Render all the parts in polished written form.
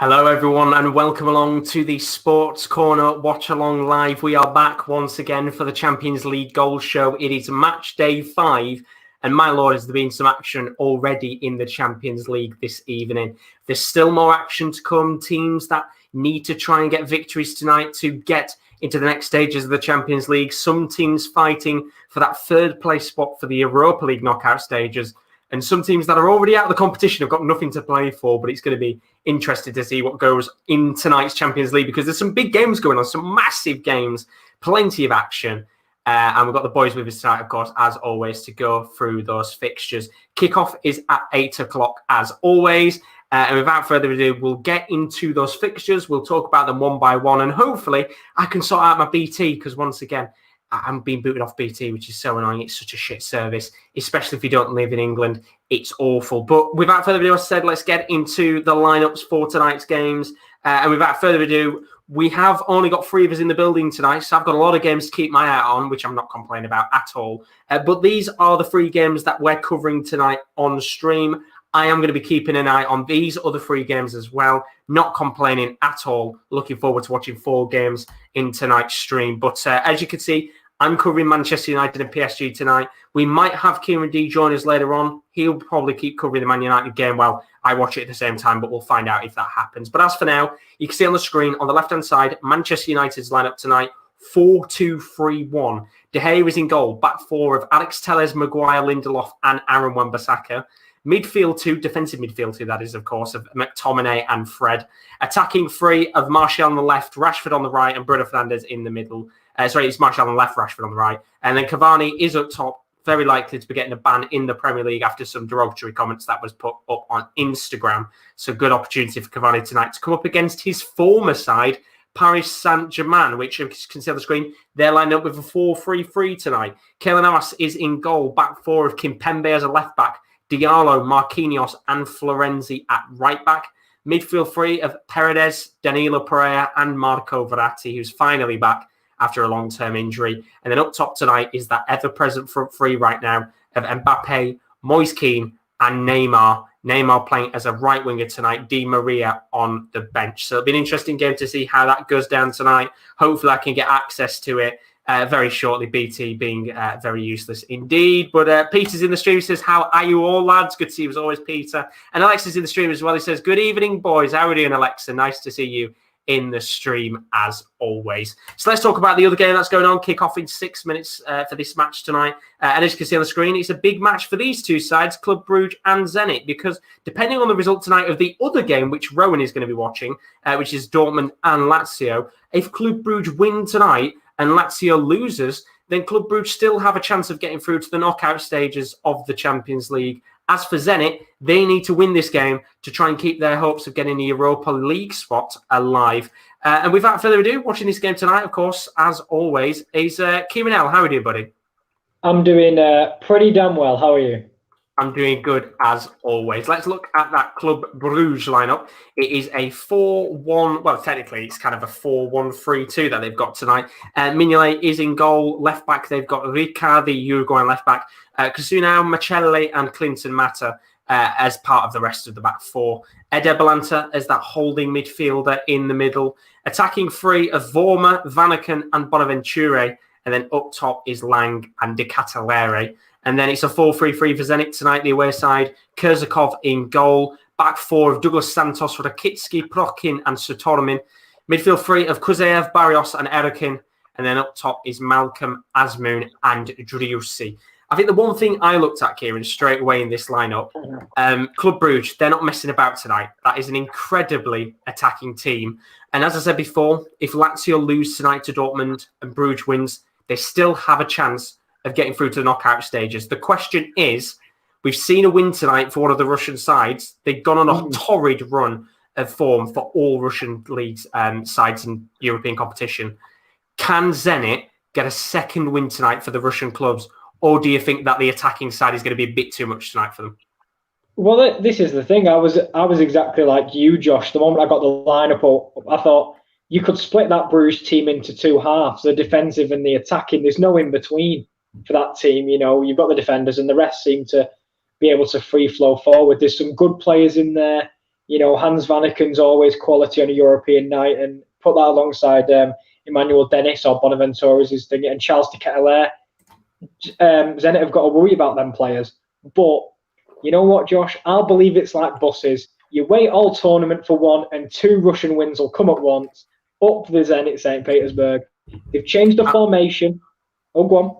Hello everyone and welcome along to the Sports Corner Watch Along Live. We are back once again for the Champions League Goal Show. It is match day 5 and my lord, has there been some action already in the Champions League this evening. There's still more action to come. Teams that need to try and get victories tonight to get into the next stages of the Champions League. Some teams fighting for that third place spot for the Europa League knockout stages. And some teams that are already out of the competition have got nothing to play for, but it's going to be interesting to see what goes in tonight's Champions League because there's some big games going on, some massive games, plenty of action. And we've got the boys with us tonight, of course, as always, to go through those fixtures. Kickoff is at 8 o'clock, as always. And without further ado, we'll get into those fixtures. We'll talk about them one by one. And hopefully I can sort out my BT because once again, I'm being booted off BT, which is so annoying. It's such a shit service, especially if you don't live in England. It's awful. But without further ado, as I said, let's get into the lineups for tonight's games. And without further ado, we have only got 3 of us in the building tonight, so I've got a lot of games to keep my eye on, which I'm not complaining about at all. But these are the 3 games that we're covering tonight on stream. I am going to be keeping an eye on these other 3 games as well. Not complaining at all. Looking forward to watching 4 games in tonight's stream. But as you can see, I'm covering Manchester United and PSG tonight. We might have Kieran D join us later on. He'll probably keep covering the Man United game while I watch it at the same time, but we'll find out if that happens. But as for now, you can see on the screen on the left-hand side, Manchester United's lineup tonight, 4-2-3-1. De Gea is in goal, back 4 of Alex Telles, Maguire, Lindelof and Aaron Wan-Bissaka. Midfield 2, defensive midfield 2, that is, of course, of McTominay and Fred. Attacking 3 of Martial on the left, Rashford on the right, and Bruno Fernandes in the middle. It's Martial on the left, Rashford on the right. And then Cavani is up top, very likely to be getting a ban in the Premier League after some derogatory comments that was put up on Instagram. So good opportunity for Cavani tonight to come up against his former side, Paris Saint-Germain, which you can see on the screen, they're lined up with a 4-3-3 tonight. Keylor Navas is in goal, back 4 of Kimpembe as a left-back, Diallo, Marquinhos and Florenzi at right-back. Midfield 3 of Paredes, Danilo Pereira and Marco Verratti, who's finally back after a long-term injury. And then up top tonight is that ever-present front 3 right now of Mbappe, Moise Kean and Neymar. Neymar playing as a right winger tonight, Di Maria on the bench. So it'll be an interesting game to see how that goes down tonight. Hopefully I can get access to it very shortly, BT being very useless indeed. But Peter's in the stream. He says, how are you all, lads? Good to see you as always, Peter. And Alexa's in the stream as well. He says, good evening, boys. How are you doing, Alexa? Nice to see you in the stream as always. So let's talk about the other game that's going on. Kick off in 6 minutes for this match tonight. And as you can see on the screen, it's a big match for these 2 sides, Club Brugge and Zenit, because depending on the result tonight of the other game, which Rowan is going to be watching, which is Dortmund and Lazio, if Club Brugge win tonight and Lazio loses, then Club Brugge still have a chance of getting through to the knockout stages of the Champions League. As for Zenit, they need to win this game to try and keep their hopes of getting the Europa League spot alive. And without further ado, watching this game tonight, of course, as always, is Kieran L. How are you doing, buddy? I'm doing pretty damn well. How are you? I'm doing good as always. Let's look at that Club Brugge lineup. It is a 4-1. Well, technically, it's kind of a 4-1-3-2 that they've got tonight. Mignolet is in goal. Left back, they've got Ricard, the Uruguayan left back. Casunao, Machelli, and Clinton Mata as part of the rest of the back 4. Eder Balanta as that holding midfielder in the middle. Attacking 3 of Vormer, Vanaken, and Bonaventure. And then up top is Lang and De Catalere. And then it's a 4-3-3 for Zenit tonight, the away side. Kurzakov in goal. Back 4 of Douglas Santos, Rakitsky, Prokin and Sutormin. Midfield 3 of Kuzeev, Barrios and Erikin. And then up top is Malcolm, Azmoun and Driussi. I think the one thing I looked at, Kieran, straight away in this lineup, Club Brugge, they're not messing about tonight. That is an incredibly attacking team. And as I said before, if Lazio lose tonight to Dortmund and Brugge wins, they still have a chance of getting through to the knockout stages. The question is, we've seen a win tonight for one of the Russian sides. They've gone on a torrid run of form for all Russian leagues sides in European competition. Can Zenit get a second win tonight for the Russian clubs? Or do you think that the attacking side is going to be a bit too much tonight for them? Well, this is the thing. I was exactly like you, Josh. The moment I got the lineup up, I thought you could split that Bruges team into 2 halves, the defensive and the attacking. There's no in between for that team. You know, you've got the defenders and the rest seem to be able to free flow forward. There's some good players in there. Hans Vanneken's always quality on a European night, and put that alongside Emmanuel Dennis or Bonaventure's thing, and Charles de Ketelaere. Zenit have got to worry about them players. But you know what, Josh? I'll believe it's like buses. You wait all tournament for one, and 2 Russian wins will come at once. Up the Zenit St. Petersburg. They've changed the formation. Oh, go on.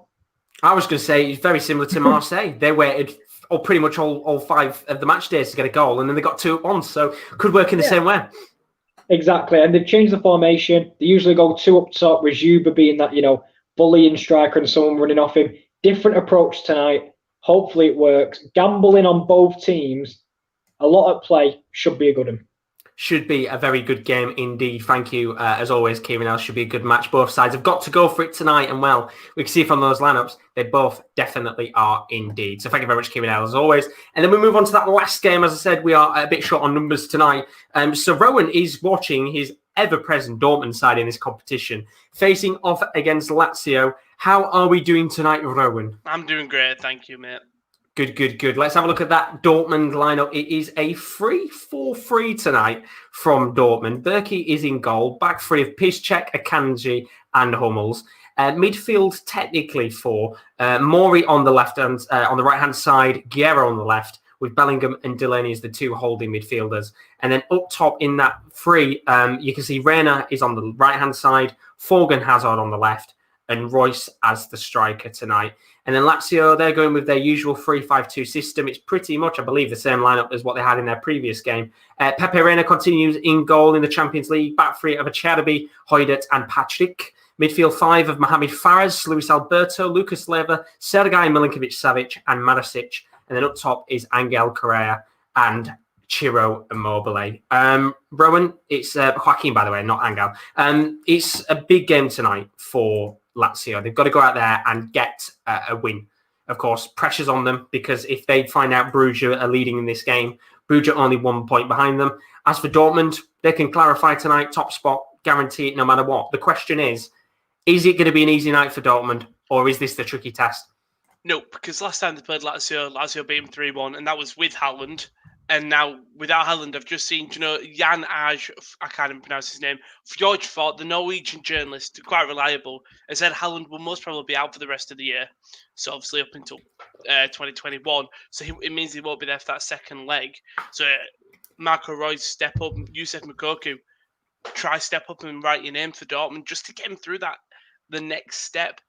I was going to say it's very similar to Marseille. They waited pretty much all 5 of the match days to get a goal, and then they got 2 at once. So could work in the same way. Exactly, and they've changed the formation. They usually go 2 up top, with Juba being that bullying striker and someone running off him. Different approach tonight. Hopefully it works. Gambling on both teams. A lot at play. Should be a good one. Should be a very good game indeed. Thank you, as always, Kieran. It should be a good match. Both sides have got to go for it tonight, and well, we can see from those lineups, they both definitely are indeed. So thank you very much, Kieran, as always. And then we move on to that last game. As I said, we are a bit short on numbers tonight. So Rowan is watching his ever-present Dortmund side in this competition, facing off against Lazio. How are we doing tonight, Rowan? I'm doing great, thank you, mate. Good. Let's have a look at that Dortmund lineup. It is a 3-4-3 tonight from Dortmund. Berkey is in goal. Back 3 of Piszczek, Akanji and Hummels. Midfield technically 4. Mori on the on the right-hand side. Guerra on the left, with Bellingham and Delaney as the 2 holding midfielders. And then up top in that 3, you can see Reina is on the right-hand side. Forgan Hazard on the left. And Royce as the striker tonight. And then Lazio, they're going with their usual 3-5-2 system. It's pretty much, I believe, the same lineup as what they had in their previous game. Pepe Reina continues in goal in the Champions League. Back 3 of Acerbi, Hoydert and Patrick. Midfield 5 of Mohamed Fares, Luis Alberto, Lucas Leiva, Sergei Milinkovic-Savic and Marasic. And then up top is Angel Correa and Ciro Immobile. Rowan, it's Joaquin, by the way, not Angel. It's a big game tonight for Lazio. They've got to go out there and get a win. Of course, pressure's on them, because if they find out Bruges are leading in this game, Bruges are only 1 point behind them. As for Dortmund, they can clarify tonight, top spot, guarantee it no matter what. The question is it going to be an easy night for Dortmund, or is this the tricky test? No, because last time they played Lazio beat them 3-1, and that was with Haaland. And now, without Haaland, I've just seen, Jan Aj, I can't even pronounce his name, Fjordfort, the Norwegian journalist, quite reliable, has said Haaland will most probably be out for the rest of the year. So obviously up until 2021. So it means he won't be there for that second leg. So Marco Reus, step up. Youssef Moukoko, try step up and write your name for Dortmund just to get him through the next step.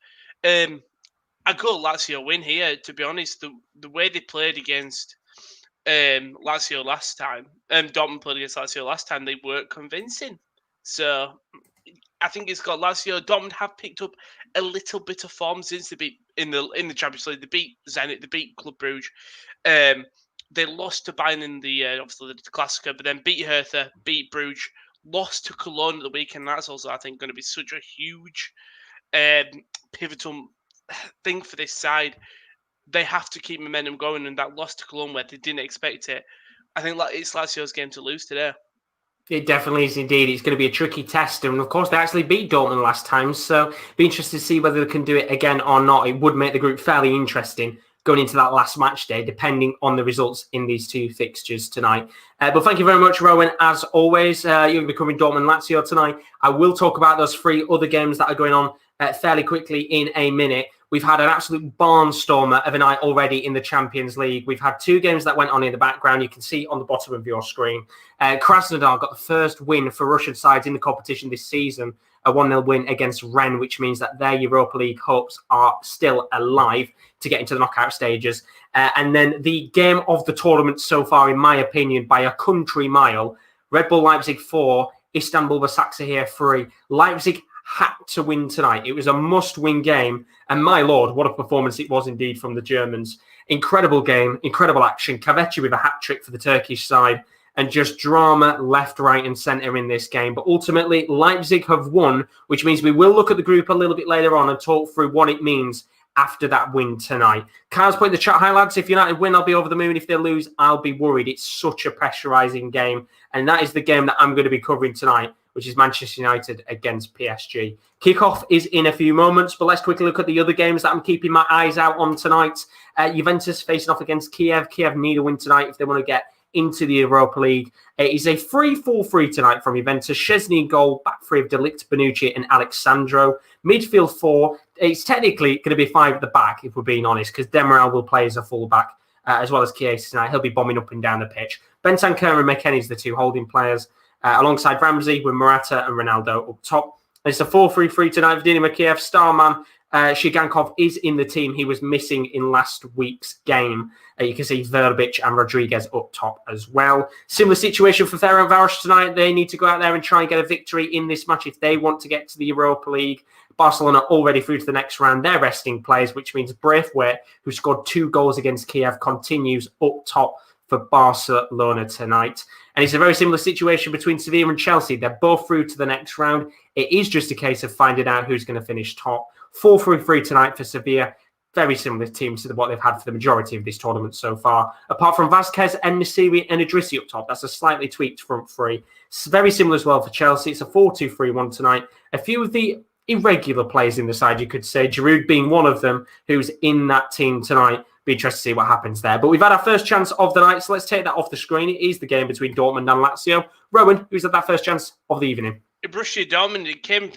I go Lazio win here, to be honest. The way they played against Lazio last time, Dortmund played against Lazio last time, they weren't convincing. So I think it's got Lazio. Dortmund have picked up a little bit of form since they beat in the Champions League. They beat Zenit, they beat Club Brugge. They lost to Bayern in the obviously the Classico, but then beat Hertha, beat Bruges, lost to Cologne at the weekend. That's also, I think, going to be such a huge pivotal thing for this side. They have to keep momentum going, and that loss to Cologne where they didn't expect it, I think it's Lazio's game to lose today. It definitely is indeed. It's going to be a tricky test. And of course, they actually beat Dortmund last time. So be interested to see whether they can do it again or not. It would make the group fairly interesting going into that last match day, depending on the results in these 2 fixtures tonight. But thank you very much, Rowan. As always, you'll be covering Dortmund Lazio tonight. I will talk about those 3 other games that are going on fairly quickly in a minute. We've had an absolute barnstormer of a night already in the Champions League. We've had 2 games that went on in the background. You can see on the bottom of your screen. Krasnodar got the first win for Russian sides in the competition this season, a 1-0 win against Rennes, which means that their Europa League hopes are still alive to get into the knockout stages. And then the game of the tournament so far, in my opinion, by a country mile, Red Bull Leipzig 4, Istanbul Başakşehir 3. Leipzig had to win tonight. It was a must-win game. And my Lord, what a performance it was indeed from the Germans. Incredible game, incredible action. Kaveci with a hat-trick for the Turkish side. And just drama left, right and centre in this game. But ultimately, Leipzig have won, which means we will look at the group a little bit later on and talk through what it means after that win tonight. Kyle's put in the chat, hi lads, if United win, I'll be over the moon. If they lose, I'll be worried. It's such a pressurising game. And that is the game that I'm going to be covering tonight, which is Manchester United against PSG. Kickoff is in a few moments, but let's quickly look at the other games that I'm keeping my eyes out on tonight. Juventus facing off against Kiev. Kiev need a win tonight if they want to get into the Europa League. It is a 3-4-3 tonight from Juventus. Szczesny in goal, back three of De Ligt, Bonucci and Alexandro. Midfield four. It's technically going to be five at the back, if we're being honest, because Demiral will play as a fullback, as well as Chiesa tonight. He'll be bombing up and down the pitch. Bentancur and McKennie's the two holding players, alongside Ramsey with Morata and Ronaldo up top. And it's a 4-3-3 tonight. Vladimir Makiev, star man. Shigankov is in the team. He was missing in last week's game. You can see Verbic and Rodriguez up top as well. Similar situation for Ferencváros tonight. They need to go out there and try and get a victory in this match if they want to get to the Europa League. Barcelona already through to the next round. They're resting players, which means Braithwaite, who scored 2 goals against Kiev, continues up top for Barcelona tonight. And it's a very similar situation between Sevilla and Chelsea. They're both through to the next round. It is just a case of finding out who's going to finish top. 4-3-3 tonight for Sevilla. Very similar teams to what they've had for the majority of this tournament so far. Apart from Vasquez and Nasiri and Idrissi up top, that's a slightly tweaked front three. It's very similar as well for Chelsea. It's a 4-2-3-1 tonight. A few of the irregular players in the side, you could say, Giroud being one of them, who's in that team tonight. Be interested to see what happens there. But we've had our first chance of the night, so let's take that off the screen. It is the game between Dortmund and Lazio. Rowan, who's had that first chance of the evening? Borussia Dortmund,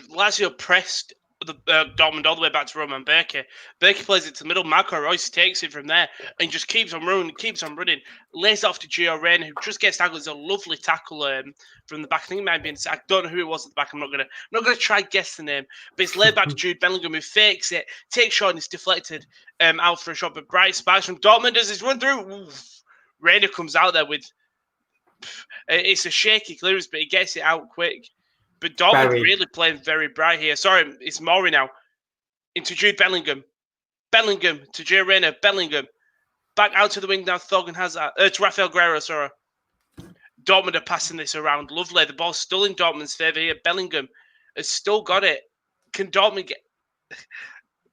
Lazio pressed the Dortmund all the way back to Roman Berke. Berke plays it to the middle. Marco Reus takes it from there and just keeps on running, lays off to Gio Reyna, who just gets tackled. It's a lovely tackle from the back. I think it might have been, I don't know who it was at the back. I'm not gonna try guess the name, but it's laid back to Jude Bellingham, who fakes it, takes shot, and it's deflected out for a shot. But bright sparks from Dortmund as it's run through. Oof. Reyna comes out there with it's a shaky clearance, but he gets it out quick. But Dortmund really playing very bright here. Sorry, it's Maury now. Into Jude Bellingham. Bellingham to Gio Reyna. Bellingham. Back out to the wing now. Thorgan Hazard. To Rafael Guerrero, sorry. Dortmund are passing this around. Lovely. The ball's still in Dortmund's favour here. Bellingham has still got it. Can Dortmund get...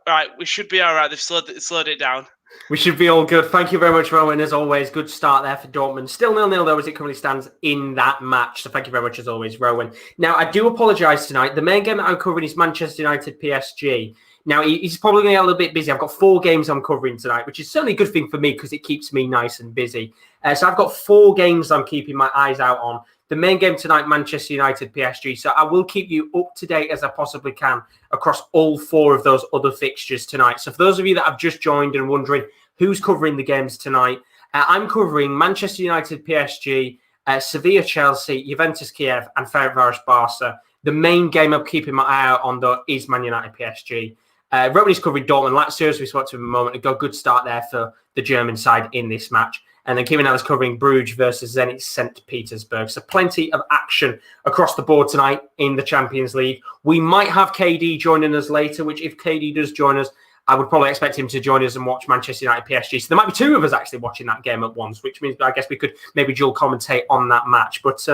All right, we should be all right. They've slowed it down. We should be all good. Thank you very much, Rowan. As always, good start there for Dortmund. Still 0-0 though, as it currently stands in that match. So thank you very much, as always, Rowan. Now, I do apologise tonight. The main game that I'm covering is Manchester United PSG. Now, he's probably going to get a little bit busy. I've got 4 games I'm covering tonight, which is certainly a good thing for me because it keeps me nice and busy. So I've got 4 games I'm keeping my eyes out on. The main game tonight, Manchester United, PSG. So I will keep you up to date as I possibly can across all 4 of those other fixtures tonight. So for those of you that have just joined and wondering who's covering the games tonight, I'm covering Manchester United, PSG, Sevilla, Chelsea, Juventus, Kiev, and Ferencváros, Barca. The main game I'm keeping my eye out on, though, is Man United, PSG. Rowan is covering Dortmund, Lazio, as we spoke to him a moment ago. Good start there for the German side in this match. And then Kieran is covering Bruges versus Zenit St. Petersburg. So plenty of action across the board tonight in the Champions League. We might have KD joining us later, which if KD does join us, I would probably expect him to join us and watch Manchester United PSG. So there might be 2 of us actually watching that game at once, which means I guess we could maybe dual commentate on that match. But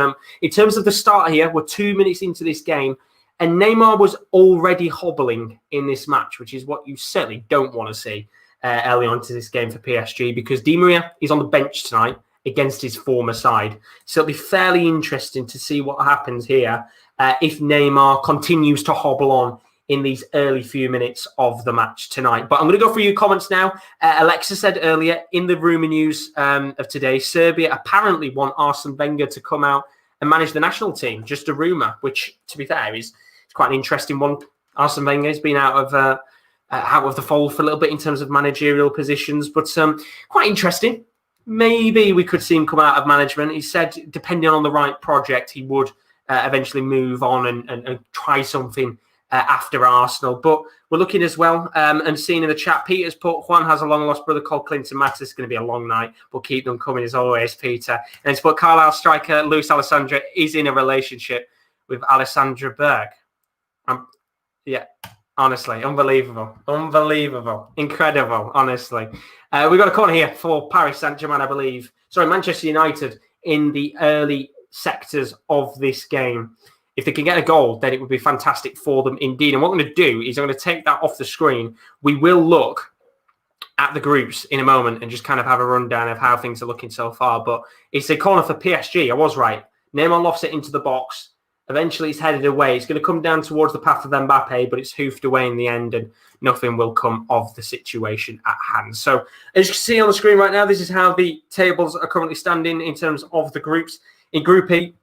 in terms of the start here, we're 2 minutes into this game, and Neymar was already hobbling in this match, which is what you certainly don't want to see early on to this game for PSG, because Di Maria is on the bench tonight against his former side. So it'll be fairly interesting to see what happens here if Neymar continues to hobble on in these early few minutes of the match tonight. But I'm going to go through your comments now. Alexa said earlier in the rumour news of today, Serbia apparently want Arsene Wenger to come out and manage the national team. Just a rumour, which, to be fair, is quite an interesting one. Arsene Wenger has been out of the fold for a little bit in terms of managerial positions, but quite interesting. Maybe we could see him come out of management. He said, depending on the right project, he would eventually move on and try something after Arsenal. But we're looking as well and seeing in the chat, Peter's put, Juan has a long-lost brother called Clinton Max. It's going to be a long night. We'll keep them coming as always, Peter. And it's put, Carlisle striker Luis Alessandro is in a relationship with Alessandra Berg. Yeah, honestly, unbelievable. Incredible, honestly. We've got a corner here for Paris Saint-Germain, I believe. Sorry, Manchester United in the early sectors of this game. If they can get a goal, then it would be fantastic for them indeed. And what I'm going to do is I'm going to take that off the screen. We will look at the groups in a moment and just kind of have a rundown of how things are looking so far. But it's a corner for PSG. I was right. Neymar lofts it into the box. Eventually, it's headed away. It's going to come down towards the path of Mbappe, but it's hoofed away in the end, and nothing will come of the situation at hand. So, as you can see on the screen right now, this is how the tables are currently standing in terms of the groups. In Group E,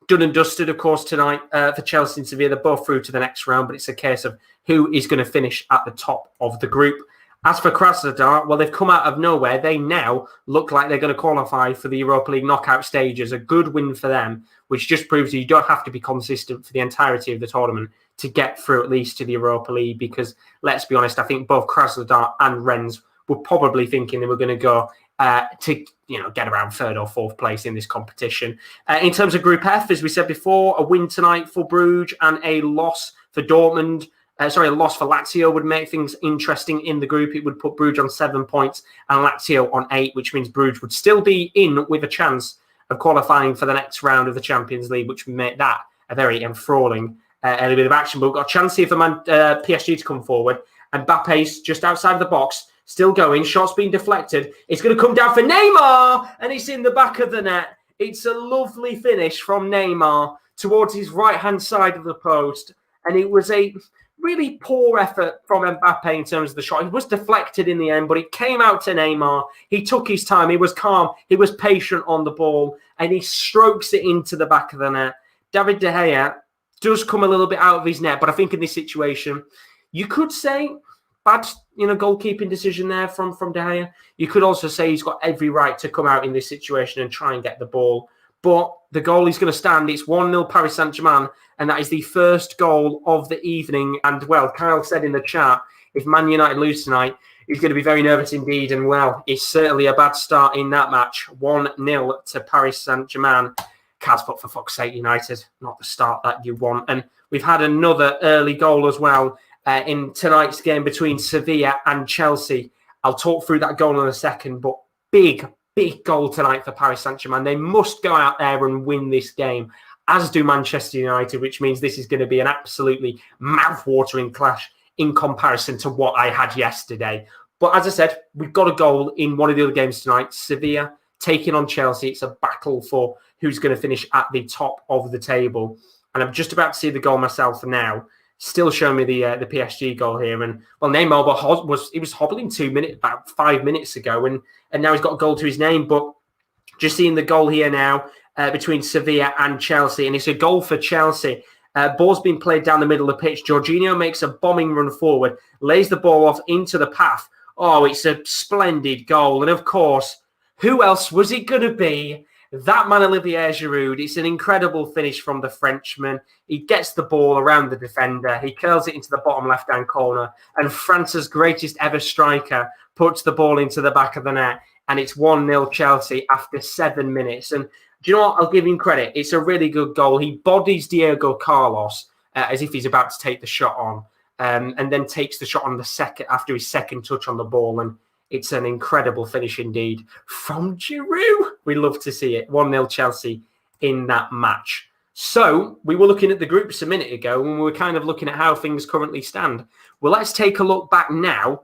done and dusted, of course, tonight for Chelsea and Sevilla. They're both through to the next round, but it's a case of who is going to finish at the top of the group. As for Krasnodar, well, they've come out of nowhere. They now look like they're going to qualify for the Europa League knockout stages. A good win for them, which just proves that you don't have to be consistent for the entirety of the tournament to get through at least to the Europa League. Because, let's be honest, I think both Krasnodar and Rennes were probably thinking they were going to go to get around third or fourth place in this competition. In terms of Group F, as we said before, a win tonight for Bruges and a loss for Dortmund. A loss for Lazio would make things interesting in the group. It would put Bruges on 7 points and Lazio on 8, which means Bruges would still be in with a chance of qualifying for the next round of the Champions League, which would make that a very enthralling early bit of action. But we've got a chance here for PSG to come forward. And Mbappe's just outside of the box, still going. Shot's being deflected. It's going to come down for Neymar, and it's in the back of the net. It's a lovely finish from Neymar towards his right-hand side of the post. And it was a really poor effort from Mbappe in terms of the shot. It was deflected in the end, but it came out to Neymar. He took his time. He was calm. He was patient on the ball, and he strokes it into the back of the net. David De Gea does come a little bit out of his net, but I think in this situation, you could say bad, goalkeeping decision there from De Gea. You could also say he's got every right to come out in this situation and try and get the ball. But the goal is going to stand. It's 1-0 Paris Saint-Germain, and that is the first goal of the evening. And, well, Kyle said in the chat, if Man United lose tonight, he's going to be very nervous indeed. And, well, it's certainly a bad start in that match. 1-0 to Paris Saint-Germain. Kaz, but for fuck's sake, United, not the start that you want. And we've had another early goal as well in tonight's game between Sevilla and Chelsea. I'll talk through that goal in a second, but big goal tonight for Paris Saint-Germain. They must go out there and win this game, as do Manchester United, which means this is going to be an absolutely mouth-watering clash in comparison to what I had yesterday. But as I said, we've got a goal in one of the other games tonight. Sevilla taking on Chelsea. It's a battle for who's going to finish at the top of the table. And I'm just about to see the goal myself now. Still showing me the PSG goal here. And, well, Neymar was hobbling about 5 minutes ago, and now he's got a goal to his name. But just seeing the goal here now between Sevilla and Chelsea, and it's a goal for Chelsea. Ball's been played down the middle of the pitch. Jorginho makes a bombing run forward, lays the ball off into the path. Oh, it's a splendid goal. And, of course, who else was it going to be? That man, Olivier Giroud. It's an incredible finish from the Frenchman. He gets the ball around the defender. He curls it into the bottom left-hand corner. And France's greatest ever striker puts the ball into the back of the net. And it's 1-0 Chelsea after 7 minutes. And do you know what? I'll give him credit. It's a really good goal. He bodies Diego Carlos as if he's about to take the shot on. And then takes the shot on the second after his second touch on the ball. And it's an incredible finish indeed from Giroud. We love to see it. 1-0 Chelsea in that match. So we were looking at the groups a minute ago, and we were kind of looking at how things currently stand. Well, let's take a look back now,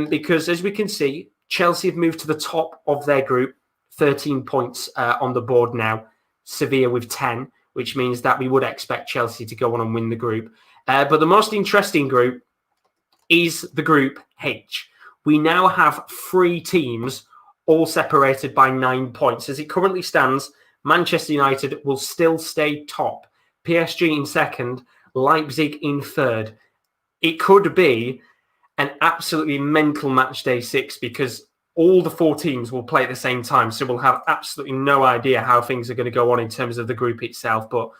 because as we can see, Chelsea have moved to the top of their group, 13 points on the board now. Sevilla with 10, which means that we would expect Chelsea to go on and win the group. But the most interesting group is the Group H. We now have 3 teams all separated by 9 points. As it currently stands, Manchester United will still stay top. PSG in second, Leipzig in third. It could be an absolutely mental match day 6 because all the 4 teams will play at the same time. So we'll have absolutely no idea how things are going to go on in terms of the group itself. But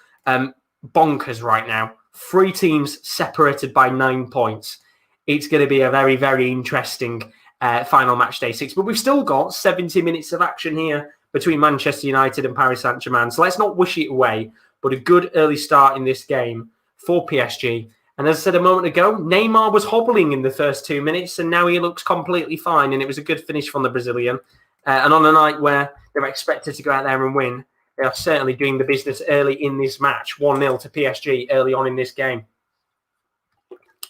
bonkers right now. 3 teams separated by 9 points. It's going to be a very, very interesting final match day 6. But we've still got 70 minutes of action here between Manchester United and Paris Saint-Germain. So let's not wish it away, but a good early start in this game for PSG. And as I said a moment ago, Neymar was hobbling in the first 2 minutes, and now he looks completely fine. And it was a good finish from the Brazilian. And on a night where they're expected to go out there and win, they are certainly doing the business early in this match. 1-0 to PSG early on in this game.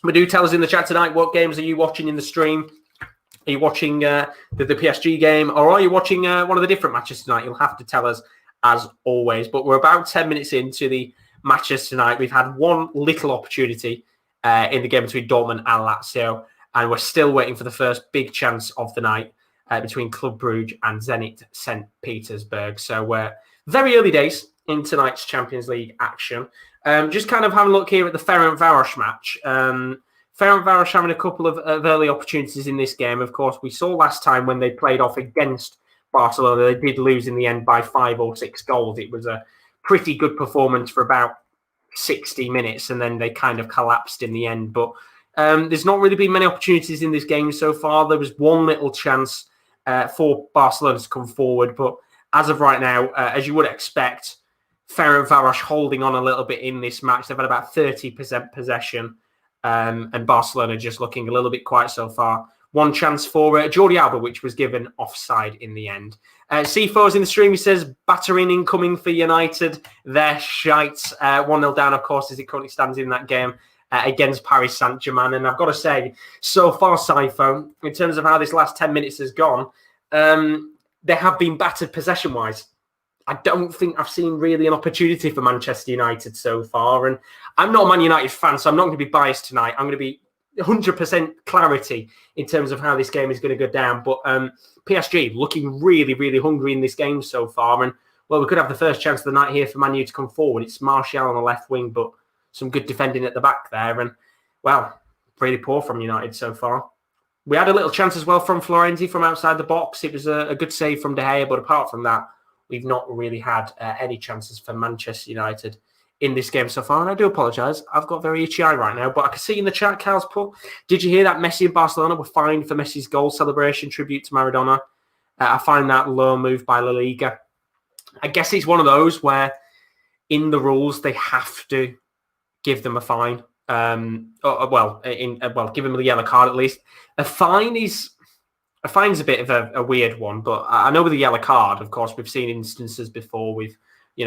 But do tell us in the chat tonight, what games are you watching in the stream? Are you watching the PSG game, or are you watching one of the different matches tonight? You'll have to tell us as always. But we're about 10 minutes into the matches tonight. We've had one little opportunity in the game between Dortmund and Lazio, and we're still waiting for the first big chance of the night between Club Brugge and Zenit St. Petersburg. So we're very early days in tonight's Champions League action. Just kind of having a look here at the Ferencvaros match. Ferencvaros having a couple of early opportunities in this game. Of course, we saw last time when they played off against Barcelona, they did lose in the end by 5 or 6 goals. It was a pretty good performance for about 60 minutes, and then they kind of collapsed in the end. But there's not really been many opportunities in this game so far. There was one little chance for Barcelona to come forward, but as of right now, as you would expect, Ferencvaros holding on a little bit in this match. They've had about 30% possession, and Barcelona just looking a little bit quiet so far. One chance for Jordi Alba, which was given offside in the end. C4's in the stream. He says, battering incoming for United. They're shite. 1-0 down, of course, as it currently stands in that game against Paris Saint-Germain. And I've got to say, so far, Sifo, in terms of how this last 10 minutes has gone, they have been battered possession-wise. I don't think I've seen really an opportunity for Manchester United so far. And I'm not a Man United fan, so I'm not going to be biased tonight. I'm going to be 100% clarity in terms of how this game is going to go down. But PSG looking really, really hungry in this game so far. And, well, we could have the first chance of the night here for Man U to come forward. It's Martial on the left wing, but some good defending at the back there. And, well, really poor from United so far. We had a little chance as well from Florenzi from outside the box. It was a good save from De Gea, but apart from that, we've not really had any chances for Manchester United in this game so far. And I do apologise. I've got very itchy eye right now. But I can see in the chat, Carl's put, did you hear that Messi and Barcelona were fined for Messi's goal celebration tribute to Maradona? I find that low move by La Liga. I guess it's one of those where in the rules, they have to give them a fine. Give them a yellow card at least. A fine's a bit of a weird one, but I know with the yellow card, of course, we've seen instances before with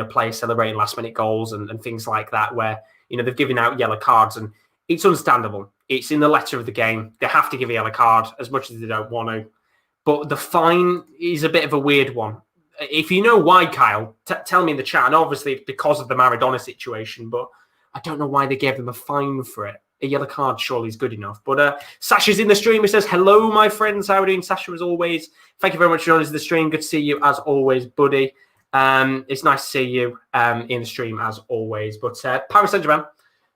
players celebrating last-minute goals and things like that, where they've given out yellow cards, and it's understandable. It's in the letter of the game; they have to give a yellow card as much as they don't want to. But the fine is a bit of a weird one. If you know why, Kyle, tell me in the chat. And obviously, it's because of the Maradona situation, but I don't know why they gave them a fine for it. A yellow card surely is good enough. But Sasha's in the stream. He says, hello, my friends. How are you doing? Sasha, as always. Thank you very much for joining us in the stream. Good to see you, as always, buddy. It's nice to see you in the stream, as always. But Paris Saint-Germain,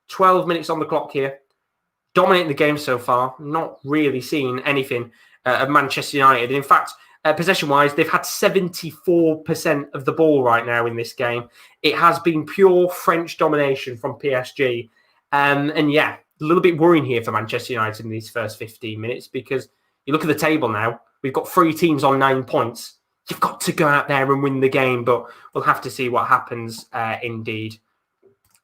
12 minutes on the clock here. Dominating the game so far. Not really seeing anything of Manchester United. In fact, possession-wise, they've had 74% of the ball right now in this game. It has been pure French domination from PSG. And yeah, a little bit worrying here for Manchester United in these first 15 minutes, because you look at the table now, we've got 3 teams on 9 points. You've got to go out there and win the game, but we'll have to see what happens indeed.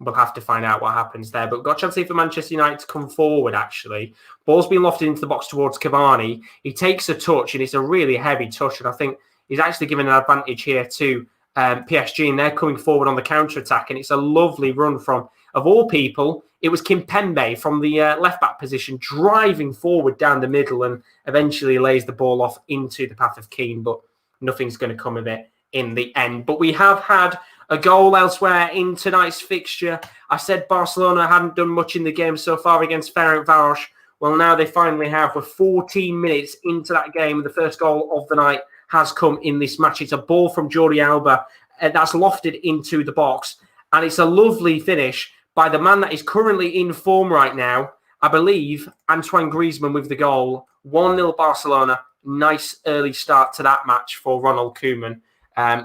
We'll have to find out what happens there. But we've got a chance here for Manchester United to come forward, actually. Ball's been lofted into the box towards Cavani. He takes a touch, and it's a really heavy touch. And I think he's actually given an advantage here to PSG, and they're coming forward on the counter-attack. And it's a lovely run from, of all people, it was Kimpembe from the left-back position driving forward down the middle and eventually lays the ball off into the path of Keane. But nothing's going to come of it in the end. But we have had a goal elsewhere in tonight's fixture. I said Barcelona hadn't done much in the game so far against Ferencvaros. Well, now they finally have. We're 14 minutes into that game. The first goal of the night has come in this match. It's a ball from Jordi Alba that's lofted into the box. And it's a lovely finish by the man that is currently in form right now. I believe Antoine Griezmann with the goal. 1-0 Barcelona. Nice early start to that match for Ronald Koeman.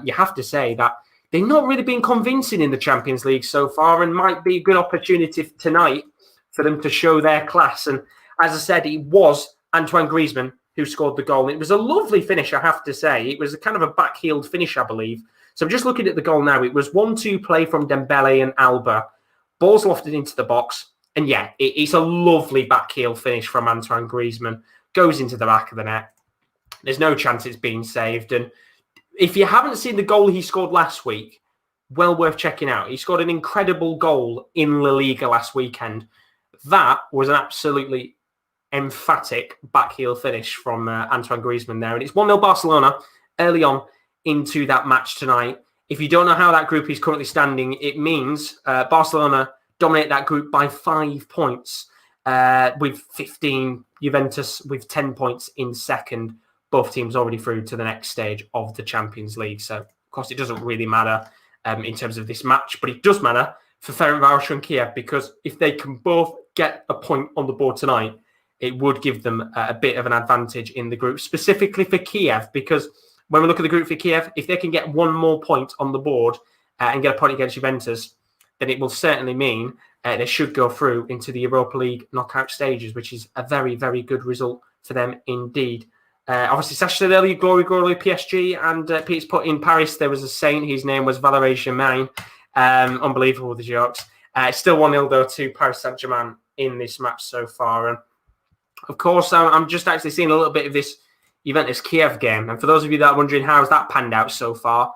You have to say that they've not really been convincing in the Champions League so far, and might be a good opportunity tonight for them to show their class. And as I said, it was Antoine Griezmann who scored the goal. It was a lovely finish, I have to say. It was a kind of a back-heeled finish, I believe. So I'm just looking at the goal now. It was 1-2 play from Dembele and Alba. Ball's lofted into the box. And yeah, it's a lovely back-heel finish from Antoine Griezmann. Goes into the back of the net. There's no chance it's being saved. And if you haven't seen the goal he scored last week, well worth checking out. He scored an incredible goal in La Liga last weekend. That was an absolutely emphatic back-heel finish from Antoine Griezmann there. And it's 1-0 Barcelona early on into that match tonight. If you don't know how that group is currently standing, it means Barcelona dominate that group by 5 points, with 15, Juventus with 10 points in second. Both teams already through to the next stage of the Champions League. So, of course, it doesn't really matter in terms of this match, but it does matter for Ferencváros and Kiev, because if they can both get a point on the board tonight, it would give them a bit of an advantage in the group, specifically for Kiev, because when we look at the group for Kiev, if they can get one more point on the board and get a point against Juventus, then it will certainly mean they should go through into the Europa League knockout stages, which is a very, very good result for them indeed. Obviously, Sacha said earlier, glory, PSG, and Pete's put in Paris, there was a saint, his name was Valérie Germain. Unbelievable, the jokes. Still 1-0 though to Paris Saint-Germain in this match so far. And of course, I'm just actually seeing a little bit of this Juventus-Kiev game. And for those of you that are wondering how's that panned out so far,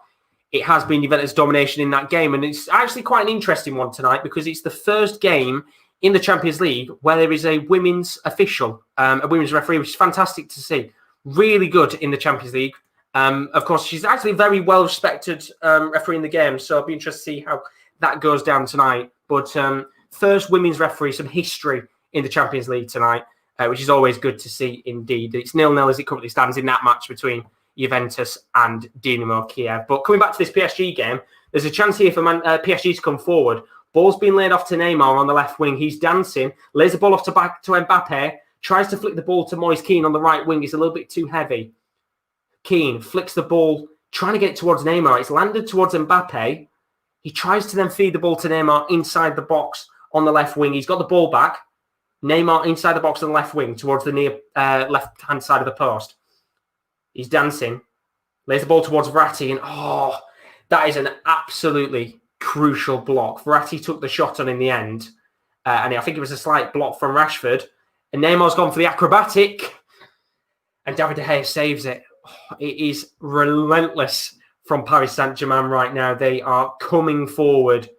it has been Juventus' domination in that game. And it's actually quite an interesting one tonight because it's the first game in the Champions League where there is a women's official, a women's referee, which is fantastic to see. Really good in the Champions League. Of course, she's actually very well-respected referee in the game, so I'll be interested to see how that goes down tonight. But first women's referee, some history in the Champions League tonight, which is always good to see indeed. It's 0-0 as it currently stands in that match between Juventus and Dynamo Kiev. But coming back to this PSG game, there's a chance here for PSG to come forward. Ball's been laid off to Neymar on the left wing. He's dancing, lays the ball off to Mbappe, tries to flick the ball to Moise Kean on the right wing. It's a little bit too heavy. Kean flicks the ball, trying to get it towards Neymar. It's landed towards Mbappe. He tries to then feed the ball to Neymar inside the box on the left wing. He's got the ball back. Neymar inside the box on the left wing towards the near left-hand side of the post. He's dancing. Lays the ball towards Verratti. And, that is an absolutely crucial block. Verratti took the shot on in the end. And I think it was a slight block from Rashford. And Neymar's gone for the acrobatic. And David De Gea saves it. It is relentless from Paris Saint-Germain right now. They are coming forward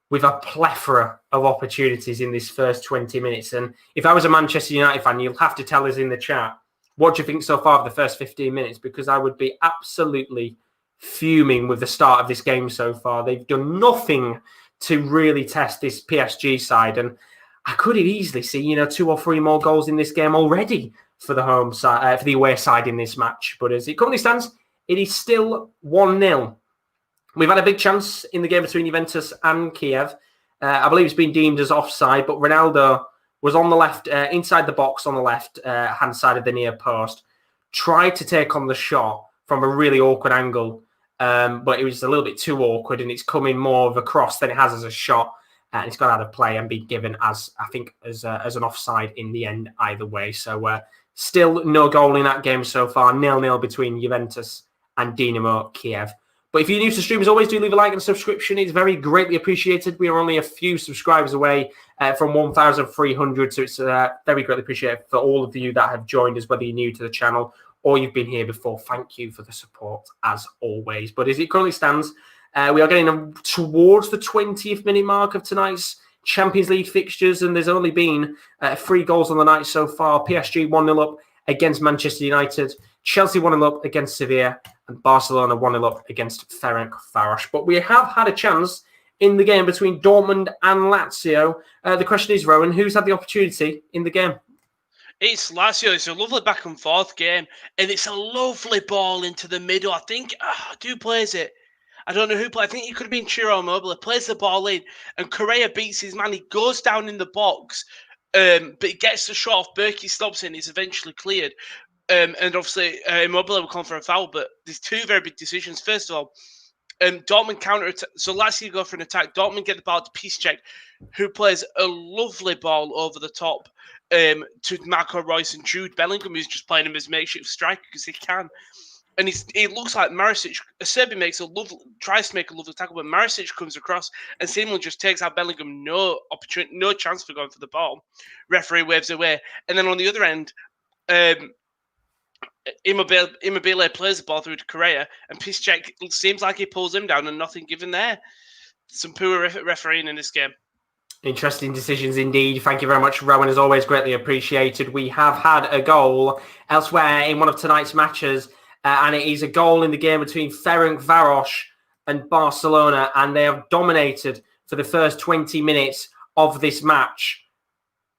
with a plethora of opportunities in this first 20 minutes. And if I was a Manchester United fan, you'll have to tell us in the chat, what do you think so far of the first 15 minutes? Because I would be absolutely fuming with the start of this game so far. They've done nothing to really test this PSG side. And I could easily see, 2 or 3 more goals in this game already for the home side, for the away side in this match. But as it currently stands, it is still 1-0. We've had a big chance in the game between Juventus and Kiev. I believe it's been deemed as offside, but Ronaldo was on the left, inside the box on the left hand side of the near post, tried to take on the shot from a really awkward angle, but it was a little bit too awkward, and it's coming more of a cross than it has as a shot. And it's gone out of play and been given as an offside in the end either way. So still no goal in that game so far. 0-0 between Juventus and Dynamo Kiev. But if you're new to the stream, as always, do leave a like and a subscription. It's very greatly appreciated. We are only a few subscribers away from 1,300. So it's very greatly appreciated for all of you that have joined us, whether you're new to the channel or you've been here before. Thank you for the support, as always. But as it currently stands, we are getting towards the 20th minute mark of tonight's Champions League fixtures, and there's only been 3 goals on the night so far. PSG 1-0 up against Manchester United, Chelsea 1-0 up against Sevilla, and Barcelona 1-0 up against Ferencváros. But we have had a chance in the game between Dortmund and Lazio. The question is, Rowan, who's had the opportunity in the game? It's Lazio. It's a lovely back and forth game, and it's a lovely ball into the middle. I think, who plays it? I don't know who played. I think it could have been Ciro Immobile. Plays the ball in, and Correa beats his man. He goes down in the box, but he gets the shot off. Berkey stops it, and he's eventually cleared. And obviously, Immobile will come for a foul, but there's 2 very big decisions. First of all, Dortmund counter-attack. So Lazio go for an attack. Dortmund get the ball to Piszczek, who plays a lovely ball over the top to Marco Reus and Jude Bellingham, who's just playing him as makeshift striker because he can. And it looks like Maricic, Serbian tries to make a lovely tackle, but Maricic comes across and seemingly just takes out Bellingham. No opportunity, no chance for going for the ball. Referee waves away. And then on the other end, Immobile plays the ball through to Correa, and Piszczek seems like he pulls him down and nothing given there. Some poor refereeing in this game. Interesting decisions indeed. Thank you very much, Rowan. As always, greatly appreciated. We have had a goal elsewhere in one of tonight's matches, and it is a goal in the game between Ferencváros and Barcelona, and they have dominated for the first 20 minutes of this match.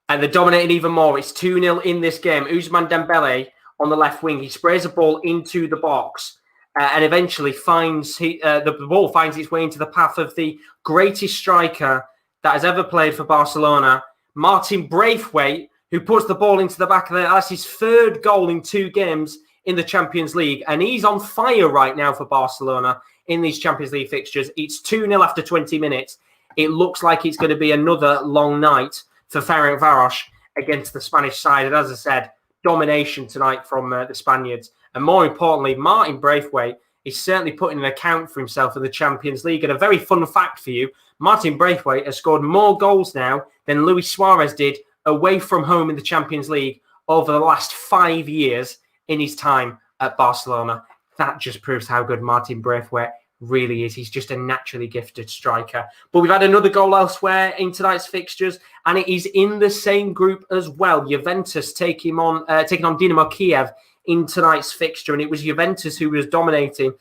And they're dominating even more. It's 2-0 in this game. Ousmane Dembele on the left wing. He sprays a ball into the box and eventually the ball finds its way into the path of the greatest striker that has ever played for Barcelona, Martin Braithwaite, who puts the ball into the back of the net. That's his third goal in 2 games in the Champions League. And he's on fire right now for Barcelona in these Champions League fixtures. It's 2-0 after 20 minutes. It looks like it's going to be another long night for Ferencváros against the Spanish side. And as I said, domination tonight from the Spaniards. And more importantly, Martin Braithwaite is certainly putting an account for himself in the Champions League. And a very fun fact for you, Martin Braithwaite has scored more goals now than Luis Suarez did away from home in the Champions League over the last 5 years in his time at Barcelona. That just proves how good Martin Braithwaite really is. He's just a naturally gifted striker. But we've had another goal elsewhere in tonight's fixtures, and it is in the same group as well. Juventus taking on Dynamo Kiev in tonight's fixture, and it was Juventus who was dominating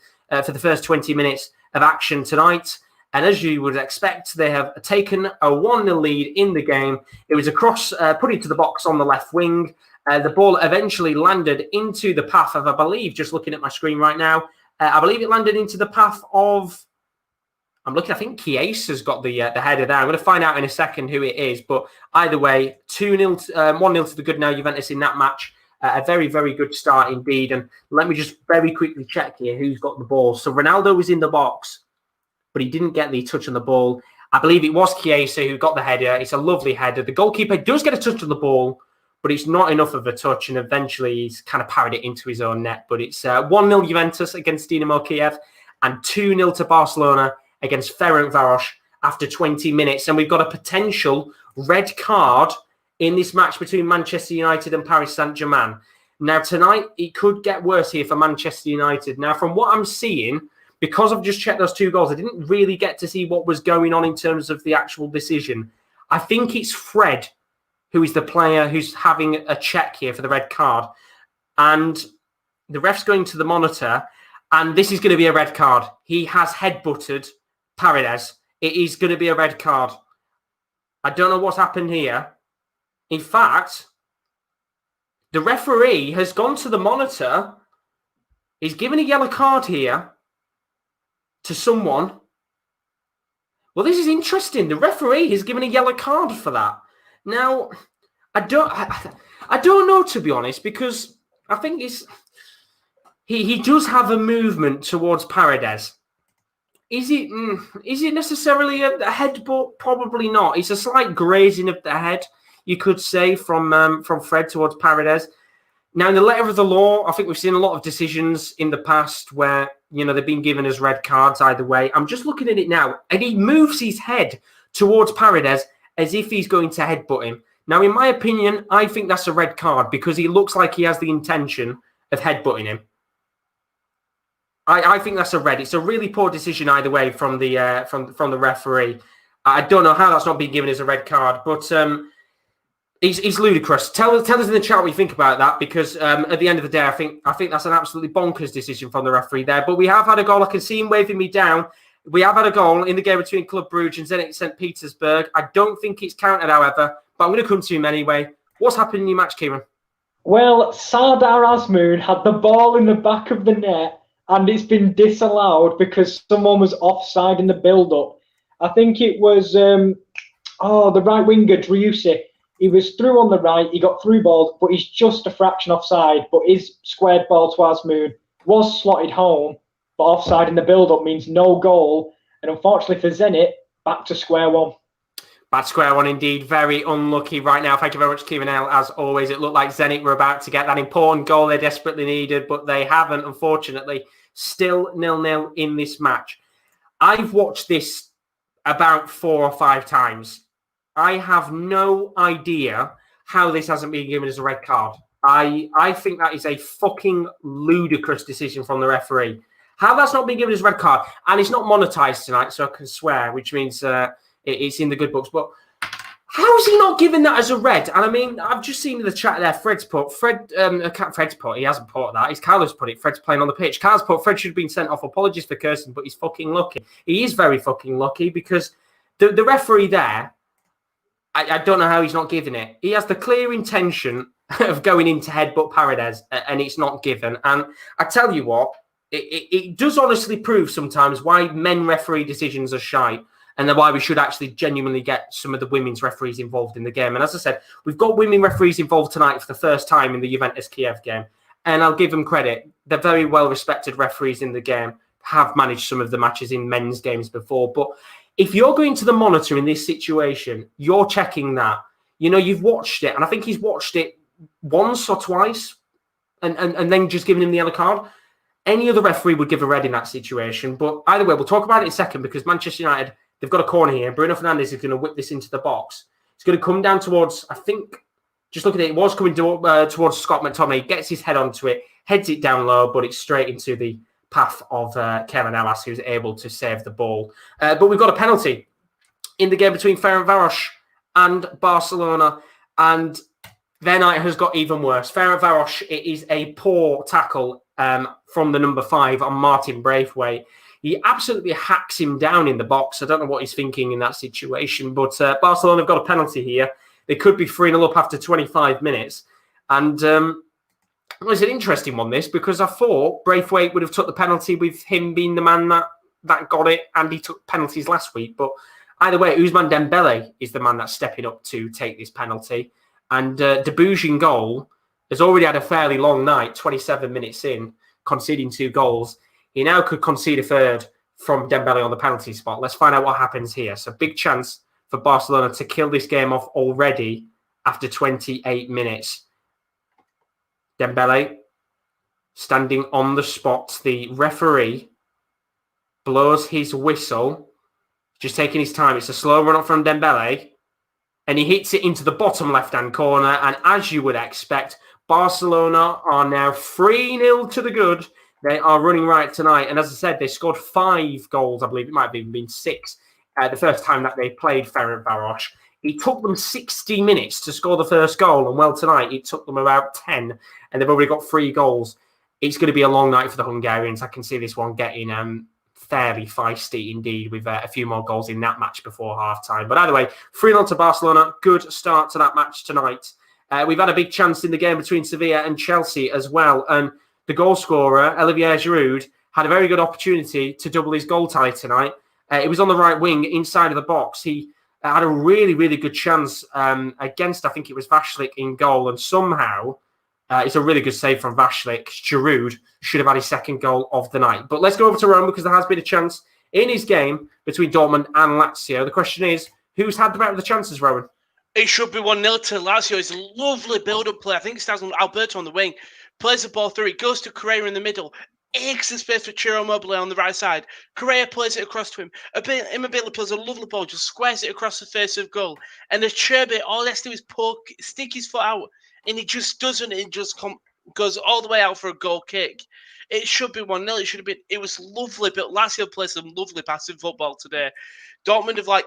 for the first 20 minutes of action tonight. And as you would expect, they have taken a 1-0 lead in the game. It was a cross put into the box on the left wing. The ball eventually landed into the path of, I believe, just looking at my screen right now, I believe it landed into the path of, I think Chiesa has got the header there. I'm going to find out in a second who it is. But either way, 2-0, 1-0 to the good now Juventus in that match. A very, very good start indeed. And let me just very quickly check here who's got the ball. So Ronaldo was in the box, but he didn't get the touch on the ball. I believe it was Chiesa who got the header. It's a lovely header. The goalkeeper does get a touch on the ball, but it's not enough of a touch. And eventually he's kind of parried it into his own net. But it's 1-0 Juventus against Dynamo Kiev and 2-0 to Barcelona against Ferencváros after 20 minutes. And we've got a potential red card in this match between Manchester United and Paris Saint-Germain. Now, tonight, it could get worse here for Manchester United. Now, from what I'm seeing, because I've just checked those 2 goals, I didn't really get to see what was going on in terms of the actual decision. I think it's Fred who is the player who's having a check here for the red card. And the ref's going to the monitor, and this is going to be a red card. He has headbutted Paredes. It is going to be a red card. I don't know what's happened here. In fact, the referee has gone to the monitor. He's given a yellow card here to someone. Well, this is interesting. The referee has given a yellow card for that. Now, I don't know, to be honest, because I think he does have a movement towards Paredes. Is it necessarily a headbutt? Probably not. It's a slight grazing of the head, you could say, from Fred towards Paredes. Now, in the letter of the law, I think we've seen a lot of decisions in the past where, they've been given as red cards either way. I'm just looking at it now, and he moves his head towards Paredes as if he's going to headbutt him. Now, in my opinion, I think that's a red card because he looks like he has the intention of headbutting him. I think that's a red. It's a really poor decision either way from the from the referee. I don't know how that's not been given as a red card, but it's ludicrous. Tell us in the chat what you think about that, because at the end of the day, I think that's an absolutely bonkers decision from the referee there. But we have had a goal. I can see him waving me down. We have had a goal in the game between Club Brugge and Zenit St. Petersburg. I don't think it's counted, however, but I'm going to come to him anyway. What's happened in your match, Kieran? Well, Sardar Azmoun had the ball in the back of the net, and it's been disallowed because someone was offside in the build-up. I think it was the right winger, Driussi. He was through on the right, he got through balls, but he's just a fraction offside. But his squared ball to Azmoun was slotted home, but offside in the build-up means no goal. And unfortunately for Zenit, back to square one. Bad square one indeed. Very unlucky right now. Thank you very much, Kieran. As always, it looked like Zenit were about to get that important goal they desperately needed, but they haven't, unfortunately. Still 0-0 in this match. I've watched this about 4 or 5 times. I have no idea how this hasn't been given as a red card. I think that is a fucking ludicrous decision from the referee. How that's not been given as a red card, and it's not monetized tonight, so I can swear, which means it's in the good books. But How is he not given that as a red? And I mean, I've just seen in the chat there, Fred's put, he hasn't put that. It's Carlos put it. Fred's playing on the pitch. Carlos put, Fred should have been sent off. Apologies for cursing, but he's fucking lucky. He is very fucking lucky because the referee there, I don't know how he's not given it. He has the clear intention of going in to headbutt Paredes, and it's not given. And I tell you what, it does honestly prove sometimes why men referee decisions are shite. And then why we should actually genuinely get some of the women's referees involved in the game. And as I said, we've got women referees involved tonight for the first time in the Juventus-Kiev game. And I'll give them credit. They're very well-respected referees in the game, have managed some of the matches in men's games before. But if you're going to the monitor in this situation, you're checking that. You know, you've watched it. And I think he's watched it once or twice and then just given him the yellow card. Any other referee would give a red in that situation. But either way, we'll talk about it in a second because Manchester United... They've got a corner here. Bruno Fernandes is going to whip this into the box. It's going to come down towards, I think, just looking at it, it was coming towards Scott McTominay. He gets his head onto it, heads it down low, but it's straight into the path of Kieran, who's able to save the ball. But we've got a penalty in the game between Ferencváros and Barcelona, and their night has got even worse. Ferencváros, it is a poor tackle from the number 5 on Martin Braithwaite. He absolutely hacks him down in the box. I don't know what he's thinking in that situation, but Barcelona have got a penalty here. They could be 3-0 up after 25 minutes. And it was an interesting one, this, because I thought Braithwaite would have took the penalty with him being the man that got it, and he took penalties last week. But either way, Ousmane Dembele is the man that's stepping up to take this penalty. And Debuge in goal has already had a fairly long night, 27 minutes in, conceding 2 goals. He now could concede a third from Dembele on the penalty spot. Let's find out what happens here. So big chance for Barcelona to kill this game off already after 28 minutes. Dembele standing on the spot. The referee blows his whistle. Just taking his time. It's a slow run up from Dembele. And he hits it into the bottom left-hand corner. And as you would expect, Barcelona are now 3-0 to the good. They are running right tonight. And as I said, they scored 5 goals. I believe it might have even been 6 the first time that they played Ferencváros. It took them 60 minutes to score the first goal. And well, tonight it took them about 10. And they've already got 3 goals. It's going to be a long night for the Hungarians. I can see this one getting fairly feisty indeed with a few more goals in that match before half-time. But either way, 3-0 to Barcelona. Good start to that match tonight. We've had a big chance in the game between Sevilla and Chelsea as well. And the goal scorer, Olivier Giroud, had a very good opportunity to double his goal tally tonight. It was on the right wing, inside of the box. He had a really, really good chance against, I think it was Vashlik in goal. And somehow, it's a really good save from Vashlik. Giroud should have had his second goal of the night. But let's go over to Rome because there has been a chance in his game between Dortmund and Lazio. The question is, who's had the better of the chances, Rowan? It should be 1-0 to Lazio. It's a lovely build-up play. I think it starts with Alberto on the wing. Plays the ball through. It goes to Correa in the middle. Eggs the space for Ciro Immobile on the right side. Correa plays it across to him. Immobile plays a lovely ball, just squares it across the face of goal. And the Cherby, all he has to do is stick his foot out. And he just doesn't. It just goes all the way out for a goal kick. It should be 1-0. It should have been. It was lovely, but Lazio played some lovely passing football today. Dortmund have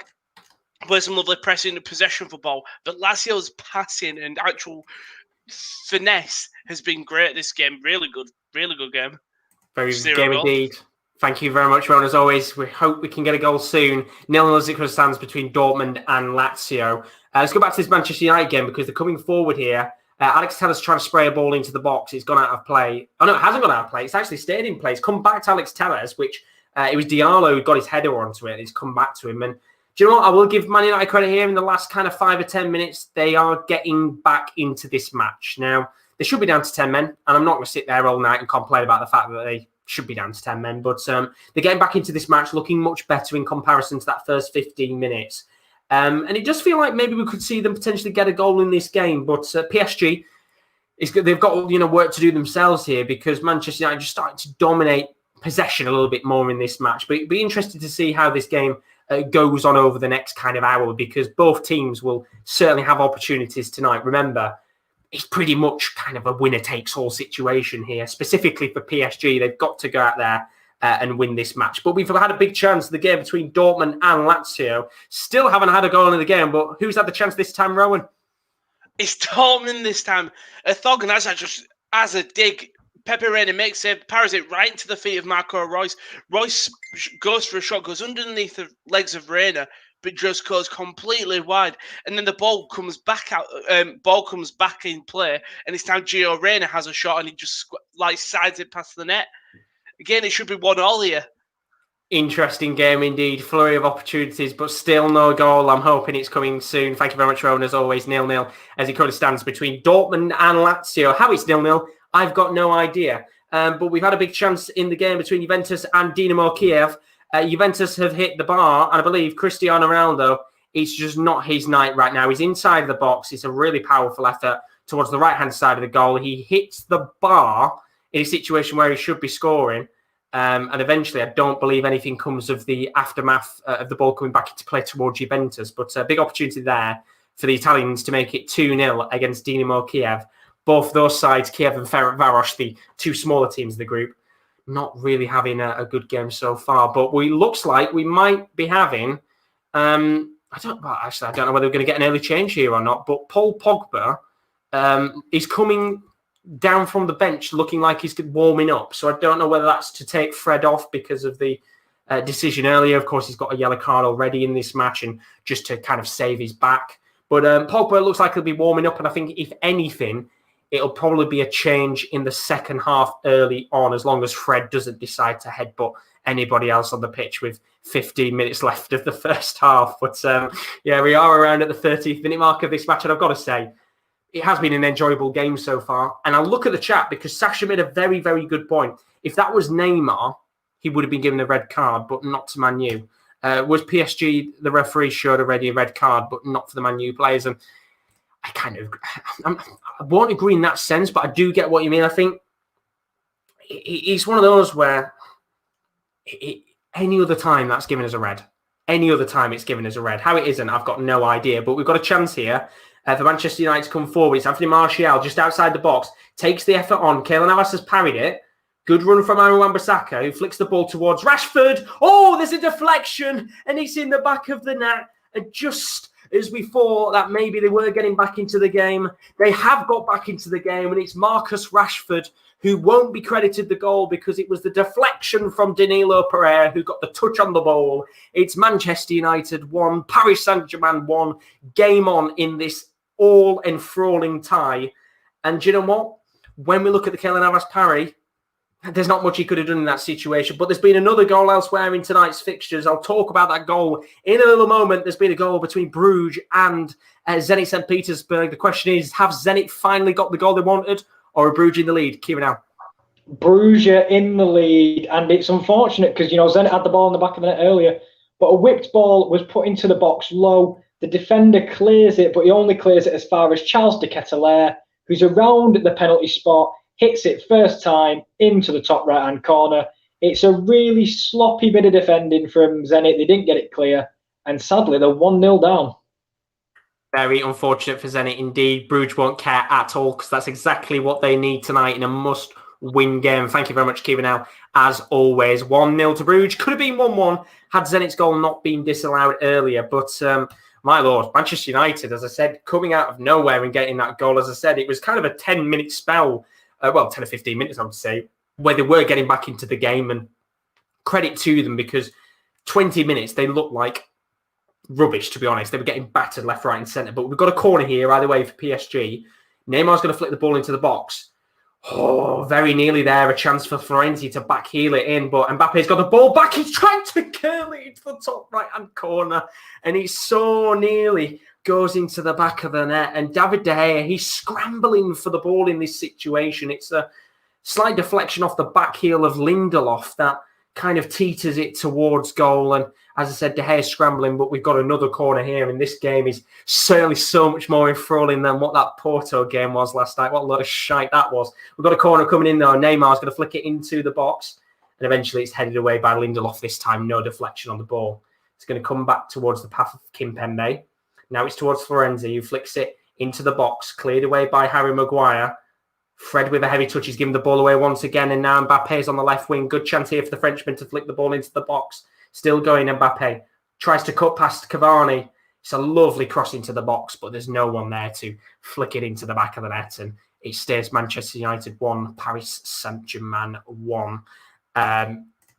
played some lovely pressing and possession football, but Lazio's passing and actual finesse has been great this game. Really good game. Very good game indeed. Thank you very much, Ron. As always, we hope we can get a goal soon. 0-0 as it stands between Dortmund and Lazio. Let's go back to this Manchester United game because they're coming forward here. Alex Tellers trying to spray a ball into the box. It's gone out of play. Oh, no, it hasn't gone out of play. It's actually stayed in play. It's come back to Alex Tellers, which it was Diallo who got his header onto it. It's come back to him. And do you know what? I will give Man United credit here. In the last kind of 5 or 10 minutes, they are getting back into this match. Now, they should be down to 10 men, and I'm not going to sit there all night and complain about the fact that they should be down to 10 men. But they're getting back into this match looking much better in comparison to that first 15 minutes. And it does feel like maybe we could see them potentially get a goal in this game. But PSG, they've got work to do themselves here because Manchester United just started to dominate possession a little bit more in this match. But it'd be interesting to see how this game goes on over the next kind of hour because both teams will certainly have opportunities tonight. Remember, it's pretty much kind of a winner-takes-all situation here. Specifically for PSG, they've got to go out there and win this match. But we've had a big chance in the game between Dortmund and Lazio. Still haven't had a goal in the game, but who's had the chance this time, Rowan? It's Dortmund this time. Thogan just has a dig. Pepe Reina makes it, powers it right into the feet of Marco Reus. Reus goes for a shot, goes underneath the legs of Reina, but just goes completely wide. And then the ball comes back out. Ball comes back in play, and it's now Gio Reyna has a shot, and he just sides it past the net. Again, it should be 1-1 here. Interesting game indeed. Flurry of opportunities, but still no goal. I'm hoping it's coming soon. Thank you very much, Rowan. As always, 0-0 as it currently stands between Dortmund and Lazio. How it's 0-0, I've got no idea. But we've had a big chance in the game between Juventus and Dynamo Kiev. Juventus have hit the bar, and I believe Cristiano Ronaldo, it's just not his night right now. He's inside the box. It's a really powerful effort towards the right-hand side of the goal. He hits the bar in a situation where he should be scoring. And eventually, I don't believe anything comes of the aftermath of the ball coming back into play towards Juventus. But a big opportunity there for the Italians to make it 2-0 against Dynamo Kiev. Both those sides, Kiev and Ferencváros, the two smaller teams of the group, not really having a good game so far. But looks like we might be having... I don't know whether we're going to get an early change here or not. But Paul Pogba is coming down from the bench looking like he's warming up. So I don't know whether that's to take Fred off because of the decision earlier. Of course, he's got a yellow card already in this match and just to kind of save his back. But Pogba looks like he'll be warming up. And I think, if anything, it'll probably be a change in the second half early on, as long as Fred doesn't decide to headbutt anybody else on the pitch with 15 minutes left of the first half. But yeah, we are around at the 30th minute mark of this match. And I've got to say, it has been an enjoyable game so far. And I'll look at the chat because Sasha made a very, very good point. If that was Neymar, he would have been given a red card, but not to Man U. Was PSG, the referee showed already a red card, but not for the Man U players. And I won't agree in that sense, but I do get what you mean. I think it's one of those where any other time that's given us a red. Any other time it's given us a red. How it isn't, I've got no idea. But we've got a chance here. For Manchester United to come forward. It's Anthony Martial just outside the box. Takes the effort on. Keylor Navas has parried it. Good run from Aaron Wan-Bissaka, who flicks the ball towards Rashford. Oh, there's a deflection. And it's in the back of the net. And just as we thought that maybe they were getting back into the game, they have got back into the game. And it's Marcus Rashford who won't be credited the goal because it was the deflection from Danilo Pereira who got the touch on the ball. It's Manchester United 1, Paris Saint-Germain 1. Game on in this all-enthralling tie. And do you know what? When we look at the Keylor Navas parry, there's not much he could have done in that situation. But there's been another goal elsewhere in tonight's fixtures. I'll talk about that goal in a little moment. There's been a goal between Bruges and Zenit St. Petersburg. The question is, have Zenit finally got the goal they wanted, or are Bruges in the lead? Kieran. Bruges in the lead, and it's unfortunate because, Zenit had the ball in the back of the net earlier, but a whipped ball was put into the box low. The defender clears it, but he only clears it as far as Charles de Ketelaere, who's around the penalty spot, hits it first time into the top right-hand corner. It's a really sloppy bit of defending from Zenit. They didn't get it clear, and sadly, they're 1-0 down. Very unfortunate for Zenit indeed. Bruges won't care at all because that's exactly what they need tonight in a must-win game. Thank you very much, Kieran. As always, 1-0 to Bruges. Could have been 1-1 had Zenit's goal not been disallowed earlier, but... my Lord, Manchester United, as I said, coming out of nowhere and getting that goal. As I said, it was kind of a 10-minute spell, 10 or 15 minutes, I would say, where they were getting back into the game. And credit to them because 20 minutes, they looked like rubbish, to be honest. They were getting battered left, right and centre. But we've got a corner here, either way, for PSG. Neymar's going to flick the ball into the box. Oh, very nearly there. A chance for Florenzi to back heel it in. But Mbappe's got the ball back. He's trying to curl it into the top right-hand corner. And he so nearly goes into the back of the net. And David De Gea, he's scrambling for the ball in this situation. It's a slight deflection off the back heel of Lindelof that kind of teeters it towards goal. And as I said, De Gea scrambling, but we've got another corner here. And this game is certainly so much more enthralling than what that Porto game was last night. What a lot of shite that was. We've got a corner coming in though. Neymar's going to flick it into the box. And eventually it's headed away by Lindelof this time. No deflection on the ball. It's going to come back towards the path of Kimpembe. Now it's towards Florenzi, who flicks it into the box. Cleared away by Harry Maguire. Fred with a heavy touch. He's given the ball away once again. And now Mbappe's on the left wing. Good chance here for the Frenchman to flick the ball into the box. Still going, Mbappe. Tries to cut past Cavani. It's a lovely cross into the box, but there's no one there to flick it into the back of the net. And it stays Manchester United 1, Paris Saint-Germain 1.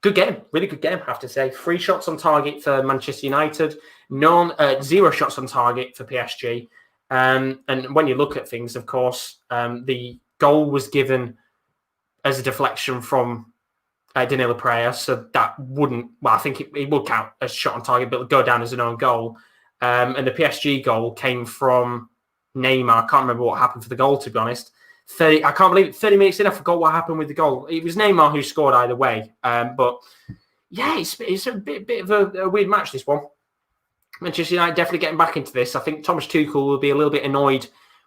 Good game. Really good game, I have to say. 3 shots on target for Manchester United. 0 shots on target for PSG. And when you look at things, of course, the goal was given as a deflection from Danilo Pereira. So that wouldn't... Well, I think it would count as shot on target, but it would go down as an own goal. And the PSG goal came from Neymar. I can't remember what happened for the goal, to be honest. I can't believe it. 30 minutes in, I forgot what happened with the goal. It was Neymar who scored either way. But yeah, it's a bit of a weird match, this one. Manchester United definitely getting back into this. I think Thomas Tuchel will be a little bit annoyed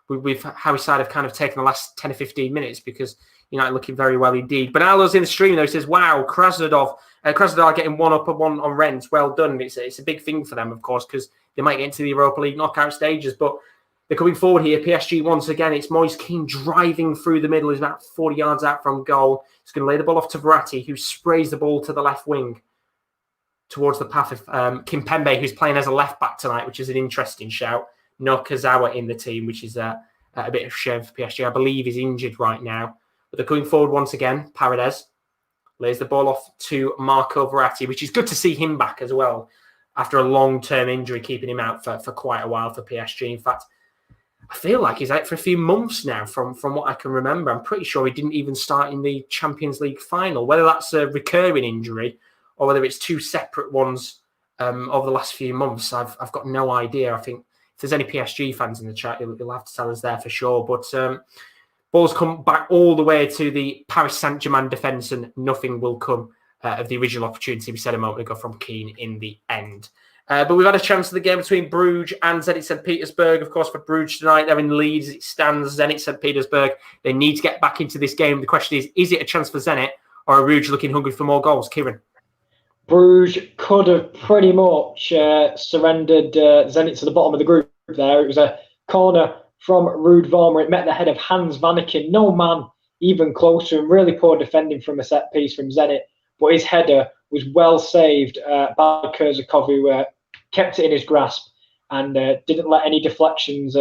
with how his side have kind of taken the last 10 or 15 minutes because United looking very well indeed. Bernardo's in the stream, though. He says, wow, Krasnodar getting 1 up and 1 on Rennes. Well done. It's a big thing for them, of course, because they might get into the Europa League knockout stages. But they're coming forward here. PSG, once again, it's Moise Kean driving through the middle. He's about 40 yards out from goal. He's going to lay the ball off to Verratti, who sprays the ball to the left wing towards the path of Kimpembe, who's playing as a left-back tonight, which is an interesting shout. No Kazawa in the team, which is a bit of a shame for PSG. I believe he's injured right now. But they're coming forward once again. Paredes lays the ball off to Marco Verratti, which is good to see him back as well after a long-term injury, keeping him out for quite a while for PSG. In fact, I feel like he's out for a few months now from what I can remember. I'm pretty sure he didn't even start in the Champions League final. Whether that's a recurring injury or whether it's 2 separate ones over the last few months, I've got no idea. I think if there's any PSG fans in the chat, you'll have to tell us there for sure. But ball's come back all the way to the Paris Saint-Germain defence and nothing will come of the original opportunity we said a moment ago from Keane in the end. But we've had a chance of the game between Bruges and Zenit St. Petersburg. Of course, for Bruges tonight, they're in lead as it stands. Zenit St. Petersburg, they need to get back into this game. The question is it a chance for Zenit or are Bruges looking hungry for more goals? Kieran? Bruges could have pretty much surrendered Zenit to the bottom of the group there. It was a corner from Ruud Vormer. It met the head of Hans Vanaken. No man even closer and really poor defending from a set piece from Zenit. But his header was well saved by Kurzakov, who kept it in his grasp and didn't let any deflections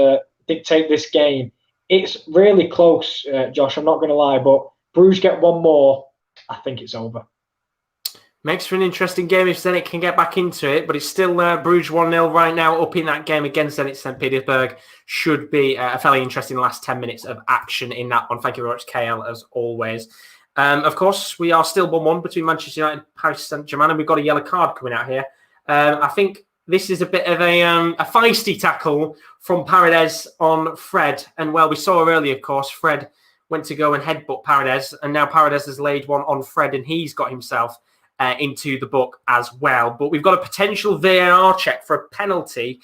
dictate this game. It's really close, Josh, I'm not going to lie, but Bruges get one more. I think it's over. Makes for an interesting game if Zenit can get back into it, but it's still Bruges 1-0 right now, up in that game against Zenit St. Petersburg. Should be a fairly interesting last 10 minutes of action in that one. Thank you very much, KL, as always. Of course, we are still 1-1 between Manchester United and Paris Saint-Germain, and we've got a yellow card coming out here. I think this is a bit of a feisty tackle from Paredes on Fred. And, well, we saw earlier, of course, Fred went to go and headbutt Paredes, and now Paredes has laid one on Fred, and he's got himself into the book as well. But we've got a potential VAR check for a penalty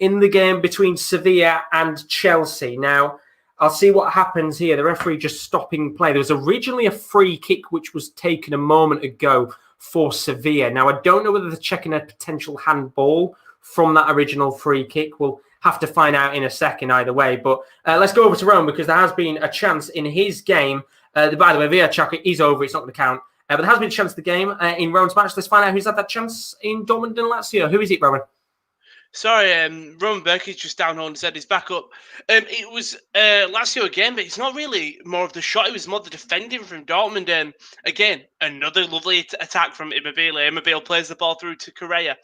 in the game between Sevilla and Chelsea. Now, I'll see what happens here. The referee just stopping play. There was originally a free kick which was taken a moment ago for Sevilla. Now, I don't know whether they're checking a potential handball from that original free kick. We'll have to find out in a second either way. But let's go over to Rome because there has been a chance in his game. By the way, VAR check is over. It's not going to count. But there has been a chance of the game in Rowan's match. Let's find out who's had that chance in Dortmund and Lazio. Who is it, Rowan? Sorry, Roman Berkey's just down and said he's back up. It was Lazio again, but it's not really more of the shot. It was more the defending from Dortmund. Again, another lovely attack from Immobile. Immobile plays the ball through to Correa.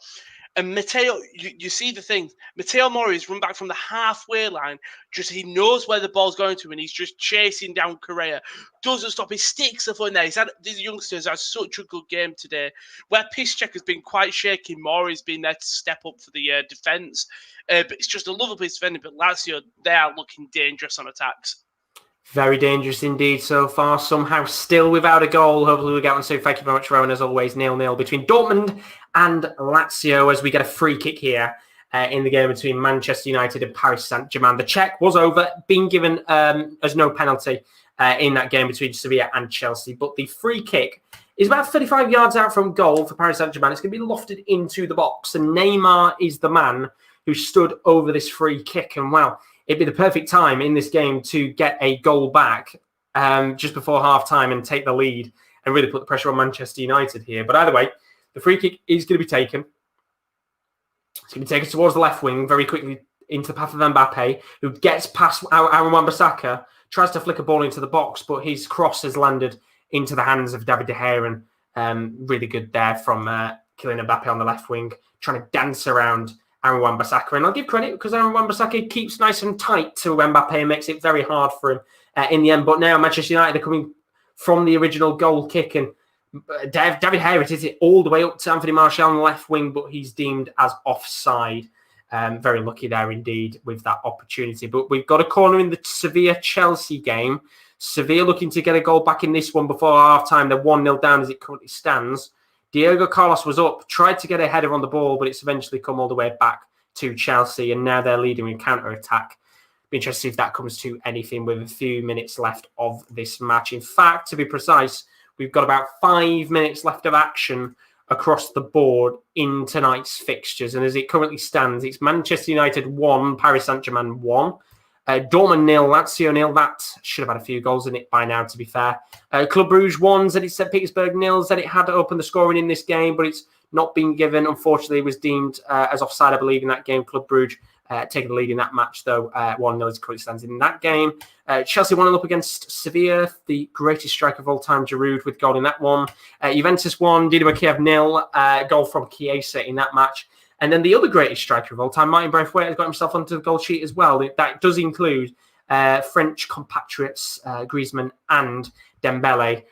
And Matteo, you see the thing. Matteo Mori's run back from the halfway line. Just he knows where the ball's going to, and he's just chasing down Correa. Doesn't stop. He sticks the foot in there. These youngsters had such a good game today. Where Piszczek has been quite shaky, Mori's been there to step up for the defence. But it's just a lovely piece of defending. But Lazio, they are looking dangerous on attacks. Very dangerous indeed so far. Somehow still without a goal. Hopefully we'll get on soon. Thank you very much, Rowan. As always, 0-0 between Dortmund and Lazio as we get a free kick here in the game between Manchester United and Paris Saint-Germain. The check was over, being given as no penalty in that game between Sevilla and Chelsea. But the free kick is about 35 yards out from goal for Paris Saint-Germain. It's going to be lofted into the box. And Neymar is the man who stood over this free kick. And, well, it'd be the perfect time in this game to get a goal back just before half-time and take the lead and really put the pressure on Manchester United here. But either way, the free kick is going to be taken. It's going to be taken towards the left wing very quickly into the path of Mbappe, who gets past Aaron Wan-Bissaka, tries to flick a ball into the box, but his cross has landed into the hands of David De Gea, and really good there from Kylian Mbappe on the left wing, trying to dance around Aaron Wan-Bissaka. And I'll give credit because Aaron Wan-Bissaka keeps nice and tight to Mbappe and makes it very hard for him in the end. But now Manchester United are coming from the original goal kick, and David De Gea hits it all the way up to Anthony Martial on the left wing, but he's deemed as offside. Very lucky there indeed with that opportunity. But we've got a corner in the Sevilla-Chelsea game. Sevilla looking to get a goal back in this one before half-time. They're 1-0 down as it currently stands. Diego Carlos was up, tried to get a header on the ball, but it's eventually come all the way back to Chelsea, and now they're leading in counter-attack. Be interested to see if that comes to anything with a few minutes left of this match. In fact, to be precise, we've got about 5 minutes left of action across the board in tonight's fixtures. And as it currently stands, it's Manchester United 1, Paris Saint-Germain 1. Dortmund 0, Lazio 0. That should have had a few goals in it by now, to be fair. Club Brugge 1, Zenit Petersburg 0. Zenit had opened the scoring in this game, but it's not been given. Unfortunately, it was deemed as offside, I believe, in that game. Club Brugge taking the lead in that match, though. 1-0 as currently stands in that game. Chelsea 1-0 up against Sevilla, the greatest striker of all time, Giroud, with goal in that one. Juventus 1, Dinamo Kiev 0, goal from Chiesa in that match. And then the other greatest striker of all time, Martin Braithwaite, has got himself onto the goal sheet as well. That does include French compatriots Griezmann and Dembele,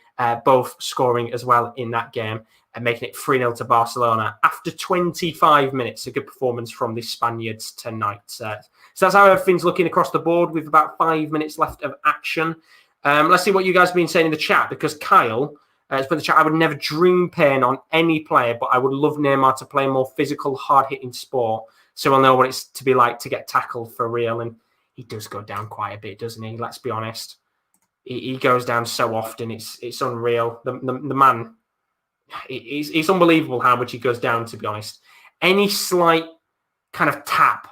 both scoring as well in that game and making it 3-0 to Barcelona after 25 minutes. A good performance from the Spaniards tonight. So that's how everything's looking across the board with about 5 minutes left of action. Let's see what you guys have been saying in the chat, because Kyle has put in the chat, I would never dream paying on any player, but I would love Neymar to play a more physical, hard-hitting sport so we'll know what it's to be like to get tackled for real. And he does go down quite a bit, doesn't he? Let's be honest. He goes down so often. It's unreal. The man, it's unbelievable how much he goes down, to be honest. Any slight kind of tap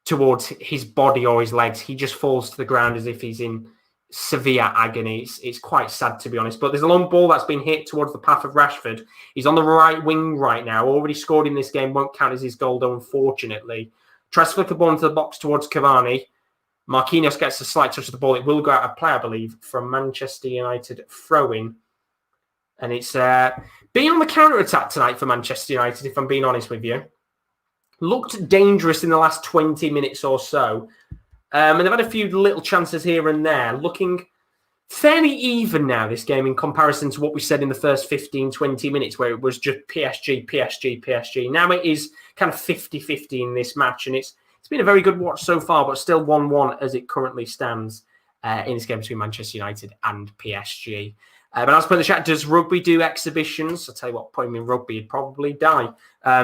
towards his body or his legs, he just falls to the ground as if he's in severe agony. It's quite sad, to be honest. But there's a long ball that's been hit towards the path of Rashford. He's on the right wing right now. Already scored in this game. Won't count as his goal, though, unfortunately. Tries to flick the ball into the box towards Cavani. Marquinhos gets a slight touch of the ball. It will go out of play, I believe, from Manchester United throw-in. And it's been on the counter-attack tonight for Manchester United, if I'm being honest with you. Looked dangerous in the last 20 minutes or so. And they've had a few little chances here and there. Looking fairly even now, this game, in comparison to what we said in the first 15, 20 minutes, where it was just PSG. Now it is kind of 50-50 in this match. And it's been a very good watch so far, but still 1-1 as it currently stands in this game between Manchester United and PSG. But as per the chat, does rugby do exhibitions? I'll tell you what, put him in rugby, he'd probably die.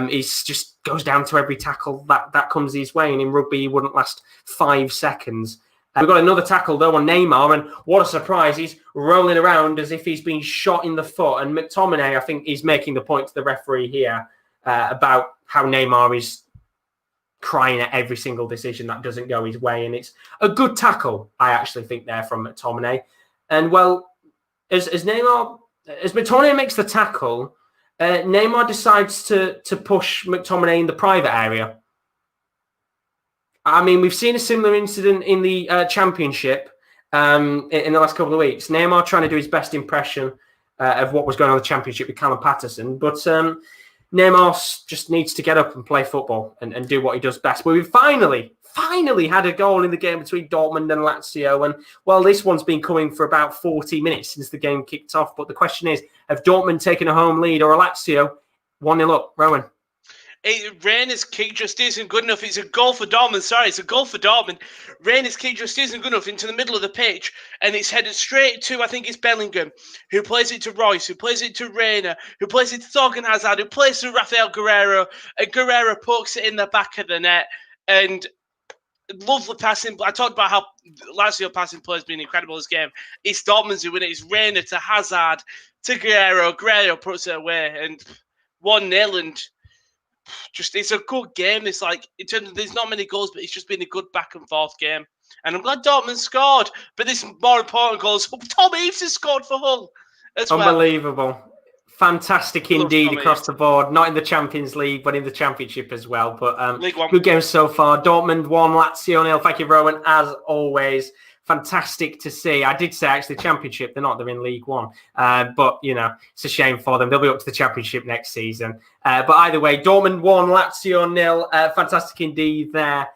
He just goes down to every tackle that comes his way. And in rugby, he wouldn't last 5 seconds. We've got another tackle, though, on Neymar. And what a surprise. He's rolling around as if he's been shot in the foot. And McTominay, I think, is making the point to the referee here about how Neymar is crying at every single decision that doesn't go his way. And it's a good tackle, I actually think, there from McTominay. And, well, as McTominay makes the tackle, Neymar decides to push McTominay in the private area. I mean, we've seen a similar incident in the Championship in the last couple of weeks. Neymar trying to do his best impression of what was going on in the Championship with Callum Patterson. But Neymar just needs to get up and play football and do what he does best. But we finally had a goal in the game between Dortmund and Lazio. And, well, this one's been coming for about 40 minutes since the game kicked off. But the question is, have Dortmund taken a home lead or a Lazio 1-0 up? Rowan? Reina's kick just isn't good enough. It's a goal for Dortmund. Sorry, it's a goal for Dortmund. Reina's kick just isn't good enough into the middle of the pitch. And it's headed straight to, I think it's Bellingham, who plays it to Royce, who plays it to Reina, who plays it to Thorgan Hazard, who plays to Rafael Guerreiro. And Guerreiro pokes it in the back of the net. And lovely passing. I talked about how Lazio passing play has been incredible this game. It's Dortmund's who win it. It's Reina to Hazard to Guerreiro. Guerreiro puts it away. And 1-0. And just, it's a good game. It's like, in terms of, there's not many goals, but it's just been a good back and forth game. And I'm glad Dortmund scored. But this more important goal is Tom Eaves has scored for Hull as well. Unbelievable. Fantastic Love indeed Tom across Eaves. the board. Not in the Champions League, but in the Championship as well. But League One. good games so far. Dortmund 1, Lazio 0. Thank you, Rowan, as always. Fantastic to see. I did say, actually, Championship. They're in League One. But, it's a shame for them. They'll be up to the Championship next season. But either way, Dortmund 1, Lazio 0. Fantastic indeed there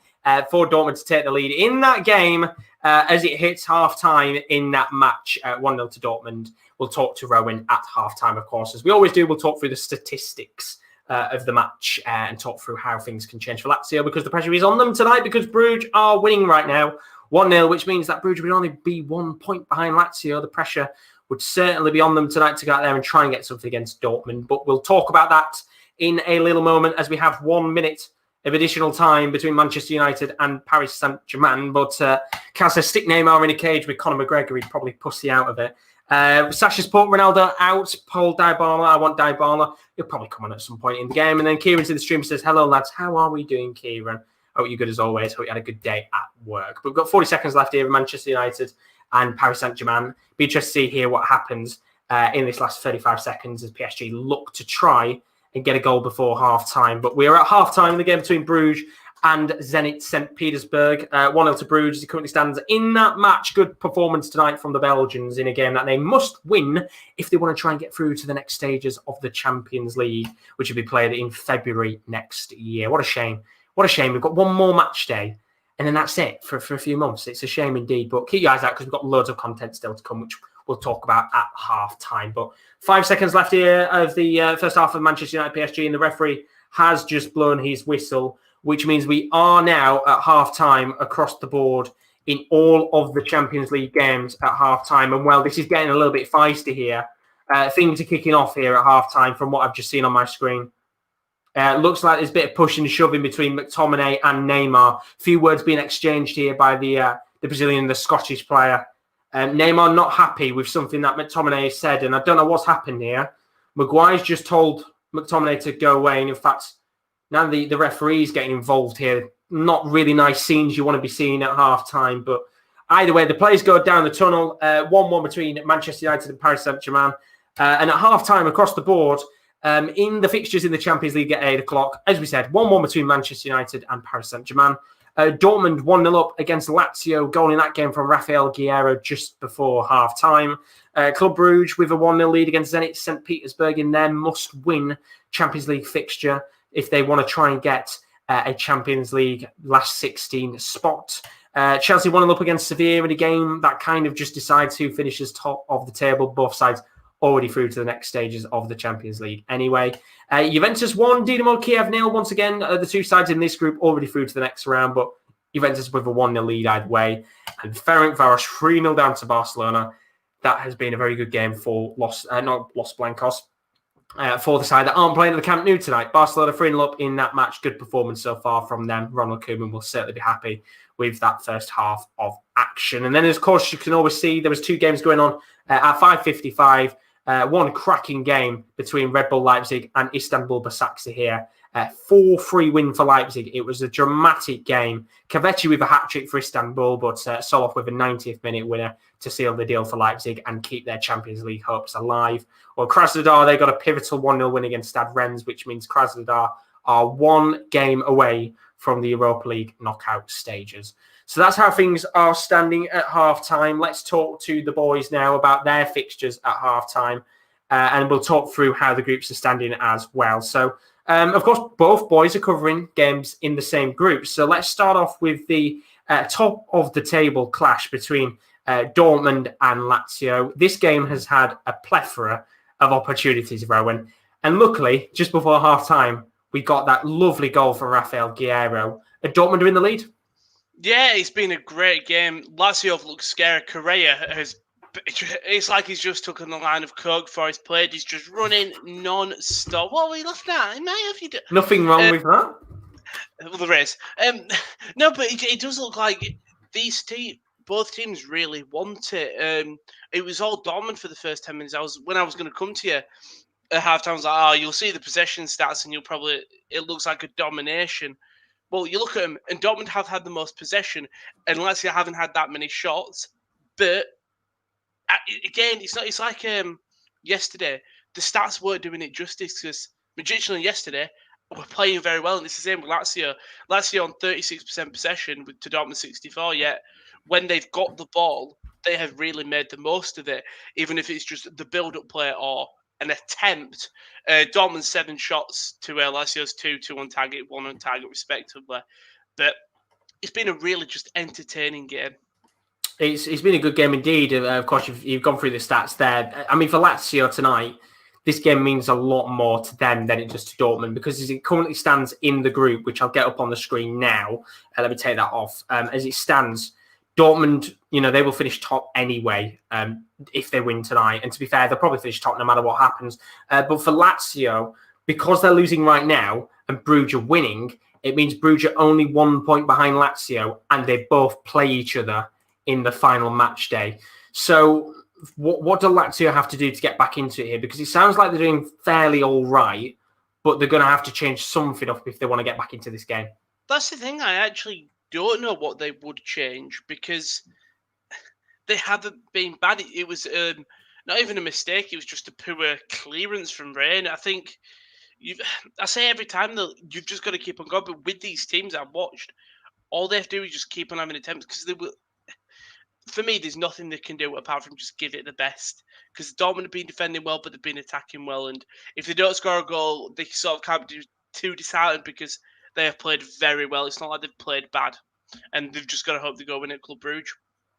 for Dortmund to take the lead in that game as it hits half-time in that match, 1-0 to Dortmund. We'll talk to Rowan at half-time, of course. As we always do, we'll talk through the statistics of the match and talk through how things can change for Lazio because the pressure is on them tonight because Bruges are winning right now 1-0, which means that Bruges would only be 1 point behind Lazio. The pressure would certainly be on them tonight to go out there and try and get something against Dortmund. But we'll talk about that in a little moment as we have 1 minute of additional time between Manchester United and Paris Saint-Germain. But can't say stick Neymar in a cage with Conor McGregor. He'd probably pussy out of it. Sasha's put Ronaldo out. Paul Dybala, I want Dybala. He'll probably come on at some point in the game. And then Kieran to the stream says, hello, lads. How are we doing, Kieran? Hope you're good as always. Hope you had a good day at work. But we've got 40 seconds left here with Manchester United and Paris Saint-Germain. Be interested to see here what happens in this last 35 seconds as PSG look to try and get a goal before half-time. But we are at half-time in the game between Bruges and Zenit St. Petersburg. 1-0 to Bruges as he currently stands in that match. Good performance tonight from the Belgians in a game that they must win if they want to try and get through to the next stages of the Champions League, which will be played in February next year. What a shame. What a shame. We've got one more match day and then that's it for a few months. It's a shame indeed, but keep your eyes out because we've got loads of content still to come, which we'll talk about at half-time. But 5 seconds left here of the first half of Manchester United PSG, and the referee has just blown his whistle, which means we are now at half-time across the board in all of the Champions League games at half-time. And, well, this is getting a little bit feisty here. Things are kicking off here at half-time from what I've just seen on my screen. Looks like there's a bit of pushing and shoving between McTominay and Neymar. A few words being exchanged here by the Brazilian and the Scottish player. Neymar not happy with something that McTominay said, and I don't know what's happened here. Maguire's just told McTominay to go away, and in fact, now the referee's getting involved here. Not really nice scenes you want to be seeing at half-time, but either way, the players go down the tunnel. 1-1 between Manchester United and Paris Saint-Germain. And at half-time across the board, in the fixtures in the Champions League at 8 o'clock, as we said, 1-1 between Manchester United and Paris Saint-Germain. Dortmund 1-0 up against Lazio, goal in that game from Raphael Guerreiro just before half-time. Club Brugge with a 1-0 lead against Zenit St. Petersburg in their must-win Champions League fixture if they want to try and get a Champions League last 16 spot. Chelsea 1-0 up against Sevilla in a game that kind of just decides who finishes top of the table. Both sides already through to the next stages of the Champions League anyway. Juventus 1, Dinamo Kiev 0. Once again, the two sides in this group already through to the next round, but Juventus with a 1-0 lead either way. And Ferencváros 3-0 down to Barcelona. That has been a very good game for Los Blancos. For the side that aren't playing at the Camp Nou tonight. Barcelona 3-0 up in that match. Good performance so far from them. Ronald Koeman will certainly be happy with that first half of action. And then, of course, you can always see there was 2 games going on at 5:55. One cracking game between Red Bull Leipzig and Istanbul Basaksehir here. 4-3 win for Leipzig. It was a dramatic game. Kavechi with a hat-trick for Istanbul, but Soloff with a 90th minute winner to seal the deal for Leipzig and keep their Champions League hopes alive. Well, Krasnodar, they got a pivotal 1-0 win against Stade Rennes, which means Krasnodar are 1 game away from the Europa League knockout stages. So that's how things are standing at half-time. Let's talk to the boys now about their fixtures at half-time, and we'll talk through how the groups are standing as well. So, of course, both boys are covering games in the same group. So let's start off with the top-of-the-table clash between Dortmund and Lazio. This game has had a plethora of opportunities, Rowan. And luckily, just before half-time, we got that lovely goal from Raphael Guerreiro. Dortmund are in the lead? Yeah, it's been a great game. Lazio have looked scary. Correa it's like he's just took on the line of coke for his played. He's just running non-stop. What were you laughing at? Nothing wrong with that. Well, there is. No, but it does look like both teams really want it. It was all Dortmund for the first 10 minutes. When I was going to come to you at halftime, I was like, you'll see the possession stats and it looks like a domination. Well, you look at them, and Dortmund have had the most possession, and Lazio haven't had that many shots. But again, it's like yesterday. The stats weren't doing it justice because Magician yesterday were playing very well, and it's the same with Lazio. Lazio on 36% possession to Dortmund 64. Yet when they've got the ball, they have really made the most of it, even if it's just the build-up play or an attempt. Dortmund 7 shots to Lazio's 2 on target, 1 on target, respectively. But it's been a really just entertaining game. It's been a good game indeed. Of course, you've gone through the stats there. I mean, for Lazio tonight, this game means a lot more to them than it does to Dortmund because as it currently stands in the group, which I'll get up on the screen now, let me take that off. As it stands, Dortmund, they will finish top anyway if they win tonight. And to be fair, they'll probably finish top no matter what happens. But for Lazio, because they're losing right now and Bruges are winning, it means Bruges are only 1 point behind Lazio and they both play each other in the final match day. So what do Lazio have to do to get back into it here? Because it sounds like they're doing fairly all right, but they're going to have to change something up if they want to get back into this game. That's the thing. I actually don't know what they would change because they haven't been bad. It was not even a mistake. It was just a poor clearance from Rain. I think I say every time that you've just got to keep on going. But with these teams I've watched, all they have to do is just keep on having attempts because they will. For me, there's nothing they can do apart from just give it the best. Because Dortmund have been defending well, but they've been attacking well. And if they don't score a goal, they sort of can't be too disheartened because they have played very well. It's not like they've played bad. And they've just got to hope they go win at Club Brugge.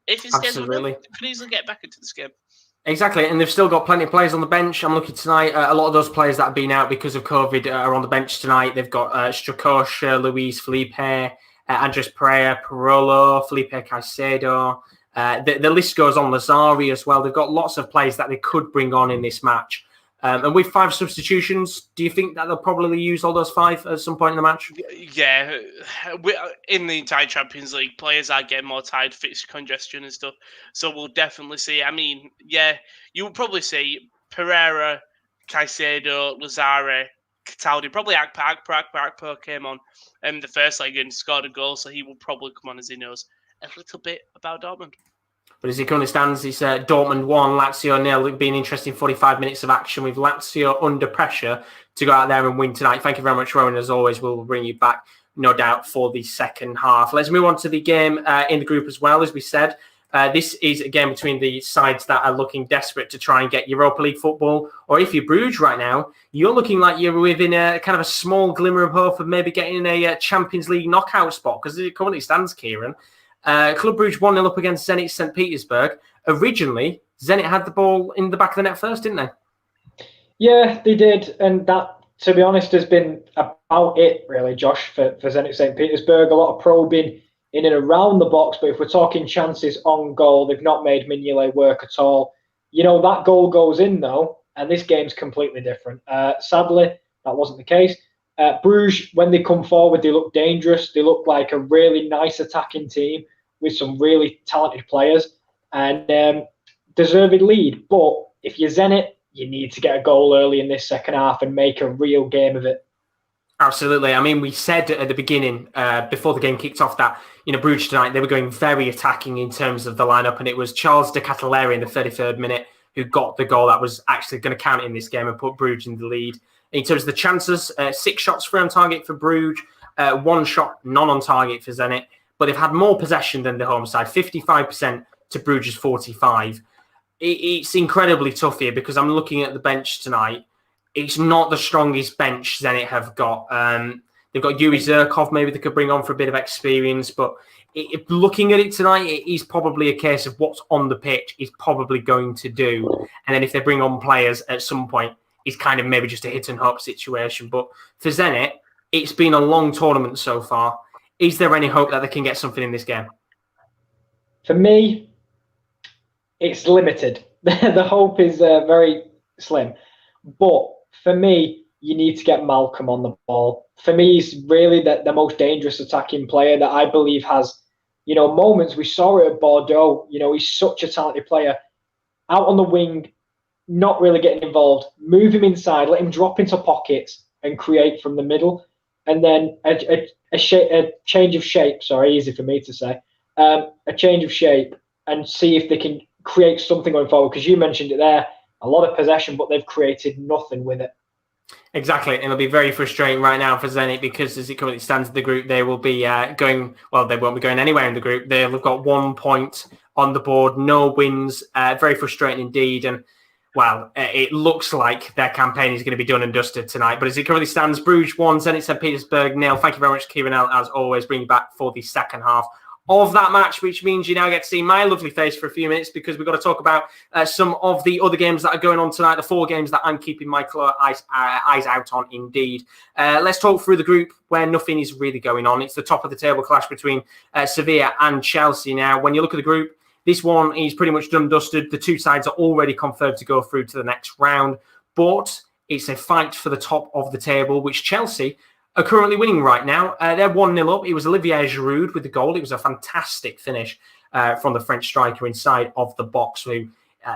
If it stays with them, they could easily get back into this game. Exactly, and they've still got plenty of players on the bench. I'm looking tonight. A lot of those players that have been out because of COVID are on the bench tonight. They've got Strakosha, Luis Felipe, Andres Pereira, Parolo, Felipe Caicedo. The list goes on. Lazari as well. They've got lots of players that they could bring on in this match. And with 5 substitutions, do you think that they'll probably use all those 5 at some point in the match? Yeah. In the entire Champions League, players are getting more tired, fixture congestion and stuff. So we'll definitely see. I mean, yeah, you will probably see Pereira, Caicedo, Lazari, Cataldi, probably Akpo came on the first leg and scored a goal, so he will probably come on as he knows a little bit about Dortmund. But as it currently stands, it's Dortmund 1, Lazio 0. It'll be an interesting 45 minutes of action with Lazio under pressure to go out there and win tonight. Thank you very much, Rowan. As always, we'll bring you back, no doubt, for the second half. Let's move on to the game in the group as well. As we said, this is a game between the sides that are looking desperate to try and get Europa League football. Or if you're Bruges right now, you're looking like you're within a kind of a small glimmer of hope of maybe getting a Champions League knockout spot. Because as it currently stands, Kieran, Club Brugge 1-0 up against Zenit St. Petersburg. Originally, Zenit had the ball in the back of the net first, didn't they? Yeah, they did. And that, to be honest, has been about it, really, Josh, for Zenit St. Petersburg. A lot of probing in and around the box. But if we're talking chances on goal, they've not made Mignolet work at all. That goal goes in, though, and this game's completely different. Sadly, that wasn't the case. Bruges, when they come forward, they look dangerous. They look like a really nice attacking team with some really talented players and deserved lead. But if you're Zenit, you need to get a goal early in this second half and make a real game of it. Absolutely. I mean, we said at the beginning, before the game kicked off, that Bruges tonight, they were going very attacking in terms of the lineup, and it was Charles de Ketelaere in the 33rd minute who got the goal that was actually going to count in this game and put Bruges in the lead. In terms of the chances, 6 shots free on target for Bruges, 1 shot none on target for Zenit, but they've had more possession than the home side, 55% to Bruges' 45%. It's incredibly tough here because I'm looking at the bench tonight. It's not the strongest bench Zenit have got. They've got Yuri Zirkov, maybe they could bring on for a bit of experience, but looking at it tonight, it is probably a case of what's on the pitch is probably going to do. And then if they bring on players at some point, it's kind of maybe just a hit and hope situation. But for Zenit, it's been a long tournament so far. Is there any hope that they can get something in this game? For me, it's limited. The hope is very slim. But for me, you need to get Malcolm on the ball. For me, he's really the most dangerous attacking player that I believe has, moments. We saw it at Bordeaux. He's such a talented player. Out on the wing, not really getting involved. Move him inside, let him drop into pockets and create from the middle. and then a change of shape. Sorry, easy for me to say. A change of shape, and see if they can create something going forward. Because you mentioned it there, a lot of possession, but they've created nothing with it. Exactly, and it'll be very frustrating right now for Zenit because as it currently stands in the group, they will be going. Well, they won't be going anywhere in the group. They've got 1 point on the board, no wins. Very frustrating indeed, and well, it looks like their campaign is going to be done and dusted tonight. But as it currently stands, Bruges 1, Zenit St. Petersburg 0. Thank you very much, Kieran, as always. Bring you back for the second half of that match, which means you now get to see my lovely face for a few minutes because we've got to talk about some of the other games that are going on tonight, the 4 games that I'm keeping my eyes out on indeed. Let's talk through the group where nothing is really going on. It's the top of the table clash between Sevilla and Chelsea. Now, when you look at the group, this one is pretty much done and dusted. The 2 sides are already confirmed to go through to the next round, but it's a fight for the top of the table, which Chelsea are currently winning right now. They're 1-0 up. It was Olivier Giroud with the goal. It was a fantastic finish from the French striker inside of the box, who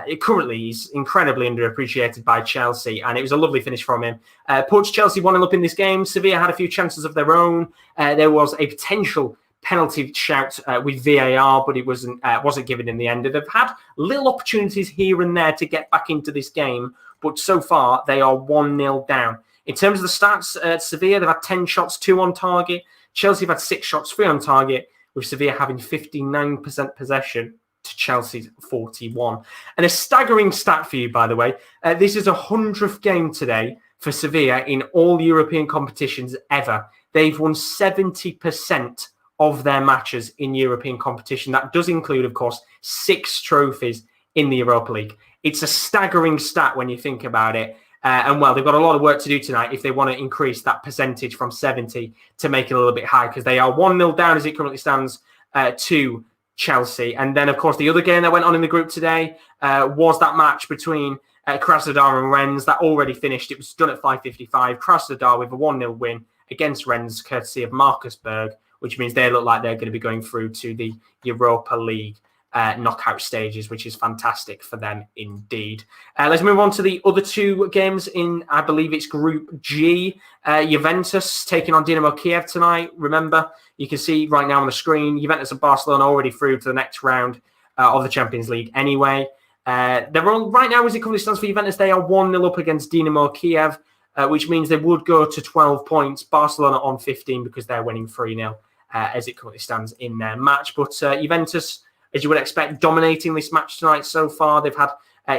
it currently is incredibly underappreciated by Chelsea, and it was a lovely finish from him. Puts Chelsea 1-0 up in this game. Sevilla had a few chances of their own. There was a potential penalty shout with VAR, but it wasn't given in the end. They've had little opportunities here and there to get back into this game, but so far they are 1-0 down. In terms of the stats, Sevilla, they've had 10 shots, 2 on target. Chelsea have had 6 shots, 3 on target, with Sevilla having 59% possession to Chelsea's 41. And a staggering stat for you, by the way. This is a 100th game today for Sevilla in all European competitions ever. They've won 70% of their matches in European competition. That does include, of course, 6 trophies in the Europa League. It's a staggering stat when you think about it. And well, they've got a lot of work to do tonight if they want to increase that percentage from 70 to make it a little bit higher, because they are 1-0 down as it currently stands to Chelsea. And then, of course, the other game that went on in the group today was that match between Krasnodar and Rennes. That already finished. It was done at 5:55. Krasnodar with a 1-0 win against Rennes, courtesy of Marcus Berg, which means they look like they're going to be going through to the Europa League knockout stages, which is fantastic for them indeed. Let's move on to the other 2 games in, I believe it's Group G. Juventus taking on Dynamo Kiev tonight. Remember, you can see right now on the screen, Juventus and Barcelona already through to the next round of the Champions League anyway. They're on, right now, as it currently stands for Juventus, they are 1-0 up against Dynamo Kiev, which means they would go to 12 points. Barcelona on 15 because they're winning 3-0 as it currently stands in their match. But Juventus, as you would expect, dominating this match tonight so far. They've had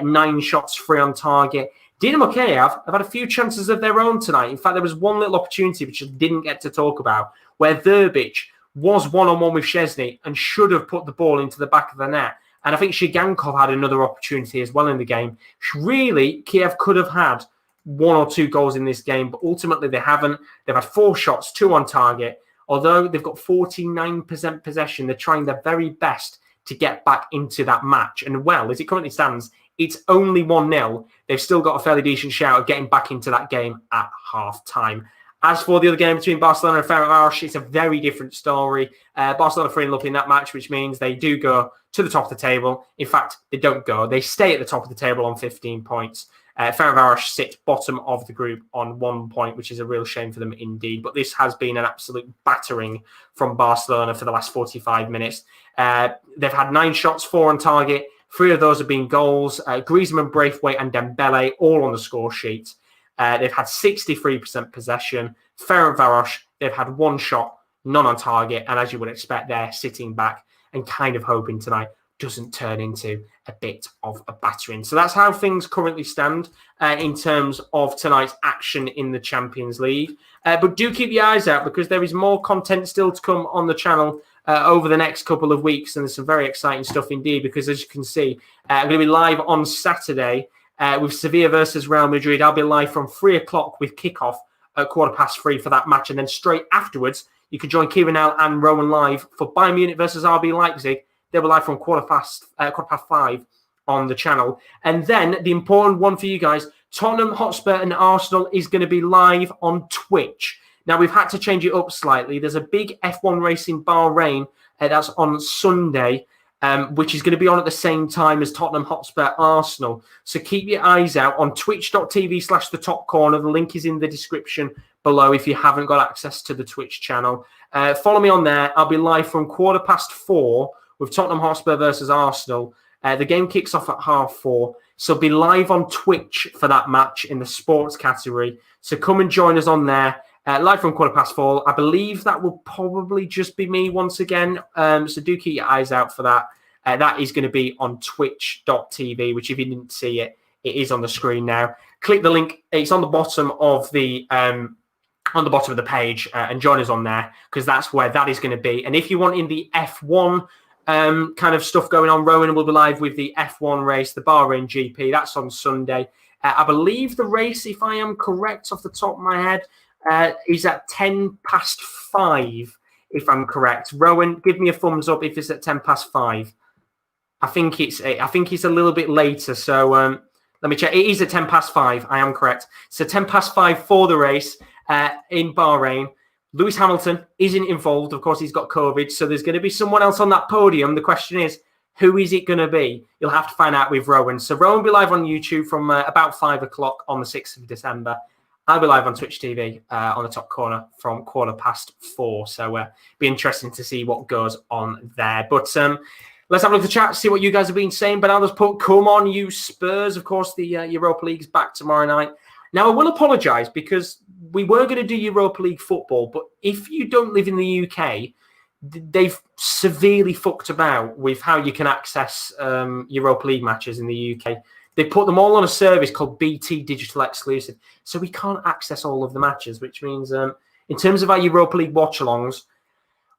9 shots, 3 on target. Dynamo Kiev have had a few chances of their own tonight. In fact, there was one little opportunity which I didn't get to talk about, where Verbic was one-on-one with Szczesny and should have put the ball into the back of the net. And I think Shigankov had another opportunity as well in the game. Really, Kiev could have had 1 or 2 goals in this game, but ultimately they haven't. They've had 4 shots, 2 on target. Although they've got 49% possession, they're trying their very best to get back into that match. And well, as it currently stands, it's only 1-0. They've still got a fairly decent shout of getting back into that game at half-time. As for the other game between Barcelona and Ferencváros, it's a very different story. Barcelona 3-0 up in that match, which means they do go to the top of the table. In fact, they don't go. They stay at the top of the table on 15 points. Ferencváros sit bottom of the group on 1 point, which is a real shame for them indeed. But this has been an absolute battering from Barcelona for the last 45 minutes. They've had 9 shots, 4 on target. 3 of those have been goals. Griezmann, Braithwaite and Dembele all on the score sheet. They've had 63% possession. Ferencváros, they've had 1 shot, none on target. And as you would expect, they're sitting back and kind of hoping tonight doesn't turn into a bit of a battering. So that's how things currently stand in terms of tonight's action in the Champions League. But do keep your eyes out because there is more content still to come on the channel over the next couple of weeks. And there's some very exciting stuff indeed because as you can see, I'm going to be live on Saturday with Sevilla versus Real Madrid. I'll be live from 3 o'clock with kickoff at 3:15 for that match. And then straight afterwards, you can join Kieran and Rowan live for Bayern Munich versus RB Leipzig. They were live from quarter past 5 on the channel. And then the important one for you guys, Tottenham Hotspur and Arsenal is going to be live on Twitch. Now, we've had to change it up slightly. There's a big F1 race in Bahrain that's on Sunday, which is going to be on at the same time as Tottenham Hotspur Arsenal. So keep your eyes out on twitch.tv/thetopcorner. The link is in the description below if you haven't got access to the Twitch channel. Follow me on there. I'll be live from 4:15 with Tottenham Hotspur versus Arsenal. The game kicks off at 4:30. So be live on Twitch for that match in the sports category. So come and join us on there. Live from 4:15. I believe that will probably just be me once again. So do keep your eyes out for that. That is going to be on twitch.tv, which if you didn't see it, it is on the screen now. Click the link. It's on the bottom of the page and join us on there because that's where that is going to be. And if you want in the F1 kind of stuff going on, Rowan will be live with the F1 race, the Bahrain GP. That's on Sunday. I believe the race, if I am correct off the top of my head, is at 5:10, if I'm correct. Rowan, give me a thumbs up if it's at 5:10. I think it's a little bit later. So let me check. It is at 5:10. I am correct. So 5:10 for the race in Bahrain. Lewis Hamilton isn't involved. Of course, he's got COVID. So there's going to be someone else on that podium. The question is, who is it going to be? You'll have to find out with Rowan. So Rowan will be live on YouTube from about 5 o'clock on the 6th of December. I'll be live on Twitch TV on the top corner from 4:15. So be interesting to see what goes on there. But let's have a look at the chat, see what you guys have been saying. But I'll just put, come on, you Spurs. Of course, the Europa League's back tomorrow night. Now, I will apologise because we were going to do Europa League football, but if you don't live in the UK, they've severely fucked about with how you can access Europa League matches in the UK. They put them all on a service called BT Digital Exclusive, so we can't access all of the matches, which means in terms of our Europa League watch-alongs,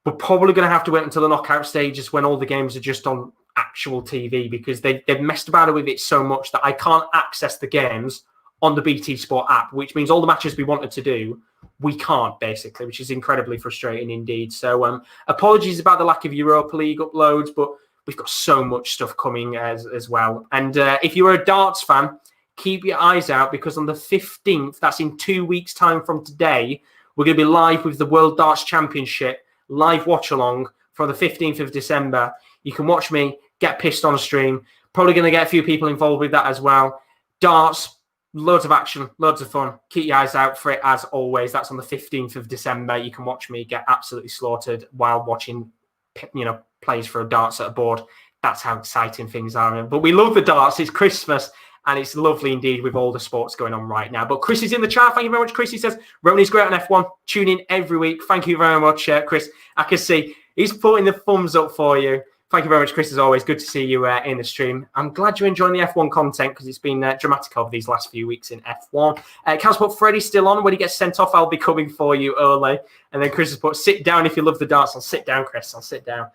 we're probably going to have to wait until the knockout stages when all the games are just on actual TV because they've messed about with it so much that I can't access the games on the BT Sport app, which means all the matches we wanted to do, we can't, basically, which is incredibly frustrating indeed. So apologies about the lack of Europa League uploads, but we've got so much stuff coming as well. And if you're a darts fan, keep your eyes out because on the 15th, that's in 2 weeks' time from today, we're going to be live with the World Darts Championship, live watch-along from the 15th of December. You can watch me get pissed on a stream. Probably going to get a few people involved with that as well. Darts, loads of action, loads of fun. Keep your eyes out for it as always. That's on the 15th of December. You can watch me get absolutely slaughtered while watching, plays for a darts at a board. That's how exciting things are. But we love the darts. It's Christmas and it's lovely indeed with all the sports going on right now. But Chris is in the chat. Thank you very much, Chris. He says, Rowan's great on F1. Tune in every week. Thank you very much, Chris. I can see he's putting the thumbs up for you. Thank you very much, Chris, as always. Good to see you in the stream. I'm glad you're enjoying the F1 content because it's been dramatic over these last few weeks in F1. Cal's put Freddie's still on. When he gets sent off, I'll be coming for you early. And then Chris has put, sit down if you love the darts. I'll sit down, Chris. I'll sit down.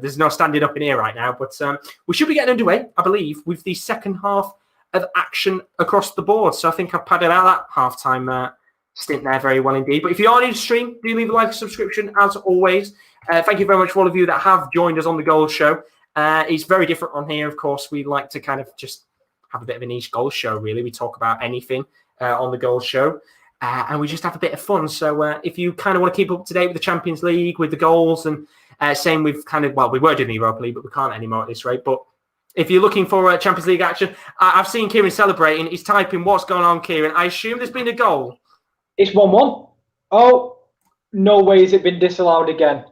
There's no standing up in here right now. But we should be getting underway, I believe, with the second half of action across the board. So I think I've padded out that halftime stint there very well indeed. But if you are new to stream, do leave a like and subscription as always. Thank you very much for all of you that have joined us on the Goals Show. It's very different on here, of course. We like to kind of just have a bit of a niche Goals Show, really. We talk about anything on the Goals Show, and we just have a bit of fun. So if you kind of want to keep up to date with the Champions League, with the goals, and same with we were doing the Europa League, but we can't anymore at this rate. But if you're looking for Champions League action, I've seen Kieran celebrating. He's typing, what's going on, Kieran? I assume there's been a goal. It's 1-1. Oh, no way has it been disallowed again.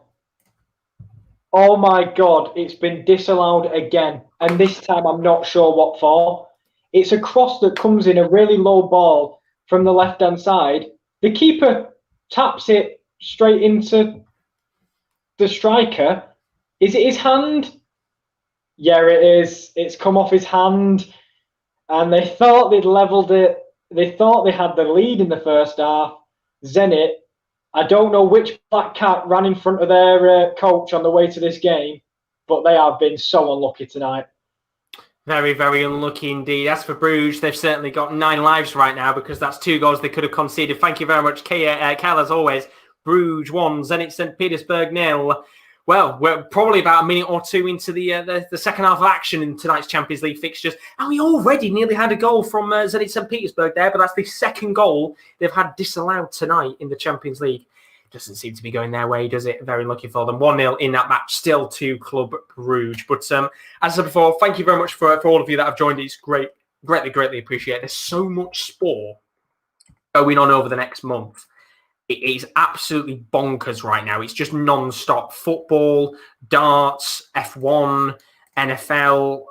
Oh my God, it's been disallowed again. And this time I'm not sure what for. It's a cross that comes in a really low ball from the left-hand side. The keeper taps it straight into the striker. Is it his hand? Yeah, it is. It's come off his hand. And they thought they'd levelled it. They thought they had the lead in the first half. Zenit, I don't know which black cat ran in front of their coach on the way to this game, but they have been so unlucky tonight. Very, very unlucky indeed. As for Bruges, they've certainly got 9 lives right now because that's 2 goals they could have conceded. Thank you very much, Kel, as always. Bruges 1, Zenit St. Petersburg 0. Well, we're probably about a minute or two into the second half of action in tonight's Champions League fixtures. And we already nearly had a goal from Zenit St. Petersburg there, but that's the second goal they've had disallowed tonight in the Champions League. Doesn't seem to be going their way, does it? Very lucky for them. 1-0 in that match, still to Club Bruges. But as I said before, thank you very much for all of you that have joined. It's greatly appreciated. There's so much sport going on over the next month. It is absolutely bonkers right now. It's just non-stop football, darts, F1, NFL,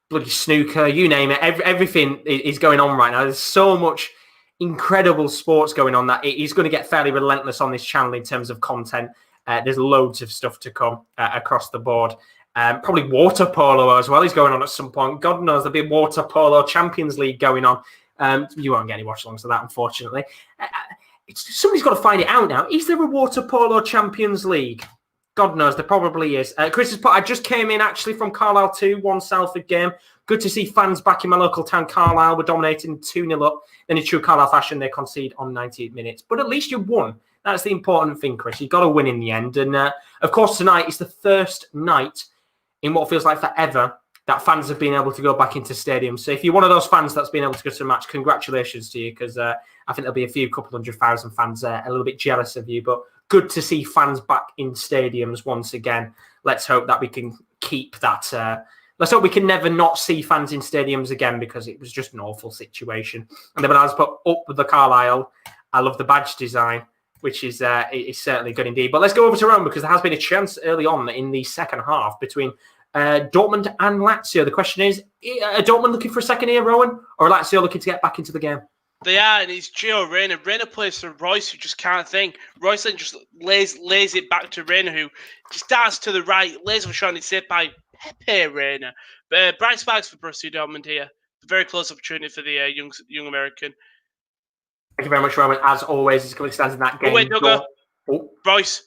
bloody snooker, you name it. Everything is going on right now. There's so much incredible sports going on that it is going to get fairly relentless on this channel in terms of content. There's loads of stuff to come across the board. Probably water polo as well is going on at some point. God knows there'll be a water polo Champions League going on. You won't get any watch-alongs of that, unfortunately. Somebody's got to find it out now. Is there a water polo Champions League? God knows, there probably is. Chris has put, I just came in actually from Carlisle 2-1 Salford game. Good to see fans back in my local town, Carlisle. We're dominating 2-0 up. Then in true Carlisle fashion, they concede on 98 minutes. But at least you won. That's the important thing, Chris. You've got to win in the end. And of course, tonight is the first night in what feels like forever that fans have been able to go back into stadiums. So if you're one of those fans that's been able to go to a match, congratulations to you, because I think there'll be a couple 100,000 fans a little bit jealous of you. But good to see fans back in stadiums once again. Let's hope that we can keep that. Let's hope we can never not see fans in stadiums again, because it was just an awful situation. And then when I was put up with the Carlisle, I love the badge design, which is certainly good indeed. But let's go over to Rome, because there has been a chance early on in the second half between Dortmund and Lazio. The question is, are Dortmund looking for a second here, Rowan, or Lazio looking to get back into the game? They are, and it's Gio Reyna. Reyna plays for Royce, who just can't think. Royce then just lays it back to Reyna, who just darts to the right, lays a shot, and it's hit by Pepe Reyna. But bright sparks for Borussia Dortmund here. Very close opportunity for the young American. Thank you very much, Rowan. As always, he's going to stand in that game. Oh, wait, Duggar. Royce.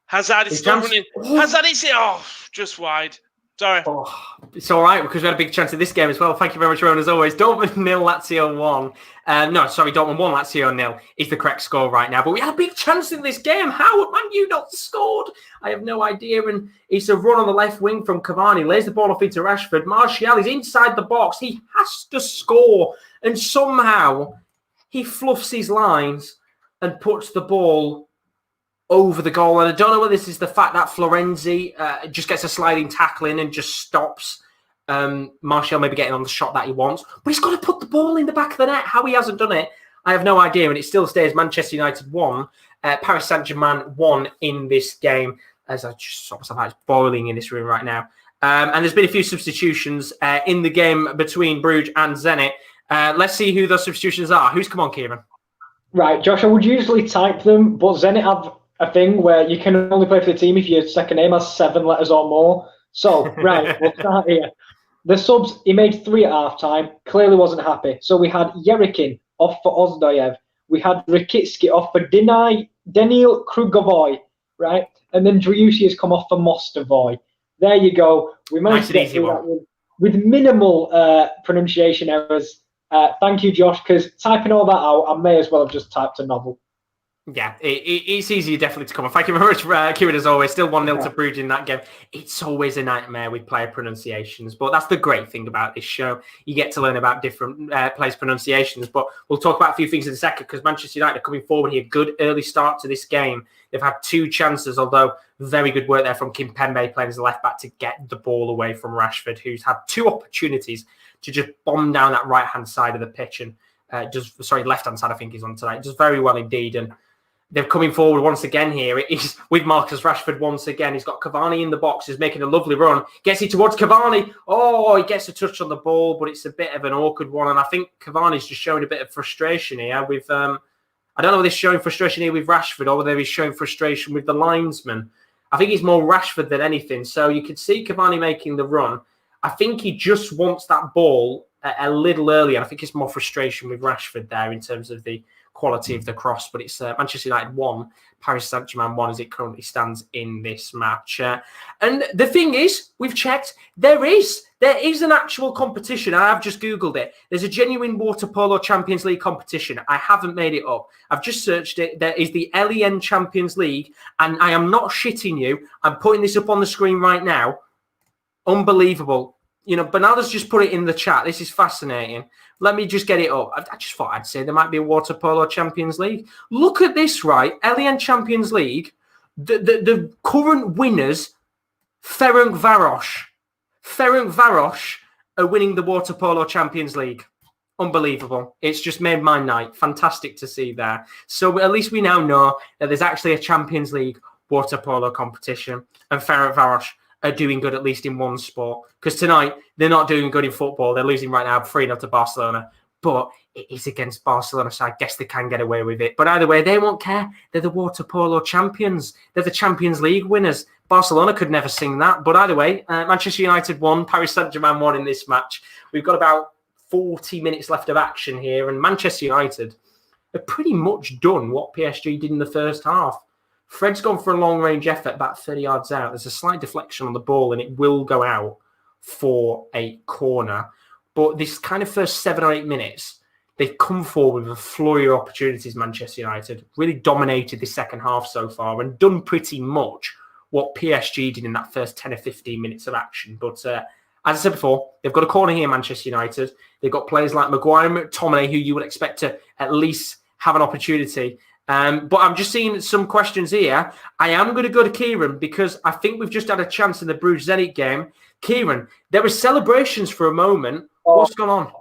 Hazard is still running. Hazard is it. Oh, just wide. Sorry. Oh, it's all right, because we had a big chance in this game as well. Thank you very much, Rowan, as always. Dortmund 0, Lazio 1. Dortmund 1, Lazio 0 is the correct score right now. But we had a big chance in this game. How had Man U not scored? I have no idea. And it's a run on the left wing from Cavani. Lays the ball off into Rashford. Martial is inside the box. He has to score. And somehow he fluffs his lines and puts the ball over the goal. And I don't know whether this is the fact that Florenzi just gets a sliding tackle in and just stops Martial maybe getting on the shot that he wants. But he's got to put the ball in the back of the net. How he hasn't done it, I have no idea. And it still stays Manchester United 1, Paris Saint-Germain 1 in this game. As I just saw myself out, it's boiling in this room right now. And there's been a few substitutions in the game between Bruges and Zenit. Let's see who those substitutions are. Who's come on, Kieran? Right, Josh, I would usually type them, but Zenit have a thing where you can only play for the team if your second name has 7 letters or more. So, right, we'll start here. The subs, he made 3 at half-time, clearly wasn't happy. So we had Yerikin off for Ozdoyev. We had Rakitsky off for Daniil Krugovoy, right? And then Driussi has come off for Mostovoy. There you go. We managed to get through that with minimal pronunciation errors. Thank you, Josh, because typing all that out, I may as well have just typed a novel. Yeah, it's easier definitely to come on. Thank you very much, Kieran, as always. Still 1-0 to Bruges in that game. It's always a nightmare with player pronunciations, but that's the great thing about this show. You get to learn about different players' pronunciations, but we'll talk about a few things in a second, because Manchester United are coming forward here. Good early start to this game. They've had 2 chances, although very good work there from Kimpembe playing as a left-back to get the ball away from Rashford, who's had 2 opportunities to just bomb down that right-hand side of the pitch. And left-hand side, I think, is on tonight. Just very well indeed. And they're coming forward once again here. It is with Marcus Rashford once again. He's got Cavani in the box. He's making a lovely run. Gets it towards Cavani. Oh, he gets a touch on the ball, but it's a bit of an awkward one. And I think Cavani's just showing a bit of frustration here with... I don't know whether he's showing frustration here with Rashford or whether he's showing frustration with the linesman. I think it's more Rashford than anything. So you could see Cavani making the run. I think he just wants that ball a little earlier. I think it's more frustration with Rashford there in terms of the quality of the cross. But it's Manchester United 1, Paris Saint-Germain 1 as it currently stands in this match. And the thing is, we've checked, there is an actual competition. I have just Googled it. There's a genuine water polo Champions League competition. I haven't made it up. I've just searched it. There is the LEN Champions League. And I am not shitting you. I'm putting this up on the screen right now. Unbelievable. You know, Bernardo's just put it in the chat. This is fascinating. Let me just get it up. I just thought I'd say there might be a water polo Champions League. Look at this, right? LEN Champions League. The current winners, Ferencváros are winning the water polo Champions League. Unbelievable. It's just made my night. Fantastic to see there. So at least we now know that there's actually a Champions League water polo competition, and Ferencváros are doing good at least in one sport. Because tonight, they're not doing good in football. They're losing right now 3-0 to Barcelona. But it is against Barcelona, so I guess they can get away with it. But either way, they won't care. They're the water polo champions. They're the Champions League winners. Barcelona could never sing that. But either way, Manchester United won. Paris Saint-Germain won in this match. We've got about 40 minutes left of action here. And Manchester United have pretty much done what PSG did in the first half. Fred's gone for a long-range effort about 30 yards out. There's a slight deflection on the ball, and it will go out for a corner. But this kind of first 7 or 8 minutes, they've come forward with a flurry of opportunities, Manchester United. Really dominated the second half so far and done pretty much what PSG did in that first 10 or 15 minutes of action. But as I said before, they've got a corner here, Manchester United. They've got players like Maguire and McTominay, who you would expect to at least have an opportunity. But I'm just seeing some questions here. I am going to go to Kieren because I think we've just had a chance in the Bruges Zenit game. Kieren, there were celebrations for a moment. What's going on?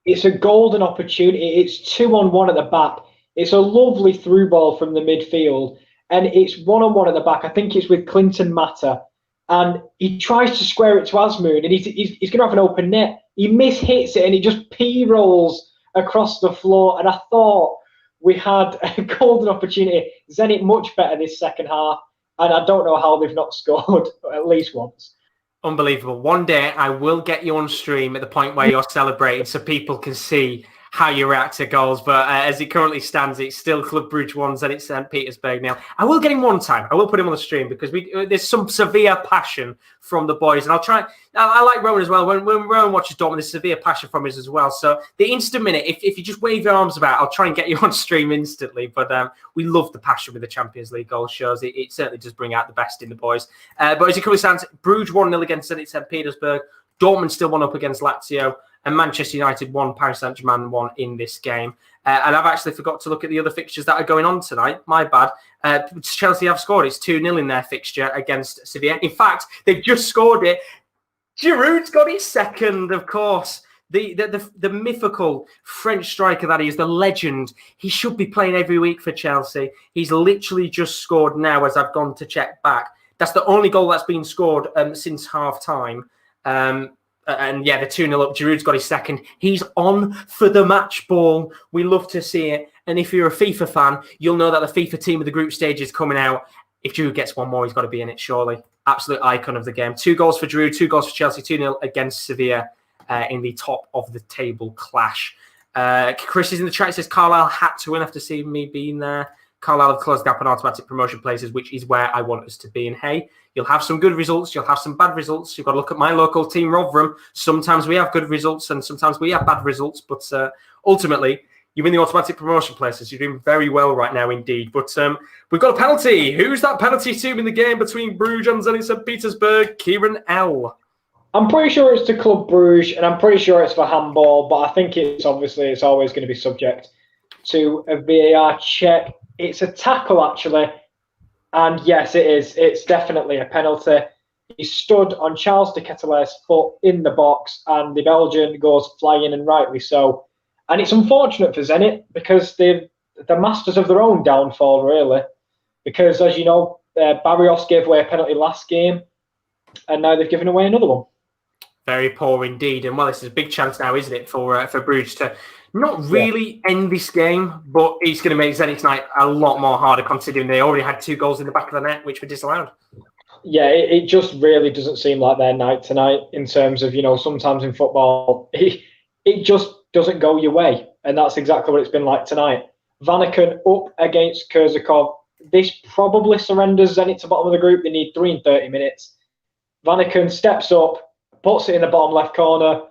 It's a golden opportunity. It's 2-on-1 at the back. It's a lovely through ball from the midfield. And it's 1-on-1 at the back. I think it's with Clinton Mata. And he tries to square it to Asmoon. And he's going to have an open net. He mishits it and he just p-rolls across the floor. And I thought we had a golden opportunity. Zenit much better this second half. And I don't know how they've not scored at least once. Unbelievable. One day I will get you on stream at the point where you're celebrating so people can see how you react to goals. But as it currently stands, it's still Club Brugge 1 and it's St. Petersburg now. I will get him one time. I will put him on the stream because there's some severe passion from the boys. And I'll try. I like Rowan as well. When Rowan watches Dortmund, there's severe passion from us as well. So the instant minute, if you just wave your arms about, I'll try and get you on stream instantly. But we love the passion with the Champions League goal shows. It certainly does bring out the best in the boys. But as it currently stands, Bruges 1-0 against St. Petersburg. Dortmund still 1 up against Lazio. And Manchester United 1, Paris Saint-Germain 1 in this game. And I've actually forgot to look at the other fixtures that are going on tonight. My bad. Chelsea have scored. It's 2-0 in their fixture against Sevilla. In fact, they've just scored it. Giroud's got his second, of course. The mythical French striker that he is, the legend. He should be playing every week for Chelsea. He's literally just scored now as I've gone to check back. That's the only goal that's been scored since half-time. And yeah, the 2-0 up. Giroud's got his second. He's on for the match ball. We love to see it. And if you're a FIFA fan, you'll know that the FIFA team of the group stage is coming out. If Giroud gets one more, he's got to be in it, surely. Absolute icon of the game. 2 goals for Giroud, 2 goals for Chelsea, 2-0 against Sevilla in the top of the table clash. Chris is in the chat. He says Carlisle had to win after seeing me being there. Carlisle have closed the gap on automatic promotion places, which is where I want us to be. And hey, you'll have some good results. You'll have some bad results. You've got to look at my local team, Rotherham. Sometimes we have good results and sometimes we have bad results. But ultimately, you're in the automatic promotion places. You're doing very well right now indeed. But we've got a penalty. Who's that penalty to in the game between Bruges and Zenit St. Petersburg? Kieran L. I'm pretty sure it's to Club Bruges and I'm pretty sure it's for handball. But I think it's always going to be subject to a VAR check. It's a tackle, actually. And yes, it is. It's definitely a penalty. He stood on Charles de Keteler's foot in the box, and the Belgian goes flying, and rightly so. And it's unfortunate for Zenit because they're masters of their own downfall, really. Because, as you know, Barrios gave away a penalty last game, and now they've given away another one. Very poor indeed. And, well, this is a big chance now, isn't it, for Bruges to not really end this game, but it's going to make Zenit tonight a lot more harder considering they already had 2 goals in the back of the net, which were disallowed. Yeah, it just really doesn't seem like their night tonight in terms of, sometimes in football, it just doesn't go your way. And that's exactly what it's been like tonight. Vanaken up against Kurzakov. This probably surrenders Zenit to bottom of the group. They need 3 in 30 minutes. Vanaken steps up, puts it in the bottom left corner.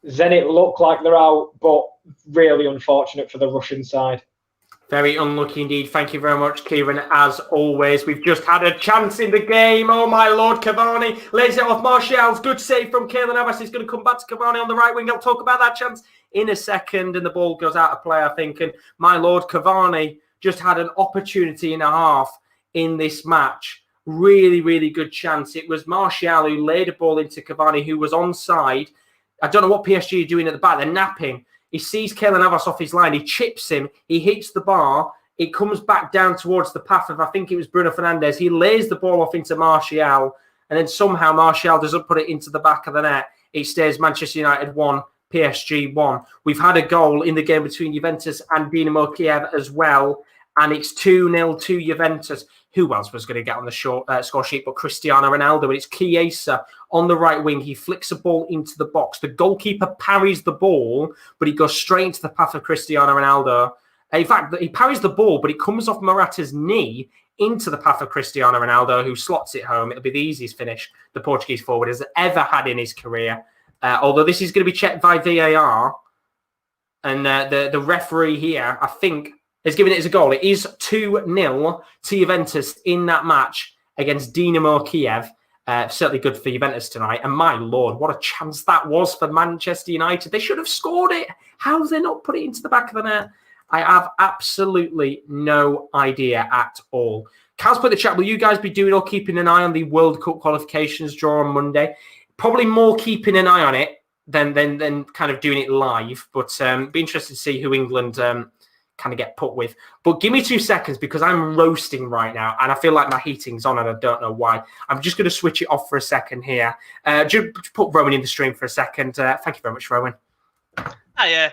Zenit look like they're out, but really unfortunate for the Russian side. Very unlucky indeed. Thank you very much, Kieran. As always, we've just had a chance in the game. Oh, my Lord, Cavani lays it off Martial's. Good save from Taylor Navas. He's going to come back to Cavani on the right wing. I'll talk about that chance in a second. And the ball goes out of play, I think. And my Lord, Cavani just had an opportunity and a half in this match. Really, really good chance. It was Martial who laid a ball into Cavani, who was onside. I don't know what PSG are doing at the back. They're napping. He sees Keylor Navas off his line. He chips him. He hits the bar. It comes back down towards the path of, I think it was Bruno Fernandes. He lays the ball off into Martial, and then somehow Martial doesn't put it into the back of the net. It stays Manchester United 1, PSG 1. We've had a goal in the game between Juventus and Dynamo Kiev as well, and it's 2-0 to Juventus. Who else was going to get on the score sheet but Cristiano Ronaldo? And it's Chiesa on the right wing. He flicks a ball into the box. The goalkeeper parries the ball, but he goes straight into the path of Cristiano Ronaldo. In fact, he parries the ball, but it comes off Morata's knee into the path of Cristiano Ronaldo, who slots it home. It'll be the easiest finish the Portuguese forward has ever had in his career. Although this is going to be checked by VAR. And the referee here, I think, has given it as a goal. It is 2-0 to Juventus in that match against Dynamo Kiev. Certainly good for Juventus tonight. And my Lord, what a chance that was for Manchester United. They should have scored it. How have they not put it into the back of the net? I have absolutely no idea at all. Cal's put in the chat, will you guys be doing or keeping an eye on the World Cup qualifications draw on Monday? Probably more keeping an eye on it than kind of doing it live. But be interested to see who England kind of get put with. But give me 2 seconds because I'm roasting right now and I feel like my heating's on and I don't know why. I'm just going to switch it off for a second here. Just put Rowan in the stream for a second. Thank you very much, Rowan. Hiya.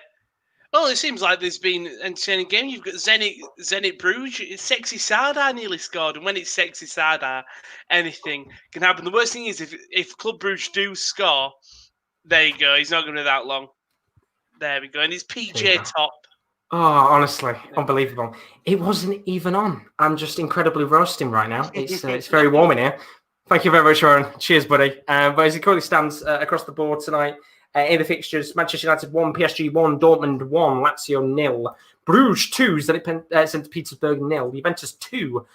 Well, it seems like there's been an entertaining game. You've got Zenit Bruges. Sexy Sardar nearly scored. And when it's Sexy Sardar, anything can happen. The worst thing is if Club Bruges do score, there you go. He's not going to be that long. There we go. And it's PJ Top. Oh, honestly, unbelievable. It wasn't even on. I'm just incredibly roasting right now. It's very warm in here. Thank you very much, Rowan. Cheers, buddy. But as it currently stands across the board tonight, in the fixtures, Manchester United 1, PSG 1, Dortmund 1, Lazio 0, Bruges 2, St. Petersburg 0, Juventus 2,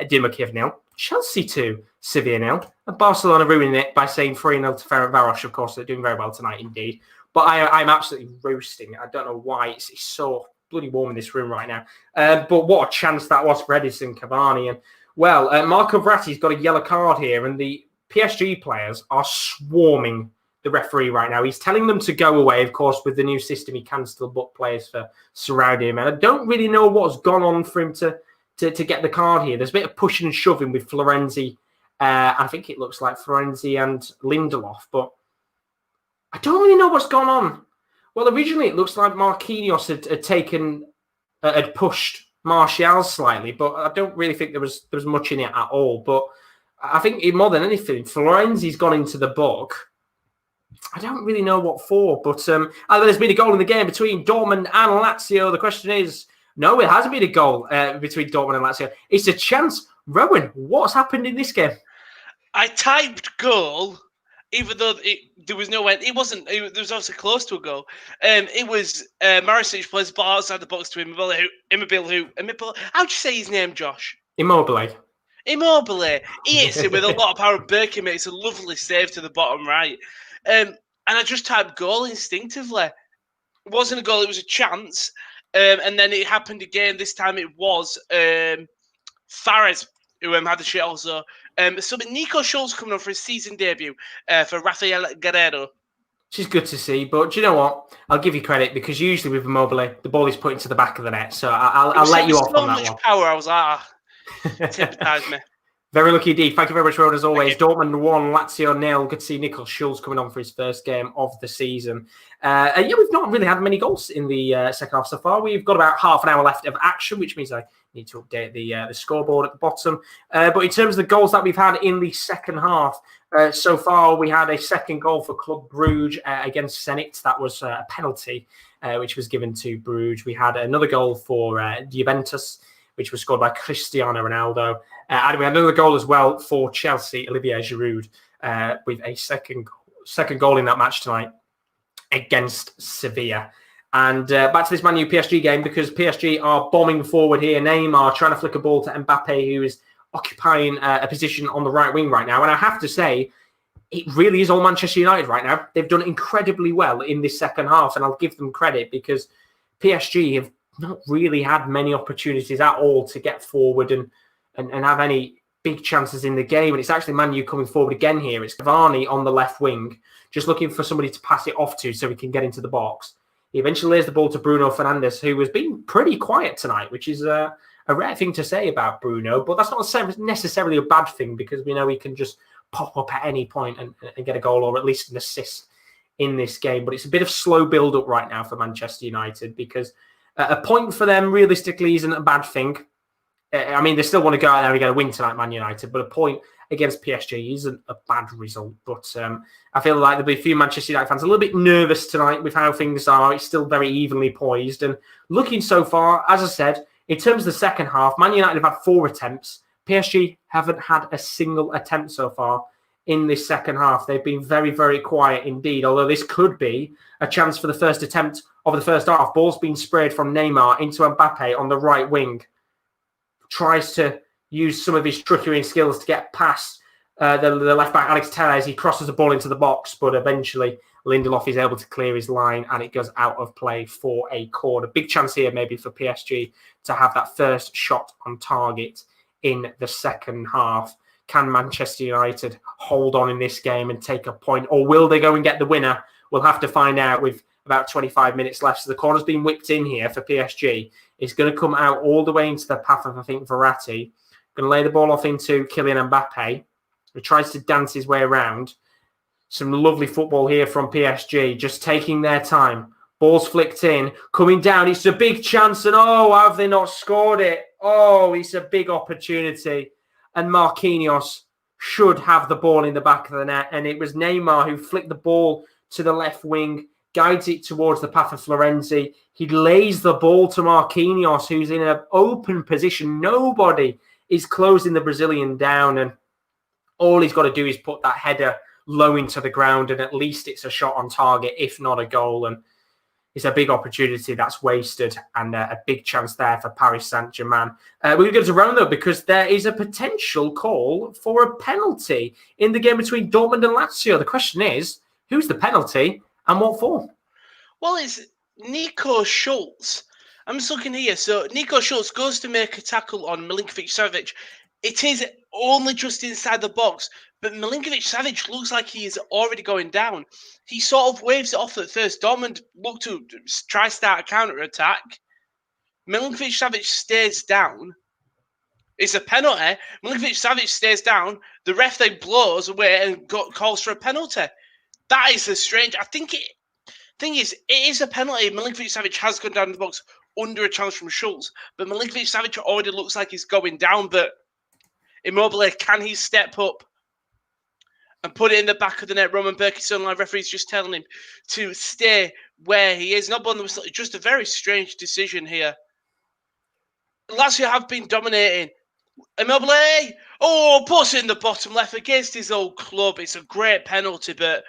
Dynamo Kiev 0, Chelsea 2, Sevilla 0, and Barcelona ruining it by saying 3-0 to Ferencváros. Of course, they're doing very well tonight indeed. But I'm absolutely roasting. I don't know why. It's so bloody warm in this room right now. But what a chance that was for Edison Cavani. And, well, Marco Verratti's got a yellow card here, and the PSG players are swarming the referee right now. He's telling them to go away. Of course, with the new system, he can still book players for surrounding him. And I don't really know what's gone on for him to get the card here. There's a bit of pushing and shoving with Florenzi. I think it looks like Florenzi and Lindelof, but I don't really know what's gone on. Well, originally it looks like Marquinhos had pushed Martial slightly, but I don't really think there was much in it at all. But I think more than anything, Florenzi's gone into the book. I don't really know what for, but there's been a goal in the game between Dortmund and Lazio. The question is, no, it hasn't been a goal between Dortmund and Lazio. It's a chance. Rowan, what's happened in this game? I typed goal, even though there was no end. It was obviously close to a goal. It was Maricic plays the ball outside the box to Immobile. How'd you say his name, Josh? Immobile. He hits it with a lot of power. Berkey makes a lovely save to the bottom right. And I just typed goal instinctively. It wasn't a goal, it was a chance. And then it happened again. This time it was Fares who had the shit also. So Nico Schulz coming on for his season debut for Rafael Guerrero. Which is good to see. But do you know what? I'll give you credit because usually with Immobile, the ball is put into the back of the net. So I'll let you off on that one. So much power, I was like, sympathise me. Very lucky indeed. Thank you very much, Rowan, as always. Dortmund 1, Lazio 0. Good to see Nico Schulz coming on for his first game of the season. We've not really had many goals in the second half so far. We've got about half an hour left of action, which means I need to update the scoreboard at the bottom. But in terms of the goals that we've had in the second half, so far we had a second goal for Club Bruges against Zenit. That was a penalty, which was given to Bruges. We had another goal for Juventus, which was scored by Cristiano Ronaldo. And we had another goal as well for Chelsea, Olivier Giroud, with a second goal in that match tonight against Sevilla. And back to this Man U PSG game, because PSG are bombing forward here. Neymar trying to flick a ball to Mbappe, who is occupying a position on the right wing right now. And I have to say, it really is all Manchester United right now. They've done incredibly well in this second half, and I'll give them credit because PSG have not really had many opportunities at all to get forward and have any big chances in the game. And it's actually Man U coming forward again here. It's Cavani on the left wing, just looking for somebody to pass it off to so he can get into the box. He eventually lays the ball to Bruno Fernandes, who has been pretty quiet tonight, which is a rare thing to say about Bruno. But that's not necessarily a bad thing, because we know he can just pop up at any point and get a goal, or at least an assist in this game. But it's a bit of slow build-up right now for Manchester United, because a point for them realistically isn't a bad thing. I mean, they still want to go out there and get a win tonight, Man United, but a point against PSG isn't a bad result. But I feel like there'll be a few Manchester United fans a little bit nervous tonight with how things are. It's still very evenly poised. And looking so far, as I said, in terms of the second half, Man United have had 4 attempts. PSG haven't had a single attempt so far in this second half. They've been very, very quiet indeed, although this could be a chance for the first attempt of the first half. Ball's been sprayed from Neymar into Mbappe on the right wing. Tries to use some of his trickery and skills to get past the left-back Alex Telles. He crosses the ball into the box, but eventually Lindelof is able to clear his line and it goes out of play for a corner. Big chance here maybe for PSG to have that first shot on target in the second half. Can Manchester United hold on in this game and take a point, or will they go and get the winner? We'll have to find out with about 25 minutes left. So the corner's been whipped in here for PSG. It's going to come out all the way into the path of, I think, Verratti. Going to lay the ball off into Kylian Mbappe, who tries to dance his way around. Some lovely football here from PSG, just taking their time. Ball's flicked in, coming down. It's a big chance, and have they not scored it? It's a big opportunity. And Marquinhos should have the ball in the back of the net. And it was Neymar who flicked the ball to the left wing, guides it towards the path of Florenzi. He lays the ball to Marquinhos, who's in an open position. Nobody is closing the Brazilian down. And all he's got to do is put that header low into the ground, and at least it's a shot on target, if not a goal. And it's a big opportunity that's wasted, and a big chance there for Paris Saint-Germain. We're going to go to Rome, though, because there is a potential call for a penalty in the game between Dortmund and Lazio. The question is, who's the penalty and what for? Well, it's Nico Schultz. I'm just looking here. So Nico Schultz goes to make a tackle on Milinkovic-Savic. It is only just inside the box, but Milinkovic-Savic looks like he is already going down. He sort of waves it off at first. Dortmund look to try start a counter-attack. Milinkovic-Savic stays down. It's a penalty. Milinkovic-Savic stays down. The ref then blows away and calls for a penalty. That is a strange... Thing is, it is a penalty. Milinkovic-Savic has gone down the box under a challenge from Schultz, but Milinkovic-Savic already looks like he's going down. But Immobile, can he step up and put it in the back of the net? Roman Berkison, live referee's just telling him to stay where he is. Not blowing the whistle. Just a very strange decision here. Lazio have been dominating. Immobile, puts it in the bottom left against his old club. It's a great penalty, but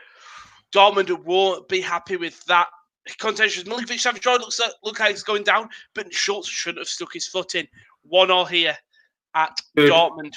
Dortmund won't be happy with that. Contentious. Milinkovic-Savic looks like he's going down, but Schultz shouldn't have stuck his foot in. 1-1 here at Dortmund.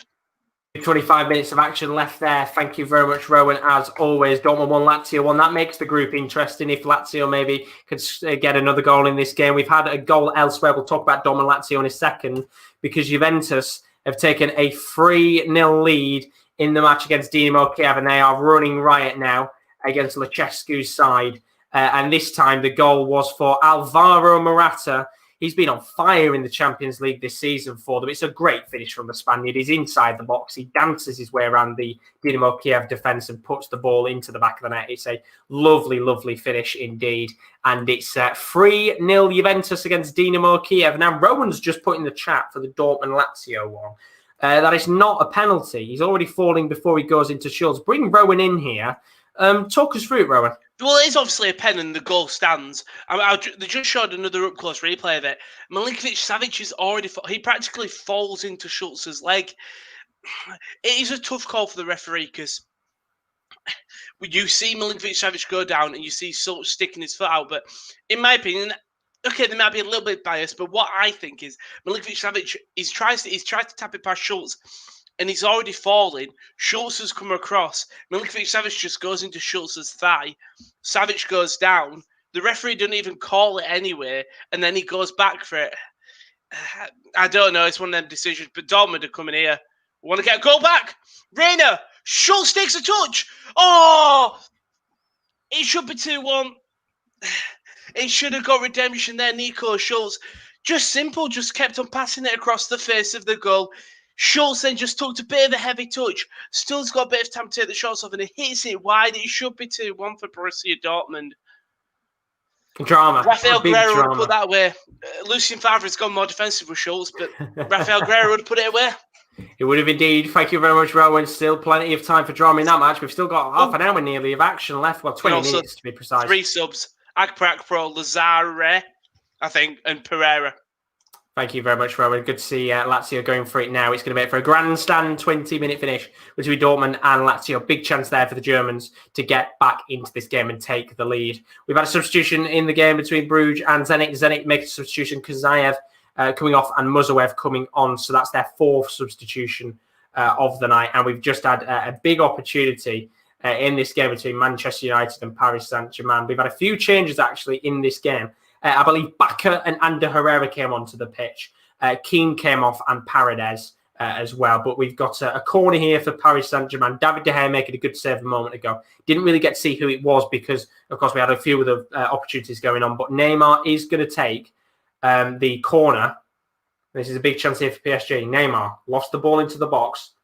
25 minutes of action left there. Thank you very much, Rowan. As always, Dortmund 1, Lazio 1. That makes the group interesting. If Lazio maybe could get another goal in this game. We've had a goal elsewhere. We'll talk about Dortmund Lazio in a second, because Juventus have taken a 3-0 lead in the match against Dinamo Kiev, and they are running riot now against Lucescu's side. And this time the goal was for Alvaro Morata. He's been on fire in the Champions League this season for them. It's a great finish from the Spaniard. He's inside the box. He dances his way around the Dinamo Kiev defence and puts the ball into the back of the net. It's a lovely, lovely finish indeed. And it's 3-0 Juventus against Dinamo Kiev. Now, Rowan's just put in the chat for the Dortmund-Lazio one. That is not a penalty. He's already falling before he goes into Schultz. Bring Rowan in here. Talk us through it, Rowan. Well, it is obviously a pen and the goal stands. They just showed another up-close replay of it. Milinkovic-Savic is already... He practically falls into Schultz's leg. It is a tough call for the referee, because you see Milinkovic-Savic go down and you see Schultz sticking his foot out. But in my opinion, okay, they might be a little bit biased, but what I think is Milinkovic-Savic, he's tried to tap it past Schultz, and he's already fallen. Schultz has come across. Milinkovic-Savic just goes into Schultz's thigh. Savic goes down. The referee doesn't even call it anyway, and then he goes back for it. I don't know. It's one of them decisions. But Dortmund are coming here. We want to get a goal back. Reina. Schultz takes a touch. It should be 2-1. It should have got redemption there. Nico Schultz, just simple, just kept on passing it across the face of the goal. Schultz then just took a bit of a heavy touch. Still's got a bit of time to take the shots off, and it hits it wide. It should be 2-1 for Borussia Dortmund. Drama. Raphael Guerrero would drama. put that away. Lucien Favre has gone more defensive with Schultz, but Raphael Guerrero would put it away. It would have indeed. Thank you very much, Rowan. Still plenty of time for drama in that match. We've still got half an hour nearly of action left. Well, 20 minutes to be precise. 3 subs. Akpro, Lazare, I think, and Pereira. Thank you very much, Rowan. Good to see Lazio going for it now. It's going to be for a grandstand 20-minute finish between Dortmund and Lazio. Big chance there for the Germans to get back into this game and take the lead. We've had a substitution in the game between Bruges and Zenit. Zenit make a substitution, Kazayev coming off and Muzawev coming on. So that's their 4th substitution of the night. And we've just had a big opportunity in this game between Manchester United and Paris Saint-Germain. We've had a few changes actually in this game. I believe Bakker and Ander Herrera came onto the pitch. Keane came off and Paredes as well. But we've got a corner here for Paris Saint-Germain. David De Gea making a good save a moment ago. Didn't really get to see who it was because, of course, we had a few other opportunities going on. But Neymar is going to take the corner. This is a big chance here for PSG. Neymar lost the ball into the box.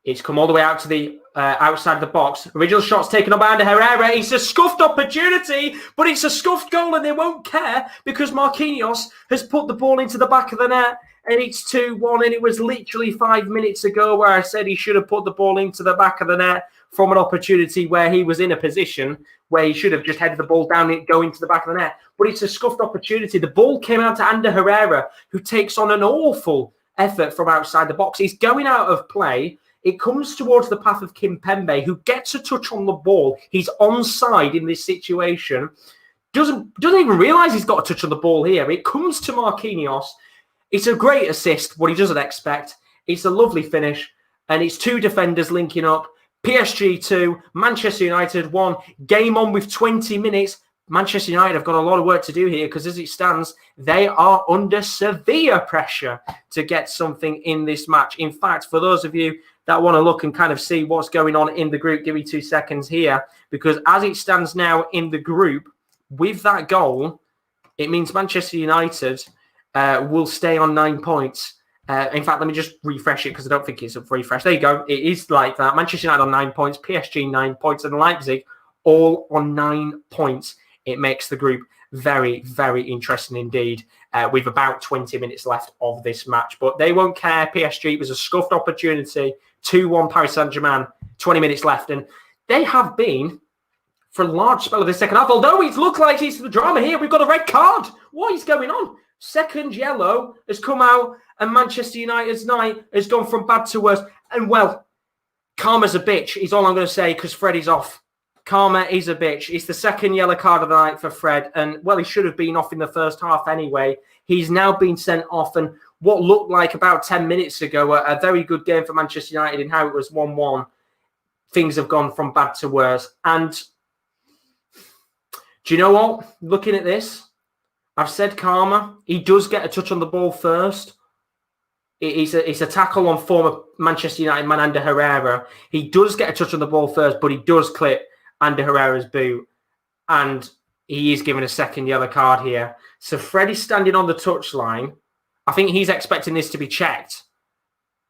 It's come all the way out to the outside the box. Original shot's taken up by Ander Herrera. It's a scuffed opportunity, but it's a scuffed goal and they won't care because Marquinhos has put the ball into the back of the net and it's 2-1. And it was literally 5 minutes ago where I said he should have put the ball into the back of the net from an opportunity where he was in a position where he should have just headed the ball down and go into the back of the net. But it's a scuffed opportunity. The ball came out to Ander Herrera, who takes on an awful effort from outside the box. He's going out of play. It comes towards the path of Kimpembe, who gets a touch on the ball. He's onside in this situation. Doesn't even realise he's got a touch on the ball here. It comes to Marquinhos. It's a great assist, what he doesn't expect. It's a lovely finish. And it's 2 defenders linking up. PSG 2, Manchester United 1. Game on with 20 minutes. Manchester United have got a lot of work to do here because as it stands, they are under severe pressure to get something in this match. In fact, for those of you that want to look and kind of see what's going on in the group, give me 2 seconds here, because as it stands now in the group, with that goal, it means Manchester United will stay on 9 points. In fact, let me just refresh it because I don't think it's up refresh. There you go. It is like that. Manchester United on 9 points, PSG 9 points, and Leipzig all on 9 points. It makes the group very, very interesting indeed. With about 20 minutes left of this match. But they won't care. PSG, it was a scuffed opportunity. 2-1 Paris Saint-Germain, 20 minutes left. And they have been, for a large spell of the second half, although it looks like it's the drama here, we've got a red card. What is going on? Second yellow has come out and Manchester United's night has gone from bad to worse. And, well, karma's a bitch is all I'm going to say because Fred is off. Karma is a bitch. It's the second yellow card of the night for Fred. And, well, he should have been off in the first half anyway. He's now been sent off. And what looked like about 10 minutes ago, a very good game for Manchester United in how it was 1-1. Things have gone from bad to worse. And do you know what? Looking at this, I've said karma. He does get a touch on the ball first. It's a tackle on former Manchester United man Ander Herrera. He does get a touch on the ball first, but he does clip Ander Herrera's boot. And he is given a second yellow card here. So Freddie's standing on the touchline. I think he's expecting this to be checked.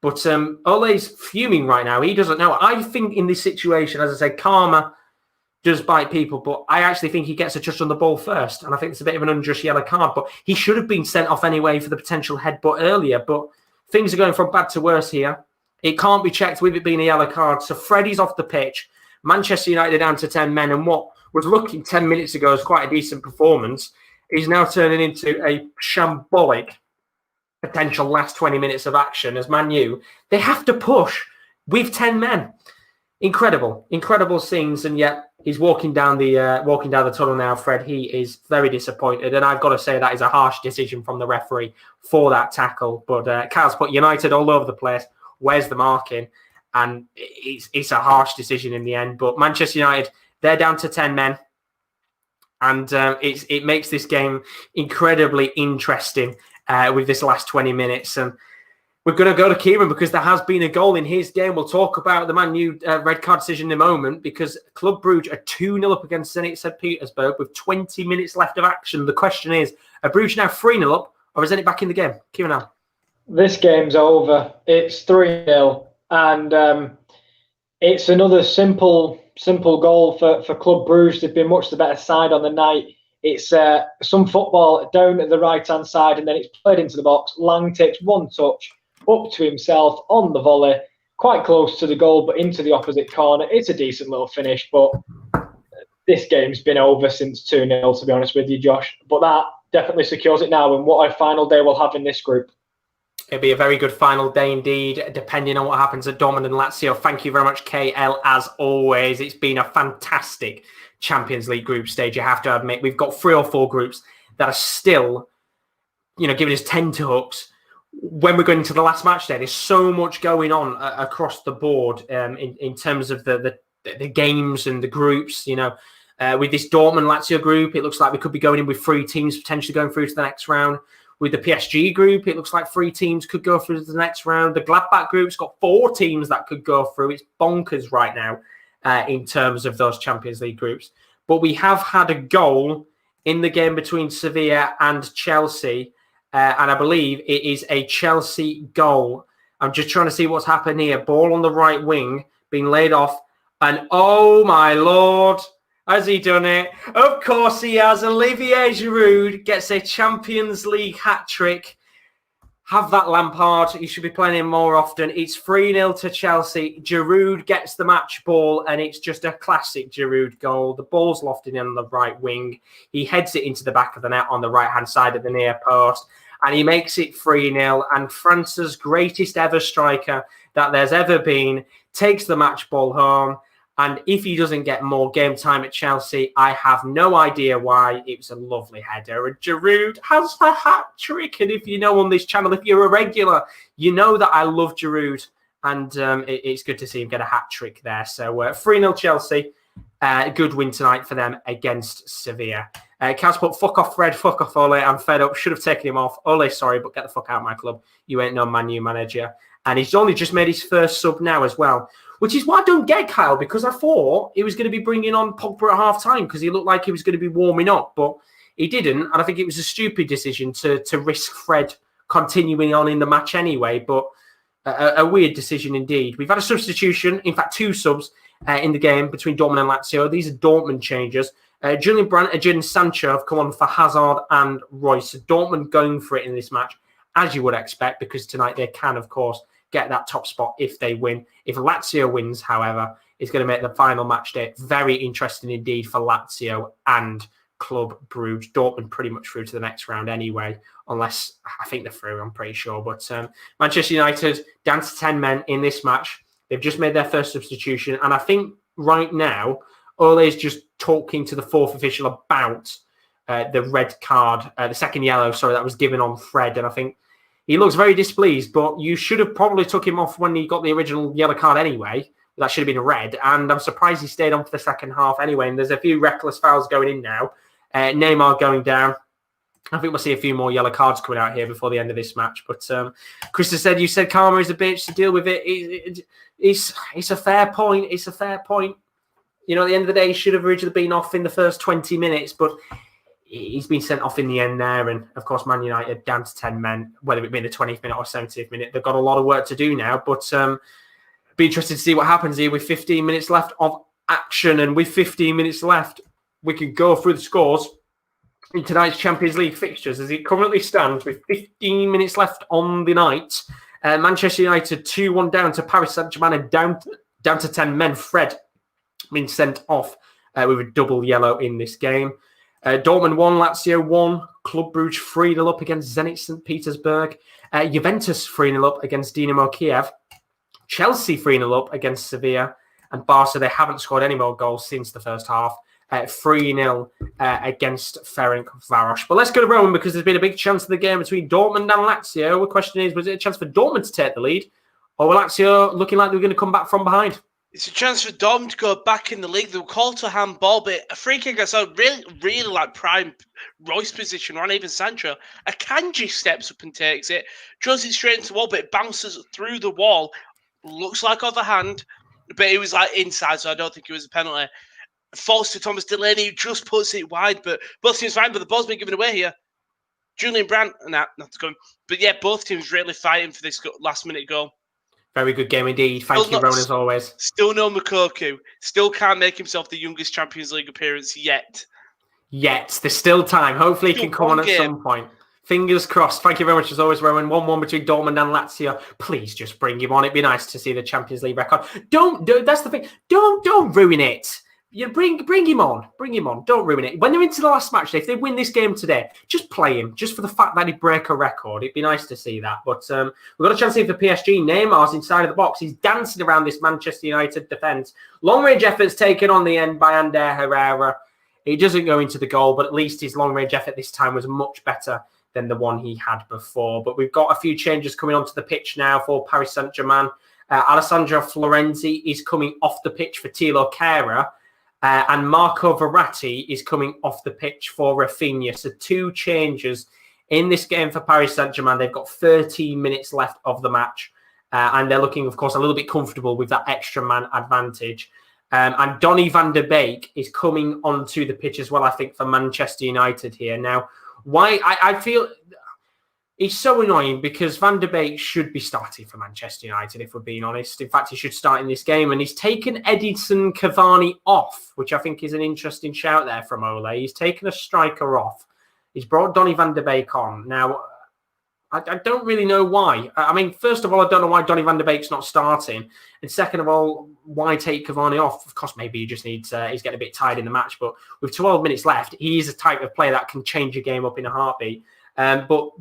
But Ole's fuming right now. He doesn't know. I think in this situation, as I said, karma does bite people. But I actually think he gets a touch on the ball first. And I think it's a bit of an unjust yellow card. But he should have been sent off anyway for the potential headbutt earlier. But things are going from bad to worse here. It can't be checked with it being a yellow card. So Freddie's off the pitch. Manchester United down to 10 men. And what was looking 10 minutes ago as quite a decent performance is now turning into a shambolic potential last 20 minutes of action as Man U. They have to push with 10 men. Incredible scenes. And yet he's walking down the tunnel now, Fred. He is very disappointed. And I've got to say that is a harsh decision from the referee for that tackle. But Carl's put United all over the place. Where's the marking? And it's a harsh decision in the end. But Manchester United, they're down to 10 men. And it makes this game incredibly interesting with this last 20 minutes. And We're going to go to Kieran because there has been a goal in his game. We'll talk about the Man U red card decision in a moment because Club Brugge are 2-0 up against Zenit St. Petersburg with 20 minutes left of action. The question is, are Brugge now 3-0 up or is Zenit back in the game? Kieran. This game's over. It's 3-0 and it's another simple goal for Club Brugge. They've been much the better side on the night. It's some football down at the right-hand side and then it's played into the box. Lang takes one touch up to himself on the volley, quite close to the goal, but into the opposite corner. It's a decent little finish, but this game's been over since 2-0, to be honest with you, Josh. But that definitely secures it now, and what a final day we'll have in this group. It'll be a very good final day indeed, depending on what happens at Dortmund and Lazio. Thank you very much, KL, as always. It's been a fantastic Champions League group stage, you have to admit. We've got 3 or 4 groups that are still, giving us 10 to hooks. When we're going into the last match day, there's so much going on across the board in terms of the games and the groups. With this Dortmund-Lazio group, it looks like we could be going in with 3 teams potentially going through to the next round. With the PSG group, it looks like 3 teams could go through to the next round. The Gladbach group's got 4 teams that could go through. It's bonkers right now in terms of those Champions League groups. But we have had a goal in the game between Sevilla and Chelsea. And I believe it is a Chelsea goal. I'm just trying to see what's happened here. Ball on the right wing, being laid off. And oh my Lord, has he done it? Of course he has. Olivier Giroud gets a Champions League hat-trick. Have that, Lampard. He should be playing him more often. It's 3-0 to Chelsea. Giroud gets the match ball, and it's just a classic Giroud goal. The ball's lofted in on the right wing. He heads it into the back of the net on the right-hand side of the near post, and he makes it 3-0. And France's greatest ever striker that there's ever been takes the match ball home. And if he doesn't get more game time at Chelsea, I have no idea why. It was a lovely header. And Giroud has a hat-trick. And if you know on this channel, if you're a regular, you know that I love Giroud. And it's good to see him get a hat-trick there. So 3-0 Chelsea. Good win tonight for them against Sevilla. Kaz put, fuck off Fred, fuck off Ole. I'm fed up. Should have taken him off. Ole, sorry, but get the fuck out of my club. You ain't no Man U manager. And he's only just made his first sub now as well. Which is why I don't get Kyle, because I thought he was going to be bringing on Pogba at half-time because he looked like he was going to be warming up, but he didn't. And I think it was a stupid decision to risk Fred continuing on in the match anyway, but a weird decision indeed. We've had a substitution, in fact, 2 subs in the game between Dortmund and Lazio. These are Dortmund changes. Julian Brandt and Jadon Sancho have come on for Hazard and Royce. So Dortmund going for it in this match, as you would expect, because tonight they can, of course, get that top spot if they win. If Lazio wins, however, it's going to make the final match day very interesting indeed for Lazio and Club Brugge. Dortmund pretty much through to the next round anyway, unless I think they're through, I'm pretty sure. But Manchester United down to 10 men in this match. They've just made their first substitution. And I think right now, Ole is just talking to the 4th official about the red card, the second yellow, that was given on Fred. And I think he looks very displeased, but you should have probably took him off when he got the original yellow card anyway. That should have been a red. And I'm surprised he stayed on for the second half anyway. And there's a few reckless fouls going in now. Neymar going down. I think we'll see a few more yellow cards coming out here before the end of this match. But Krista said, you said karma is a bitch to deal with it. It's a fair point. It's a fair point. At the end of the day, he should have originally been off in the first 20 minutes. But he's been sent off in the end there. And, of course, Man United down to 10 men, whether it be in the 20th minute or 70th minute. They've got a lot of work to do now. But be interested to see what happens here with 15 minutes left of action. And with 15 minutes left, we can go through the scores in tonight's Champions League fixtures. As it currently stands with 15 minutes left on the night, Manchester United 2-1 down to Paris Saint-Germain and down to 10 men. Fred being sent off with a double yellow in this game. Dortmund 1, Lazio 1, Club Brugge 3-0 up against Zenit St. Petersburg. Juventus 3-0 up against Dinamo Kiev. Chelsea 3-0 up against Sevilla. And Barca, they haven't scored any more goals since the first half. 3-0 against Ferencváros. But let's go to Rowan, because there's been a big chance of the game between Dortmund and Lazio. The question is, was it a chance for Dortmund to take the lead? Or were Lazio looking like they were going to come back from behind? It's a chance for Dortmund to go back in the league. They were called to handball, but a free kick I saw really like prime Royce position, or even Sancho. Akanji steps up and takes it, draws it straight into the wall, but it bounces through the wall. Looks like overhand, but it was like inside, so I don't think it was a penalty. Falls to Thomas Delaney, who just puts it wide, but both teams fine, but the ball's been given away here. Julian Brandt, not to come. But yeah, both teams really fighting for this last-minute goal. Very good game indeed. Thank you, Rowan, as always. Still no Moukoko. Still can't make himself the youngest Champions League appearance yet. There's still time. Hopefully he can come on at some point. Fingers crossed. Thank you very much as always, Rowan. 1-1 between Dortmund and Lazio. Please just bring him on. It'd be nice to see the Champions League record. That's the thing. Don't ruin it. You bring him on. Bring him on. Don't ruin it. When they're into the last match, if they win this game today, just play him. Just for the fact that he'd break a record. It'd be nice to see that. But we've got a chance here for PSG. Neymar's inside of the box. He's dancing around this Manchester United defence. Long-range efforts taken on the end by Ander Herrera. He doesn't go into the goal, but at least his long-range effort this time was much better than the one he had before. But we've got a few changes coming onto the pitch now for Paris Saint-Germain. Alessandro Florenzi is coming off the pitch for Thilo Kehrer. And Marco Verratti is coming off the pitch for Rafinha. So 2 changes in this game for Paris Saint-Germain. They've got 13 minutes left of the match. And they're looking, of course, a little bit comfortable with that extra man advantage. And Donny van de Beek is coming onto the pitch as well, I think, for Manchester United here. Now, why I feel it's so annoying because Van der Beek should be starting for Manchester United, if we're being honest. In fact, he should start in this game. And he's taken Edinson Cavani off, which I think is an interesting shout there from Ole. He's taken a striker off. He's brought Donny van der Beek on. Now, I don't really know why. I mean, first of all, I don't know why Donny van der Beek's not starting. And second of all, why take Cavani off? Of course, maybe he just needs, he's getting a bit tired in the match. But with 12 minutes left, he is a type of player that can change a game up in a heartbeat. But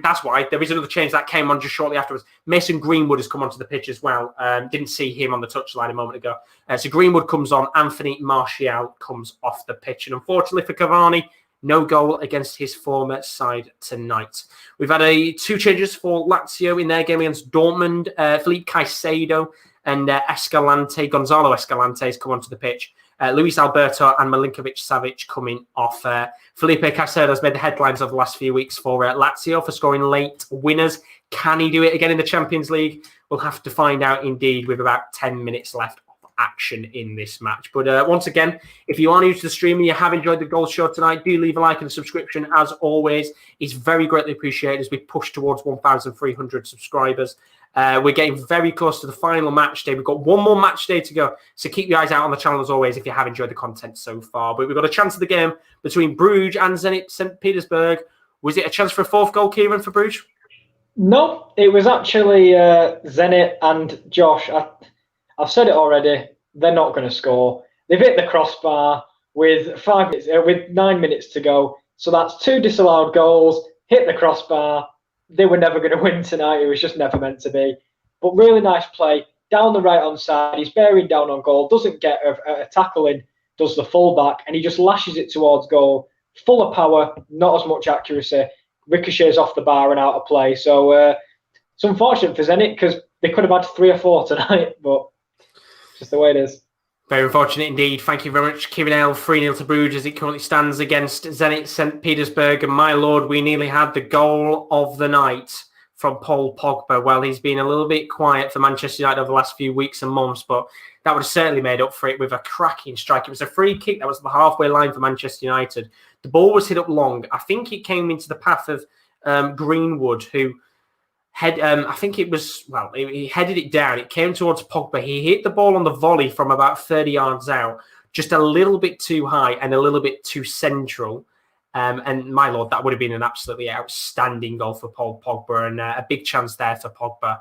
that's why there is another change that came on just shortly afterwards. Mason Greenwood has come onto the pitch as well. Didn't see him on the touchline a moment ago. So Greenwood comes on. Anthony Martial comes off the pitch. And unfortunately for Cavani, no goal against his former side tonight. We've had 2 changes for Lazio in their game against Dortmund. Felipe Caicedo and Gonzalo Escalante has come onto the pitch. Luis Alberto and Milinkovic-Savic coming off. Felipe Caicedo has made the headlines of the last few weeks for Lazio for scoring late winners. Can he do it again in the Champions League? We'll have to find out indeed with about 10 minutes left of action in this match. But once again, if you are new to the stream and you have enjoyed the goal show tonight, do leave a like and a subscription as always. It's very greatly appreciated as we push towards 1,300 subscribers. We're getting very close to the final match day. We've got one more match day to go. So keep your eyes out on the channel as always if you have enjoyed the content so far. But we've got a chance of the game between Bruges and Zenit St. Petersburg. Was it a chance for a 4th goal, Kieran, for Bruges? No, it was actually Zenit and Josh. I've said it already. They're not going to score. They've hit the crossbar with 9 minutes to go. So that's 2 disallowed goals, hit the crossbar. They were never going to win tonight. It was just never meant to be. But really nice play. Down the right-hand side. He's bearing down on goal. Doesn't get a tackle in. Does the full-back. And he just lashes it towards goal. Full of power. Not as much accuracy. Ricochets off the bar and out of play. So it's unfortunate for Zenit because they could have had 3 or 4 tonight. But just the way it is. Very unfortunate indeed. Thank you very much, Kieran. 3-0 to Bruges as it currently stands against Zenit St. Petersburg. And my lord, we nearly had the goal of the night from Paul Pogba. Well, he's been a little bit quiet for Manchester United over the last few weeks and months, but that would have certainly made up for it with a cracking strike. It was a free kick that was the halfway line for Manchester United. The ball was hit up long. I think it came into the path of Greenwood, who I think it was, he headed it down. It came towards Pogba. He hit the ball on the volley from about 30 yards out, just a little bit too high and a little bit too central. And my lord, that would have been an absolutely outstanding goal for Paul Pogba and a big chance there for Pogba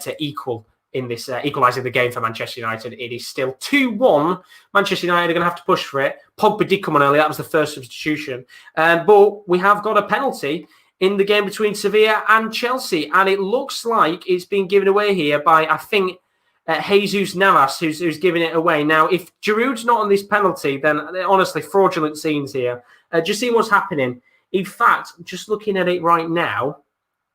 to equal in this, equalising the game for Manchester United. It is still 2-1. Manchester United are going to have to push for it. Pogba did come on early. That was the first substitution. But we have got a penalty in the game between Sevilla and Chelsea. And it looks like it's been given away here by, I think, Jesus Navas, who's giving it away. Now, if Giroud's not on this penalty, then honestly, fraudulent scenes here. Just see what's happening. In fact, just looking at it right now,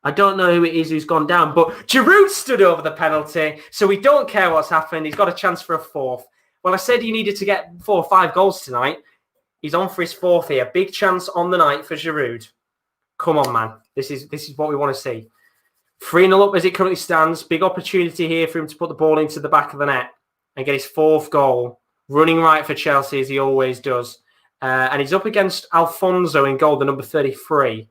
I don't know who it is who's gone down, but Giroud stood over the penalty, so we don't care what's happened. He's got a chance for a fourth. Well, I said he needed to get 4 or 5 goals tonight. He's on for his fourth here. Big chance on the night for Giroud. Come on, man. This is what we want to see. 3-0 up as it currently stands. Big opportunity here for him to put the ball into the back of the net and get his 4th goal. Running right for Chelsea, as he always does. And he's up against Alfonso in goal, the number 33.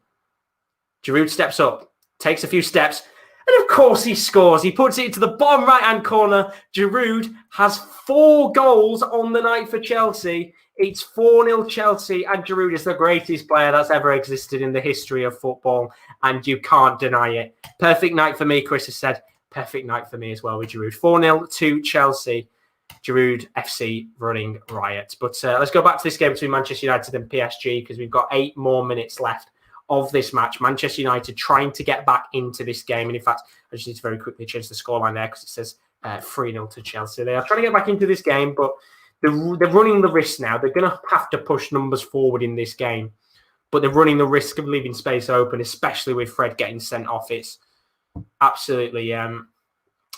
Giroud steps up, takes a few steps, and of course he scores. He puts it into the bottom right-hand corner. Giroud has 4 goals on the night for Chelsea. It's 4-0 Chelsea, and Giroud is the greatest player that's ever existed in the history of football, and you can't deny it. Perfect night for me, Chris has said. Perfect night for me as well with Giroud. 4-0 to Chelsea. Giroud FC running riot. But let's go back to this game between Manchester United and PSG, because we've got 8 more minutes left of this match. Manchester United trying to get back into this game. And in fact, I just need to very quickly change the scoreline there because it says 3-0 to Chelsea. They are trying to get back into this game, but they're running the risk now. They're going to have to push numbers forward in this game, but they're running the risk of leaving space open, especially with Fred getting sent off. It's absolutely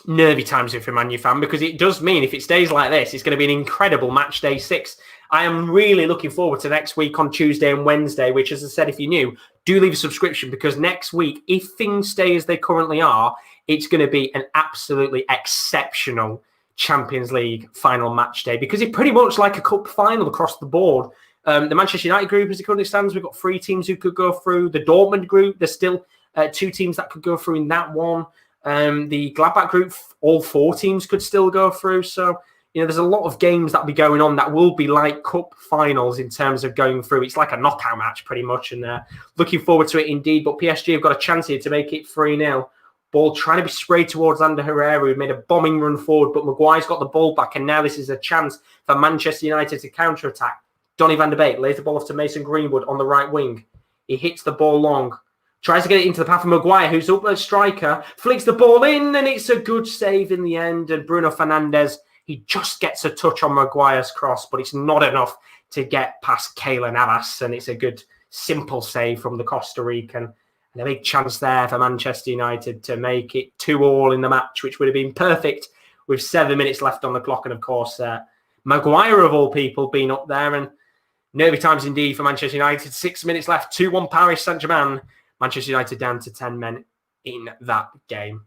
nervy times if you're a Man U fan, because it does mean if it stays like this, it's going to be an incredible match day 6. I am really looking forward to next week on Tuesday and Wednesday, which, as I said, if you're new, do leave a subscription, because next week, if things stay as they currently are, it's going to be an absolutely exceptional Champions League final match day, because it's pretty much like a cup final across the board. The Manchester United group, as it currently stands, we've got 3 teams who could go through. The Dortmund group, there's still 2 teams that could go through in that one. The Gladbach group, all 4 teams could still go through. So, there's a lot of games that will be going on that will be like cup finals in terms of going through. It's like a knockout match pretty much, and looking forward to it indeed. But PSG have got a chance here to make it 3-0. Ball trying to be sprayed towards Ander Herrera, who made a bombing run forward, but Maguire's got the ball back, and now this is a chance for Manchester United to counter-attack. Donny van de Beek lays the ball off to Mason Greenwood on the right wing. He hits the ball long. Tries to get it into the path of Maguire, who's up as striker. Flicks the ball in, and it's a good save in the end. And Bruno Fernandes, he just gets a touch on Maguire's cross, but it's not enough to get past Keylor Navas. And it's a good, simple save from the Costa Rican. And a big chance there for Manchester United to make it 2-2 in the match, which would have been perfect with 7 minutes left on the clock. And, of course, Maguire, of all people, being up there. And nervy times indeed for Manchester United. 6 minutes left, 2-1 Paris Saint-Germain. Manchester United down to 10 men in that game.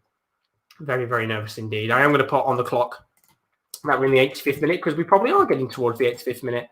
Very, very nervous indeed. I am going to put on the clock that we're in the 85th minute, because we probably are getting towards the 85th minute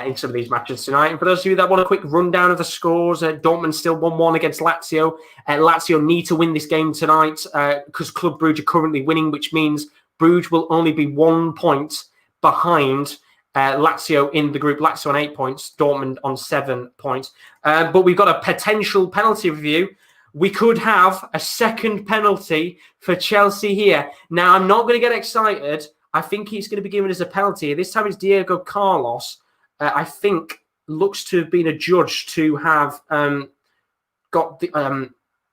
in some of these matches tonight. And for those of you that want a quick rundown of the scores, Dortmund still 1-1 against Lazio. Lazio need to win this game tonight because Club Brugge are currently winning, which means Brugge will only be 1 point behind Lazio in the group. Lazio on 8 points, Dortmund on 7 points. But we've got a potential penalty review. We could have a second penalty for Chelsea here. Now, I'm not going to get excited. I think he's going to be given as a penalty. This time it's Diego Carlos. I think looks to have been adjudged to have got the...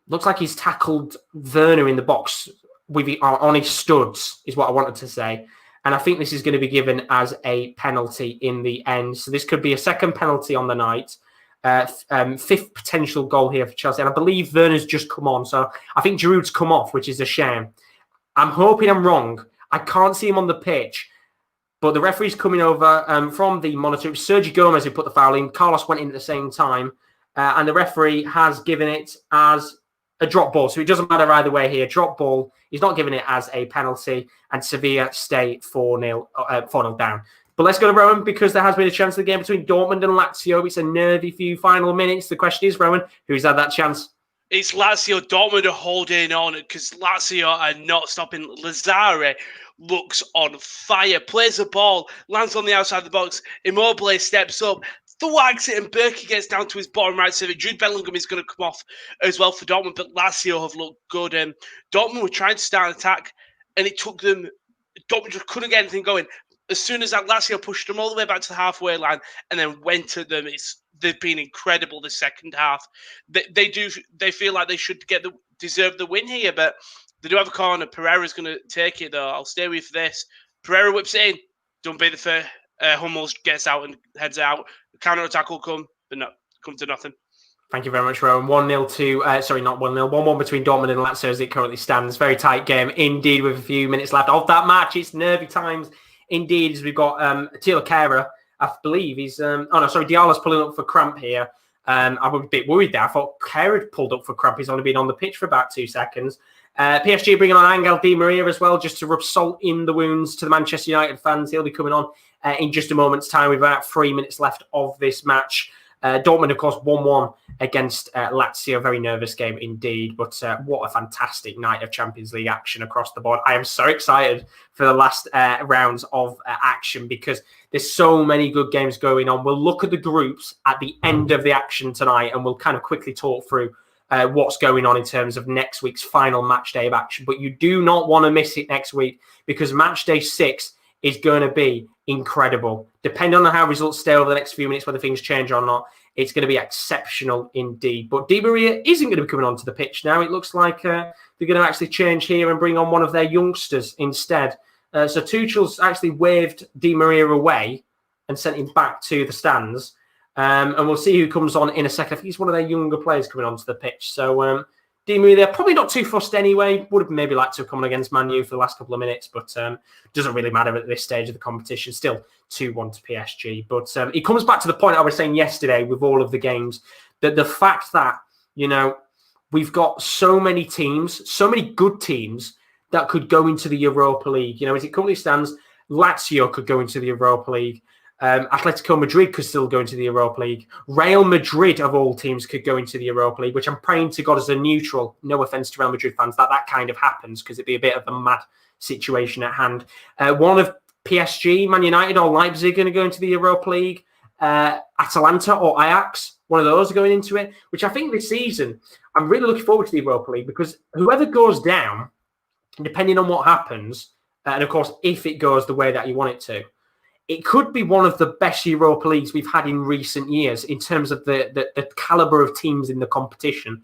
looks like he's tackled Werner in the box with on his studs, is what I wanted to say. And I think this is going to be given as a penalty in the end. So this could be a second penalty on the night. 5th potential goal here for Chelsea. And I believe Werner's just come on. So I think Giroud's come off, which is a shame. I'm hoping I'm wrong. I can't see him on the pitch. But the referee's coming over from the monitor. It was Sergio Gomez who put the foul in. Carlos went in at the same time. And the referee has given it as a drop ball. So it doesn't matter either way here. Drop ball. He's not giving it as a penalty. And Sevilla stay 4-0 down. But let's go to Rowan, because there has been a chance of the game between Dortmund and Lazio. It's a nervy few final minutes. The question is, Rowan, who's had that chance? It's Lazio. Dortmund are holding on because Lazio are not stopping. Lazare looks on fire, plays the ball, lands on the outside of the box. Immobile steps up, thwags it, and Berkey gets down to his bottom right. So Jude Bellingham is going to come off as well for Dortmund, but Lazio have looked good. Dortmund were trying to start an attack, and it took them. Dortmund just couldn't get anything going. As soon as that, Lazio pushed them all the way back to the halfway line and then went at them. They've been incredible the second half. They feel like they should deserve the win here, but they do have a corner. Pereira's going to take it, though. I'll stay with this. Pereira whips it in. Don't be the fair. Hummels gets out and heads out. The counter-attack will come, but no, come to nothing. Thank you very much, Rowan. 1-0 to, not 1-0, 1-1 between Dortmund and Lazio as it currently stands. Very tight game indeed with a few minutes left of that match. It's nervy times indeed as we've got Taylor Kieran, I believe he's, Diallo's pulling up for cramp here. I was a bit worried there. I thought Kieran pulled up for cramp. He's only been on the pitch for about 2 seconds. PSG bringing on Angel Di Maria as well, just to rub salt in the wounds to the Manchester United fans. He'll be coming on in just a moment's time with about 3 minutes left of this match. Dortmund, of course, 1-1 against Lazio. Very nervous game indeed. But what a fantastic night of Champions League action across the board. I am so excited for the last rounds of action because there's so many good games going on. We'll look at the groups at the end of the action tonight and we'll kind of quickly talk through what's going on in terms of next week's final match day of action. But you do not want to miss it next week because match day 6 is going to be incredible. Depending on how results stay over the next few minutes, whether things change or not, it's going to be exceptional indeed. But Di Maria isn't going to be coming onto the pitch now. It looks like they're going to actually change here and bring on one of their youngsters instead. So Tuchel's actually waved Di Maria away and sent him back to the stands. And we'll see who comes on in a second. I think he's one of their younger players coming onto the pitch. So Di Maria, they're probably not too fussed anyway. Would have maybe liked to have come on against Man U for the last couple of minutes, but doesn't really matter at this stage of the competition. Still 2-1 to PSG. But it comes back to the point I was saying yesterday with all of the games, that the fact that, we've got so many teams, so many good teams that could go into the Europa League. As it currently stands, Lazio could go into the Europa League. Atletico Madrid could still go into the Europa League. Real Madrid, of all teams, could go into the Europa League, which I'm praying to God as a neutral, no offence to Real Madrid fans, that kind of happens because it'd be a bit of a mad situation at hand. One of PSG, Man United or Leipzig going to go into the Europa League. Atalanta or Ajax, one of those are going into it, which I think this season, I'm really looking forward to the Europa League because whoever goes down, depending on what happens, and of course, if it goes the way that you want it to, it could be one of the best Europa Leagues we've had in recent years in terms of the calibre of teams in the competition.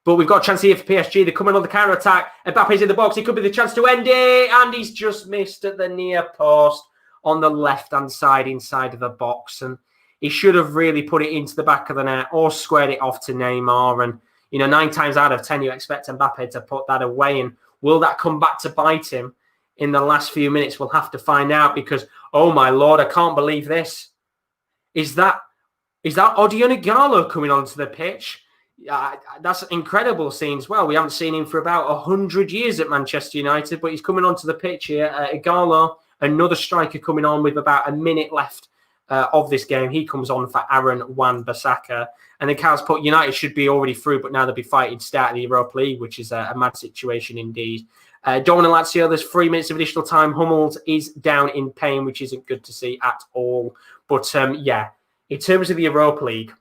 But we've got a chance here for PSG. They're coming on the counter-attack. Mbappe's in the box. It could be the chance to end it. And he's just missed at the near post on the left-hand side inside of the box. And he should have really put it into the back of the net or squared it off to Neymar. And, 9 times out of 10, you expect Mbappe to put that away. And will that come back to bite him in the last few minutes? We'll have to find out because, oh my Lord, I can't believe this. Is that Odion Ighalo coming onto the pitch? That's incredible scenes. Well, we haven't seen him for about 100 years at Manchester United, but he's coming onto the pitch here. Ighalo, another striker coming on with about a minute left of this game. He comes on for Aaron Wan-Bissaka. And then Carl's put United should be already through, but now they'll be fighting to start the Europa League, which is a mad situation indeed. Dortmund and Lazio, there's 3 minutes of additional time. Hummels is down in pain, which isn't good to see at all. But in terms of the Europa League,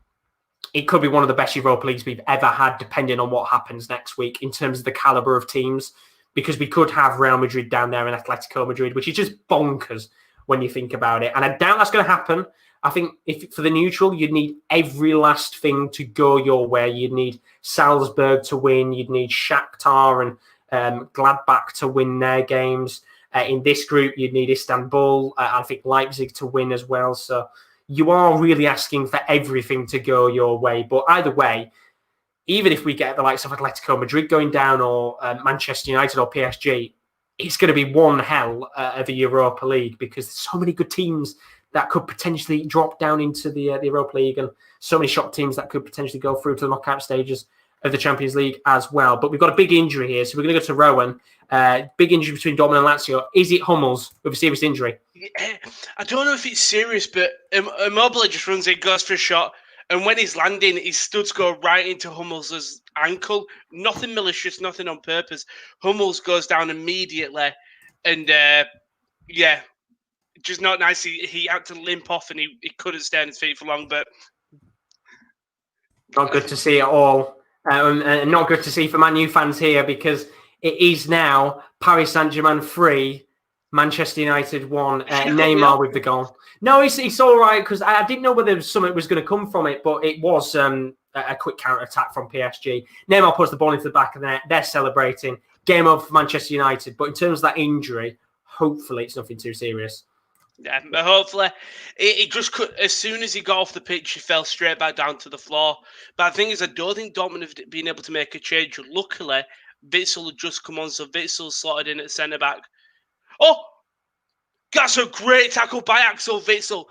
it could be one of the best Europa Leagues we've ever had, depending on what happens next week in terms of the calibre of teams, because we could have Real Madrid down there and Atletico Madrid, which is just bonkers when you think about it. And I doubt that's going to happen. I think if for the neutral, you'd need every last thing to go your way. You'd need Salzburg to win. You'd need Shakhtar and Gladbach to win their games. In this group, you'd need Istanbul. I think Leipzig to win as well. So you are really asking for everything to go your way. But either way, even if we get the likes of Atletico Madrid going down or Manchester United or PSG, it's going to be one hell of a Europa League because there's so many good teams that could potentially drop down into the Europa League and so many shock teams that could potentially go through to the knockout stages of the Champions League as well. But we've got a big injury here, so we're going to go to Rowan. Big injury between Dortmund and Lazio. Is it Hummels with a serious injury? Yeah, I don't know if it's serious, but Immobile just runs in, goes for a shot, and when he's landing, his studs go right into Hummels' ankle. Nothing malicious, nothing on purpose. Hummels goes down immediately, and just not nice. He had to limp off, and he couldn't stay on his feet for long, but not good to see at all. And not good to see for Man U fans here because it is now Paris Saint-Germain 3, Manchester United 1, Neymar with the goal. No, it's all right because I didn't know whether something was going to come from it, but it was a quick counter-attack from PSG. Neymar puts the ball into the back of the net. They're celebrating. Game over for Manchester United. But in terms of that injury, hopefully it's nothing too serious. Yeah, but hopefully it just could. As soon as he got off the pitch, he fell straight back down to the floor. But the thing is, I don't think Dortmund have been able to make a change. Luckily, Witsel had just come on, so Witsel slotted in at centre back. Oh, that's a great tackle by Axel Witsel.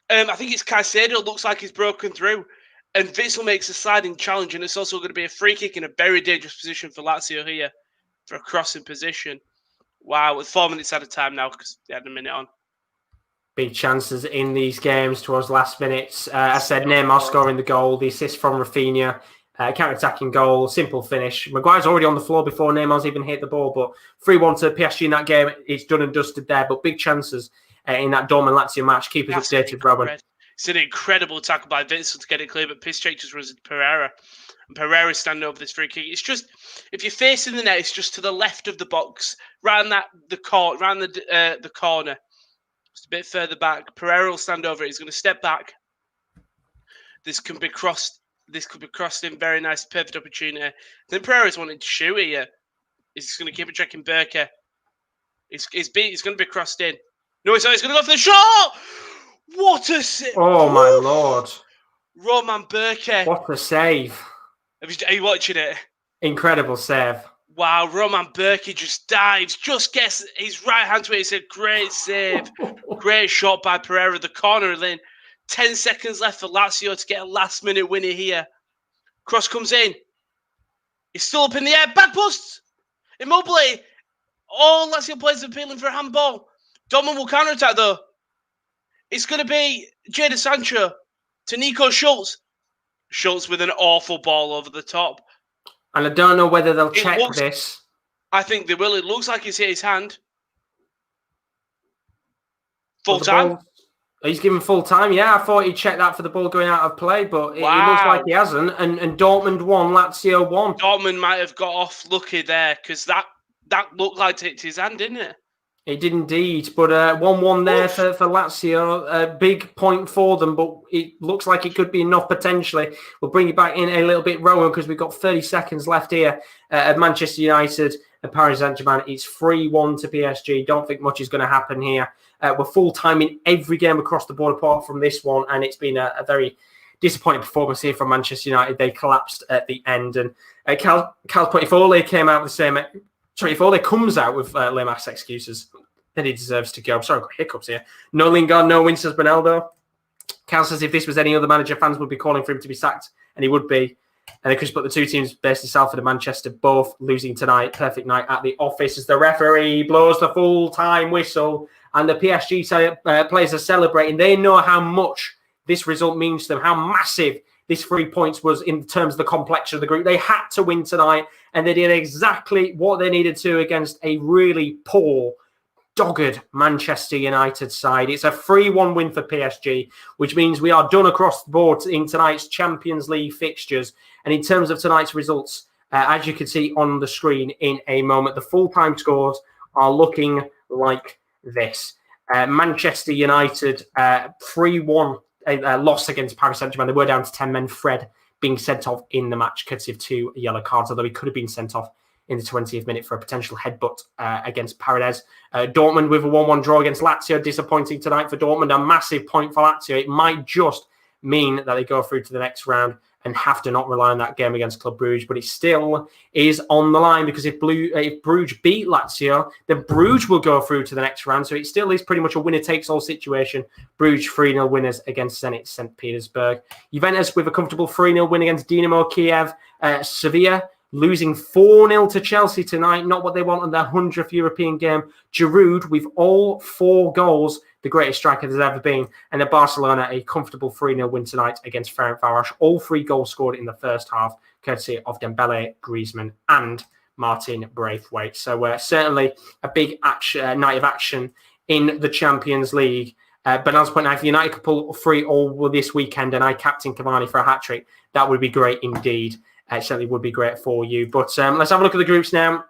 I think it's Caicedo. Looks like he's broken through, and Witsel makes a sliding challenge, and it's also going to be a free kick in a very dangerous position for Lazio here for a crossing position. Wow, with 4 minutes at a time now because they had a minute on. Big chances in these games towards the last minutes. I said Neymar scoring the goal, the assist from Rafinha, counter-attacking goal, simple finish. Maguire's already on the floor before Neymar's even hit the ball, but 3-1 to PSG in that game. It's done and dusted there, but big chances in that Dortmund-Lazio match. Keep us updated, Robin. It's an incredible tackle by Witsel to get it clear, but Piszczek just runs into Pereira. And Pereira's standing over this free kick. It's just, if you're facing the net, it's just to the left of the box, round the corner. Just a bit further back. Pereira will stand over it. He's going to step back. This can be crossed. This could be crossed in. Very nice, perfect opportunity. Then Pereira's wanting to shoot here. He's going to keep it checking Berke. It's going to be crossed in. No, it's not. He's going to go for the shot. What a save! Oh my lord! Roman Berke. What a save! Are you watching it? Incredible save. Wow, Roman Berke just dives, just gets his right hand to it. It's a great save. Great shot by Pereira, the corner in. 10 seconds left for Lazio to get a last-minute winner here. Cross comes in. He's still up in the air. Back post! Immobile. All Lazio players are appealing for a handball. Dortmund will counter-attack, though. It's going to be Jadon Sancho to Nico Schultz. Schultz with an awful ball over the top. And I don't know whether they'll check this. I think they will. It looks like he's hit his hand. Full time? He's given full time. Yeah, I thought he'd check that for the ball going out of play, but it looks like he hasn't. And Dortmund won, Lazio won. Dortmund might have got off lucky there because that looked like it hit his hand, didn't it? It did indeed, but 1-1 there for Lazio. A big point for them, but it looks like it could be enough potentially. We'll bring you back in a little bit, Rowan, because we've got 30 seconds left here at Manchester United and Paris Saint-Germain. It's 3-1 to PSG. Don't think much is going to happen here. We're full-time in every game across the board apart from this one, and it's been a very disappointing performance here from Manchester United. They collapsed at the end, and Cal Potifole came out with the same... Sorry, if Ole comes out with lame-ass excuses, then he deserves to go. Sorry, I've got hiccups here. No Lingard, no Winston Ronaldo. Cal says if this was any other manager, fans would be calling for him to be sacked, and he would be. And they could put the two teams based in Salford and Manchester, both losing tonight. Perfect night at the office as the referee blows the full-time whistle, and the PSG players are celebrating. They know how much this result means to them, how massive this 3 points was in terms of the complexion of the group. They had to win tonight, and they did exactly what they needed to against a really poor, dogged Manchester United side. It's a 3-1 win for PSG, which means we are done across the board in tonight's Champions League fixtures. And in terms of tonight's results, as you can see on the screen in a moment, the full-time scores are looking like this. Manchester United 3-1 loss against Paris Saint-Germain. They were down to 10 men. Fred being sent off in the match, courtesy of 2 yellow cards, although he could have been sent off in the 20th minute for a potential headbutt against Paredes. Dortmund with a 1-1 draw against Lazio. Disappointing tonight for Dortmund. A massive point for Lazio. It might just mean that they go through to the next round and have to not rely on that game against Club Brugge. But it still is on the line, because if Brugge beat Lazio, then Brugge will go through to the next round. So it still is pretty much a winner-takes-all situation. Brugge 3-0 winners against Zenit St. Petersburg. Juventus with a comfortable 3-0 win against Dinamo Kiev. Sevilla losing 4-0 to Chelsea tonight. Not what they want on their 100th European game. Giroud with all 4 goals, the greatest striker there's ever been. And then Barcelona, a comfortable 3-0 win tonight against Ferencváros. All 3 goals scored in the first half, courtesy of Dembele, Griezmann and Martin Braithwaite. So certainly a big night of action in the Champions League. But as point out, if United could pull 3 all this weekend and I captain Cavani for a hat-trick, that would be great indeed. It certainly would be great for you. But let's have a look at the groups now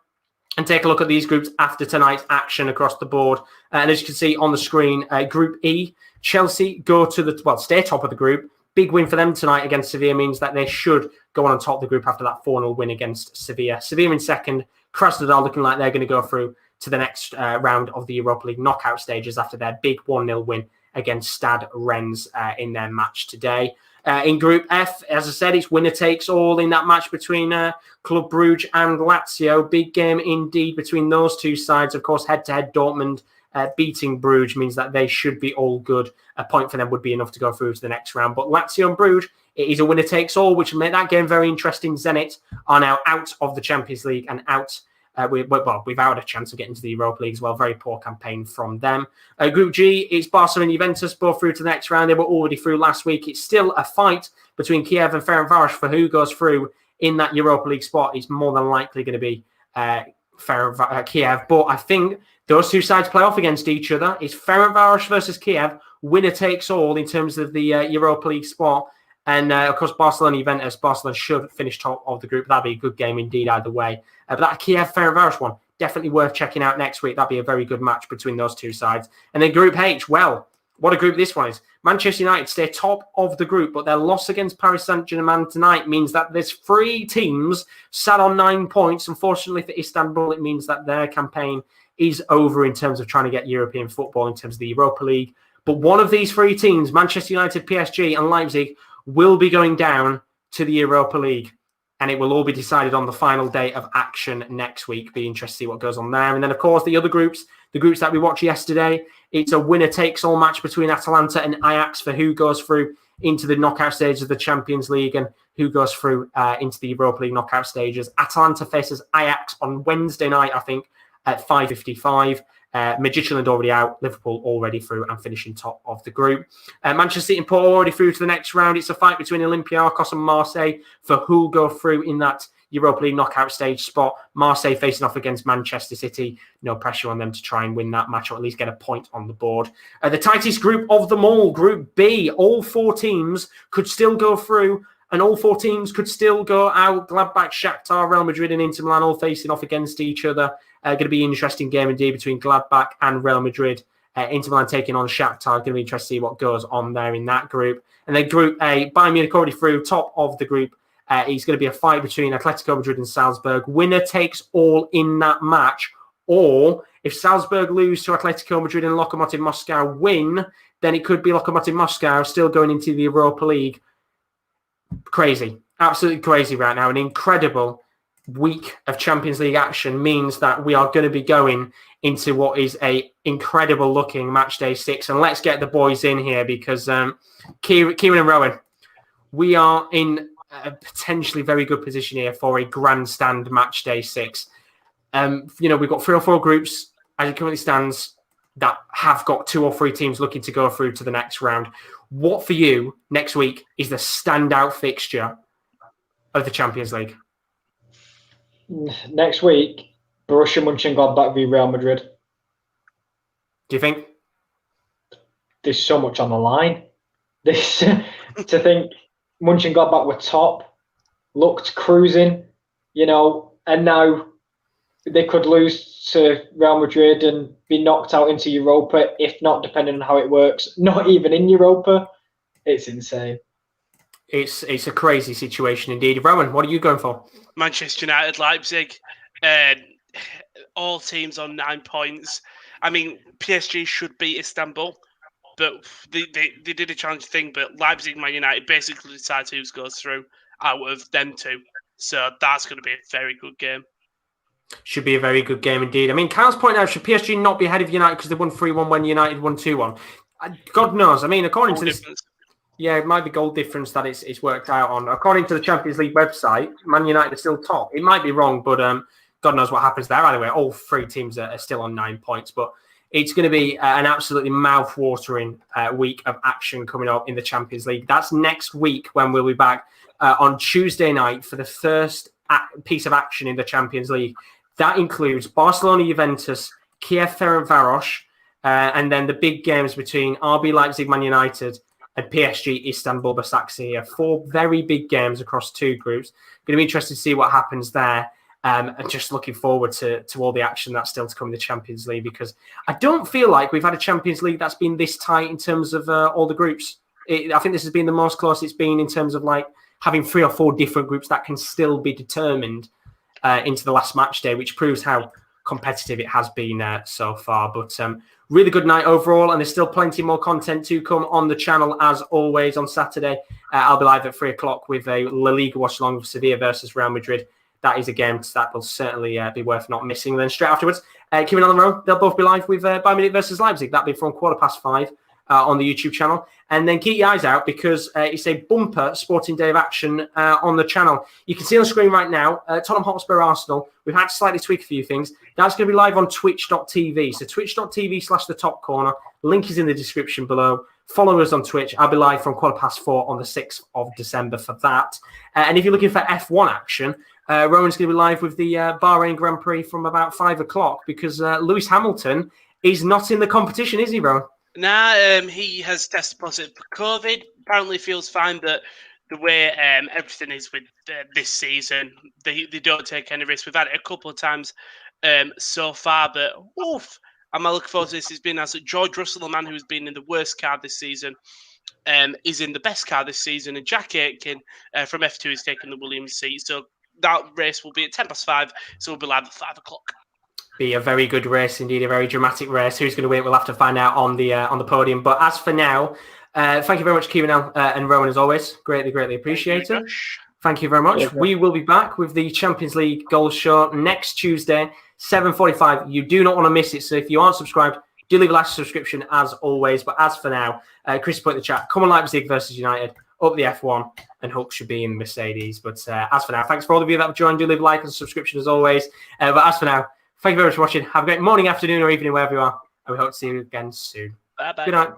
and take a look at these groups after tonight's action across the board. And as you can see on the screen, Group E, Chelsea go to stay top of the group. Big win for them tonight against Sevilla means that they should go on top of the group after that 4-0 win against Sevilla. Sevilla in second, Krasnodar looking like they're going to go through to the next round of the Europa League knockout stages after their big 1-0 win against Stade Rennes in their match today. In Group F, as I said, it's winner takes all in that match between Club Brugge and Lazio. Big game indeed between those two sides. Of course, head-to-head Dortmund beating Brugge means that they should be all good. A point for them would be enough to go through to the next round. But Lazio and Brugge, it is a winner takes all, which made that game very interesting. Zenit are now out of the Champions League and out. Without a chance of getting to the Europa League as well. Very poor campaign from them. Group G, it's Barca and Juventus both through to the next round. They were already through last week. It's still a fight between Kiev and Ferencváros for who goes through in that Europa League spot. It's more than likely going to be Kiev. But I think those two sides play off against each other. It's Ferencváros versus Kiev. Winner takes all in terms of the Europa League spot. And, of course, Barcelona-Juventus. Barcelona should finish top of the group. That'd be a good game indeed either way. But that Kiev-Ferencváros one, definitely worth checking out next week. That'd be a very good match between those two sides. And then Group H, well, what a group this one is. Manchester United stay top of the group, but their loss against Paris Saint-Germain tonight means that there's 3 teams sat on 9 points. Unfortunately for Istanbul, it means that their campaign is over in terms of trying to get European football in terms of the Europa League. But one of these 3 teams, Manchester United, PSG and Leipzig, will be going down to the Europa League, and it will all be decided on the final day of action next week. Be interested to see what goes on there. And then, of course, the other groups, the groups that we watched yesterday, it's a winner-takes-all match between Atalanta and Ajax for who goes through into the knockout stages of the Champions League and who goes through into the Europa League knockout stages. Atalanta faces Ajax on Wednesday night, I think, at 5:55. Midtjylland already out, Liverpool already through and finishing top of the group. Manchester City and Porto already through to the next round. It's a fight between Olympiacos and Marseille for who will go through in that Europa League knockout stage spot. Marseille facing off against Manchester City. No pressure on them to try and win that match or at least get a point on the board. The tightest group of them all, Group B. All 4 teams could still go through and all 4 teams could still go out. Gladbach, Shakhtar, Real Madrid and Inter Milan all facing off against each other. Going to be an interesting game indeed between Gladbach and Real Madrid. Inter Milan taking on Shakhtar. Going to be interesting to see what goes on there in that group. And then Group A, Bayern Munich already through, top of the group. It's going to be a fight between Atletico Madrid and Salzburg. Winner takes all in that match. Or if Salzburg lose to Atletico Madrid and Lokomotiv Moscow win, then it could be Lokomotiv Moscow still going into the Europa League. Crazy. Absolutely crazy right now. An incredible week of Champions League action means that we are going to be going into what is a incredible looking match day 6. And let's get the boys in here because Kieran and Rowan, we are in a potentially very good position here for a grandstand match day 6. We've got 3 or 4 groups as it currently stands that have got 2 or 3 teams looking to go through to the next round. What for you next week is the standout fixture of the Champions League? Next week, Borussia Mönchengladbach v Real Madrid. Do you think? There's so much on the line. This to think Mönchengladbach were top, looked cruising, and now they could lose to Real Madrid and be knocked out into Europa, if not, depending on how it works, not even in Europa. It's insane. It's a crazy situation indeed. Rowan, what are you going for? Manchester United, Leipzig, all teams on 9 points. I mean, PSG should beat Istanbul, but they did a challenge thing. But Leipzig, Man United basically decides who goes through out of them 2. So that's going to be a very good game. Should be a very good game indeed. I mean, Kyle's pointing out, should PSG not be ahead of United because they won 3-1 when United won 2-1? God knows. I mean, according to this... Yeah, it might be goal difference that it's worked out on. According to the Champions League website, Man United are still top. It might be wrong, but God knows what happens there. Either way, all 3 teams are still on 9 points. But it's going to be an absolutely mouth-watering week of action coming up in the Champions League. That's next week when we'll be back on Tuesday night for the first piece of action in the Champions League. That includes Barcelona-Juventus, Kiev-Ferencváros, and then the big games between RB Leipzig, Man United, and PSG, Istanbul, Başakşehir. 4 very big games across 2 groups. Going to be interested to see what happens there. And just looking forward to all the action that's still to come in the Champions League, because I don't feel like we've had a Champions League that's been this tight in terms of all the groups. I think this has been the most close it's been in terms of like having 3 or 4 different groups that can still be determined into the last match day, which proves how competitive it has been so far. But really good night overall, and there's still plenty more content to come on the channel as always. On Saturday, I'll be live at 3 o'clock with a La Liga watch-along of Sevilla versus Real Madrid. That is a game that will certainly be worth not missing. Then straight afterwards, Kieran on the road, they'll both be live with Bayern Munich versus Leipzig. That'll be from 5:15 on the YouTube channel. And then keep your eyes out because it's a bumper sporting day of action on the channel. You can see on the screen right now, Tottenham Hotspur Arsenal. We've had to slightly tweak a few things. That's going to be live on twitch.tv. So twitch.tv/the top corner. Link is in the description below. Follow us on Twitch. I'll be live from 4:15 on the 6th of December for that. And if you're looking for F1 action, Rowan's going to be live with the Bahrain Grand Prix from about 5 o'clock because Lewis Hamilton is not in the competition, is he, Rowan? Nah, he has tested positive for COVID. Apparently feels fine, but the way everything is with this season, they don't take any risks. We've had it a couple of times so far, but oof, I'm looking forward to this. It's been as George Russell, a man who's been in the worst car this season, is in the best car this season, and Jack Aitken from F2 is taking the Williams seat. So that race will be at 5:10, so we'll be live at 5 o'clock. Be a very good race indeed, a very dramatic race. Who's going to win? We'll have to find out on the podium. But as for now, thank you very much, Kieran and Rowan, as always. Greatly appreciated. Thank you very much. Yeah. We will be back with the Champions League Goals Show next Tuesday, 7:45. You do not want to miss it. So if you aren't subscribed, do leave a like subscription as always. But as for now, Chris put in the chat, come on Leipzig versus United, up the F1, and Hook should be in Mercedes. But as for now, thanks for all of you that have joined. Do leave a like and subscription as always. But as for now, thank you very much for watching. Have a great morning, afternoon, or evening, wherever you are. And we hope to see you again soon. Bye-bye. Good night.